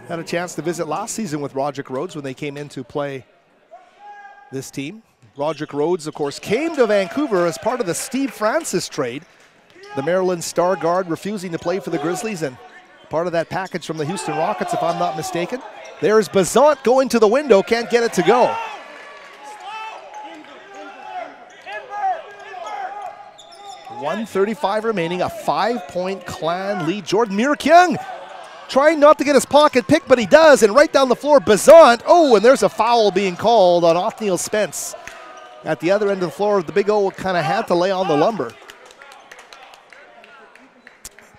[SPEAKER 1] had a chance to visit last season with Roderick Rhodes when they came in to play this team. Roderick Rhodes, of course, came to Vancouver as part of the Steve Francis trade. The Maryland Star Guard refusing to play for the Grizzlies, and part of that package from the Houston Rockets, if I'm not mistaken. There's Bazant going to the window, can't get it to go. .135 remaining, a 5-point Clan lead. Jordan Muirkyung trying not to get his pocket picked, but he does, and right down the floor, Bazant. Oh, and there's a foul being called on Othniel Spence. At the other end of the floor, the Big O kind of had to lay on the lumber.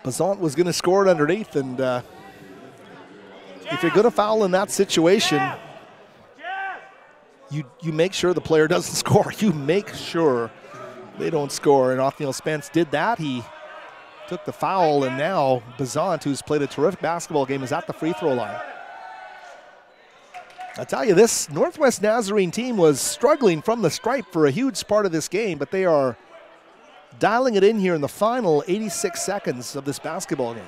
[SPEAKER 1] Bazant was going to score it underneath, and if you're going to foul in that situation, you make sure the player doesn't score. You make sure they don't score, and Othniel Spence did that. He took the foul, and now Bazant, who's played a terrific basketball game, is at the free throw line. I tell you, this Northwest Nazarene team was struggling from the stripe for a huge part of this game, but they are dialing it in here in the final 86 seconds of this basketball game.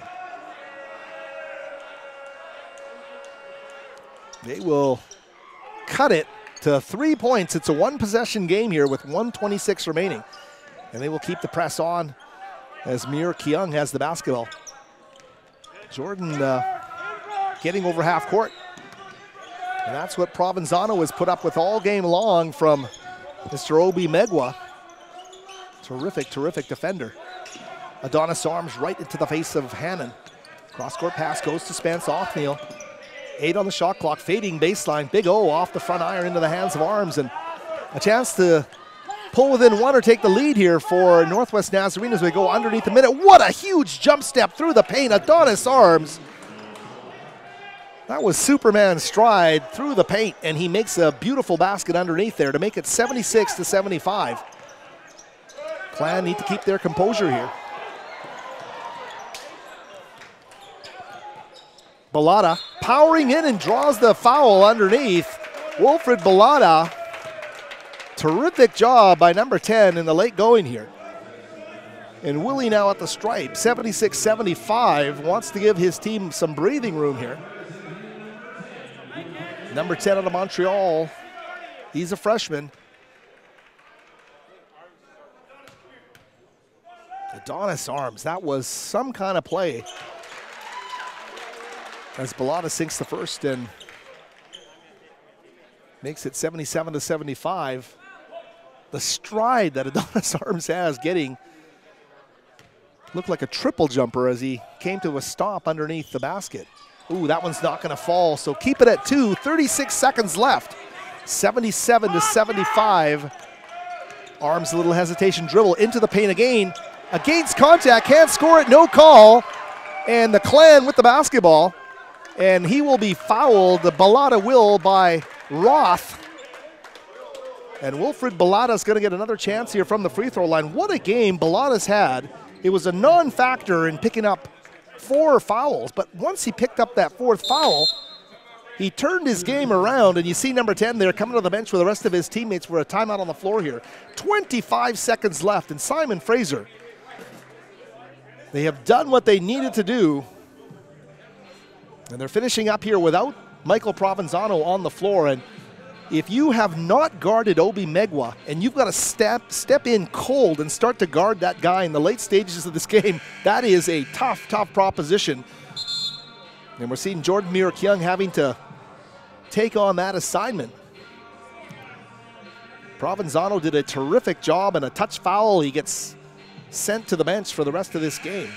[SPEAKER 1] They will cut it to 3 points. It's a one-possession game here with 1:26 remaining. And they will keep the press on as Mir Kyung has the basketball. Jordan getting over half court. And that's what Provenzano has put up with all game long from Mr. Obi Megwa. Terrific, terrific defender. Adonis Arms right into the face of Hannon. Cross-court pass goes to Spence Othniel. 8 on the shot clock, fading baseline. Big O off the front iron into the hands of Arms, and a chance to pull within one or take the lead here for Northwest Nazarene as we go underneath a minute. What a huge jump step through the paint. Adonis Arms. That was Superman stride through the paint, and he makes a beautiful basket underneath there to make it 76-75. Clan need to keep their composure here. Bellata powering in and draws the foul underneath. Wilfred Bellata, terrific job by number 10 in the late going here. And Willie now at the stripe, 76-75, wants to give his team some breathing room here. Number 10 out of Montreal, he's a freshman. Adonis Arms, that was some kind of play. As Bellata sinks the first and makes it 77-75. The stride that Adonis Arms has getting looked like a triple jumper as he came to a stop underneath the basket. Ooh, that one's not gonna fall, so keep it at 2, 36 seconds left. 77-75. Arms, a little hesitation dribble into the paint again. Against contact, can't score it, no call. And the Clan with the basketball. And he will be fouled, the Bellata will, by Roth. And Wilfred Bellata's gonna get another chance here from the free throw line. What a game Bellata's had. It was a non-factor in picking up 4 fouls, but once he picked up that 4th foul, he turned his game around, and you see number 10 there coming to the bench with the rest of his teammates for a timeout on the floor here. 25 seconds left, and Simon Fraser, they have done what they needed to do. And they're finishing up here without Michael Provenzano on the floor. And if you have not guarded Obi Megwa and you've got to step in cold and start to guard that guy in the late stages of this game, that is a tough, tough proposition. And we're seeing Jordan Mir Kyung having to take on that assignment. Provenzano did a terrific job, and a touch foul. He gets sent to the bench for the rest of this game.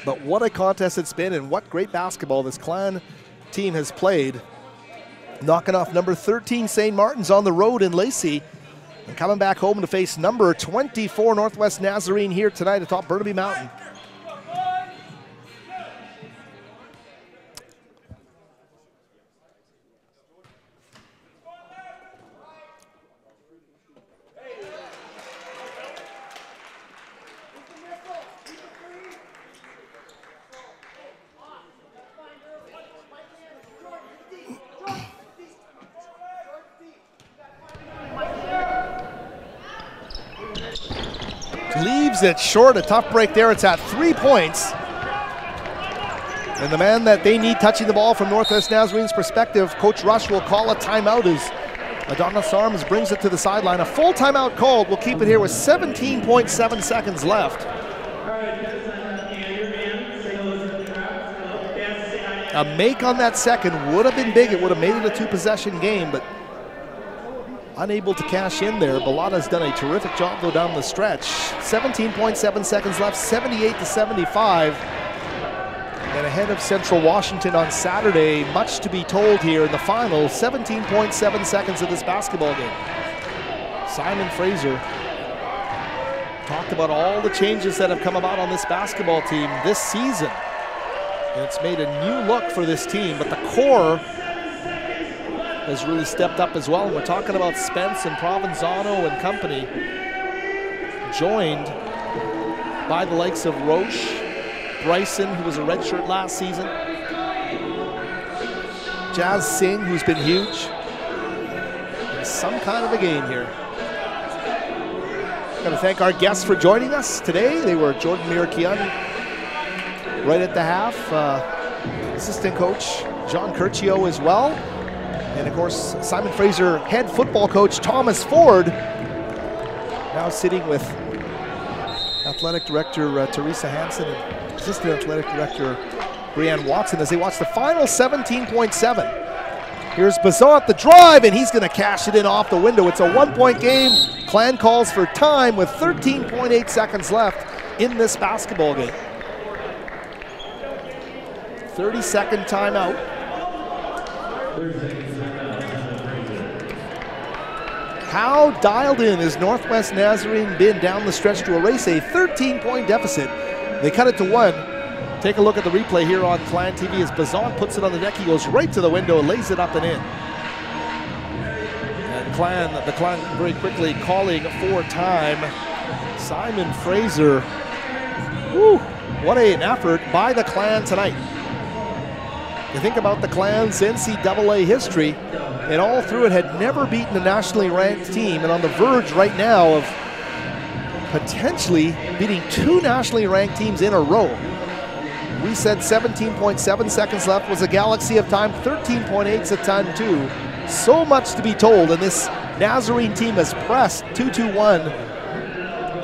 [SPEAKER 1] But what a contest it's been, and what great basketball this Clan team has played. Knocking off number 13 St. Martin's on the road in Lacey, and coming back home to face number 24 Northwest Nazarene here tonight atop Burnaby Mountain. Leaves it short, a tough break there. It's at 3 points. And the man that they need touching the ball from Northwest Nazarene's perspective, Coach Rush will call a timeout as Adonis Arms brings it to the sideline. A full timeout called. We'll keep it here with 17.7 seconds left. A make on that second would have been big. It would have made it a 2-possession game, but unable to cash in there. Bellata's done a terrific job though down the stretch. 17.7 seconds left, 78-75. And ahead of Central Washington on Saturday, much to be told here in the final 17.7 seconds of this basketball game. Simon Fraser talked about all the changes that have come about on this basketball team this season. And it's made a new look for this team, but the core has really stepped up as well. And we're talking about Spence and Provenzano and company, joined by the likes of Roche, Bryson, who was a redshirt last season, Jazz Singh, who's been huge. In some kind of a game here. Got to thank our guests for joining us today. They were Jordan Mirakian right at the half. Assistant coach John Curcio as well. And of course, Simon Fraser head football coach Thomas Ford, now sitting with athletic director Teresa Hansen and assistant athletic director Brianne Watson as they watch the final 17.7. Here's Bazant, the drive, and he's going to cash it in off the window. It's a 1-point game. Clan calls for time with 13.8 seconds left in this basketball game. 30-second timeout. How dialed in has Northwest Nazarene been down the stretch to erase a 13-point deficit? They cut it to 1. Take a look at the replay here on Clan TV as Bazant puts it on the deck. He goes right to the window, lays it up and in. And the Clan very quickly calling for time. Simon Fraser. Woo, what an effort by the Clan tonight. You think about the Clan's NCAA history, and all through it had never beaten a nationally ranked team, and on the verge right now of potentially beating 2 nationally ranked teams in a row. We said 17.7 seconds left was a galaxy of time. 13.8's a ton too. So much to be told, and this Nazarene team has pressed 2-2-1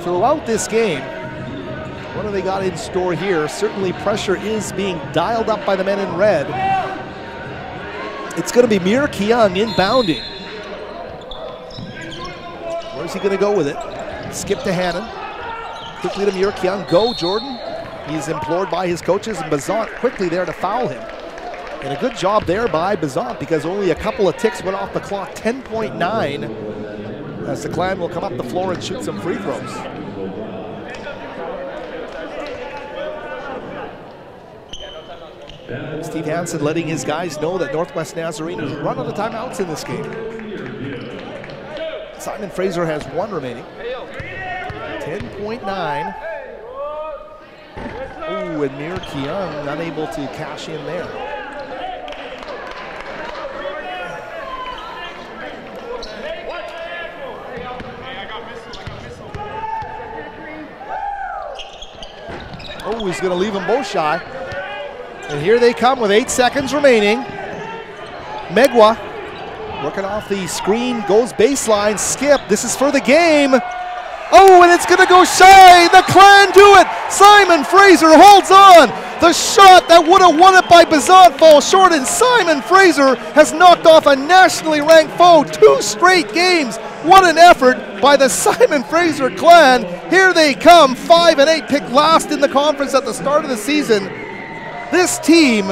[SPEAKER 1] throughout this game. What have they got in store here? Certainly pressure is being dialed up by the men in red. It's going to be Mir Kiyoung inbounding. Where's he going to go with it? Skip to Hannon. Quickly to Mir Kiyoung. Go, Jordan. He's implored by his coaches, and Bazant quickly there to foul him. And a good job there by Bazant because only a couple of ticks went off the clock. 10.9 as the Clan will come up the floor and shoot some free throws. Steve Hansen letting his guys know that Northwest Nazarene has run out of timeouts in this game. Simon Fraser has 1 remaining. 10.9. Oh, and Mir Kiyoung unable to cash in there. Oh, he's going to leave them both shy. And here they come with 8 seconds remaining. Megwa working off the screen, goes baseline, skip. This is for the game. Oh, and it's going to go shy. The Clan do it. Simon Fraser holds on. The shot that would have won it by Bazant falls short, and Simon Fraser has knocked off a nationally ranked foe 2 straight games. What an effort by the Simon Fraser Clan. Here they come, 5-8, picked last in the conference at the start of the season. This team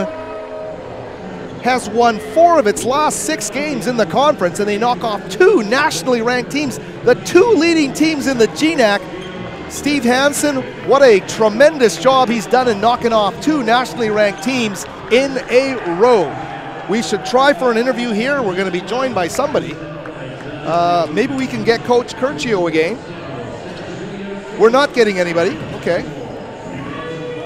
[SPEAKER 1] has won 4 of its last 6 games in the conference, and they knock off 2 nationally ranked teams, the 2 leading teams in the GNAC. Steve Hansen, what a tremendous job he's done in knocking off 2 nationally ranked teams in a row. We should try for an interview here. We're going to be joined by somebody. Maybe we can get Coach Curcio again. We're not getting anybody. Okay.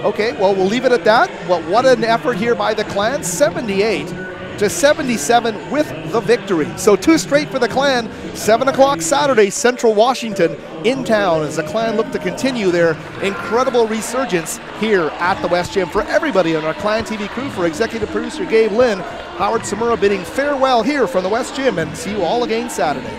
[SPEAKER 1] Okay, well, we'll leave it at that. Well, what an effort here by the Clan. 78-77 with the victory. So 2 straight for the Clan. 7 o'clock Saturday, Central Washington in town as the Clan look to continue their incredible resurgence here at the West Gym. For everybody on our Clan TV crew, for executive producer Gabe Lynn, Howard Samura bidding farewell here from the West Gym, and see you all again Saturday.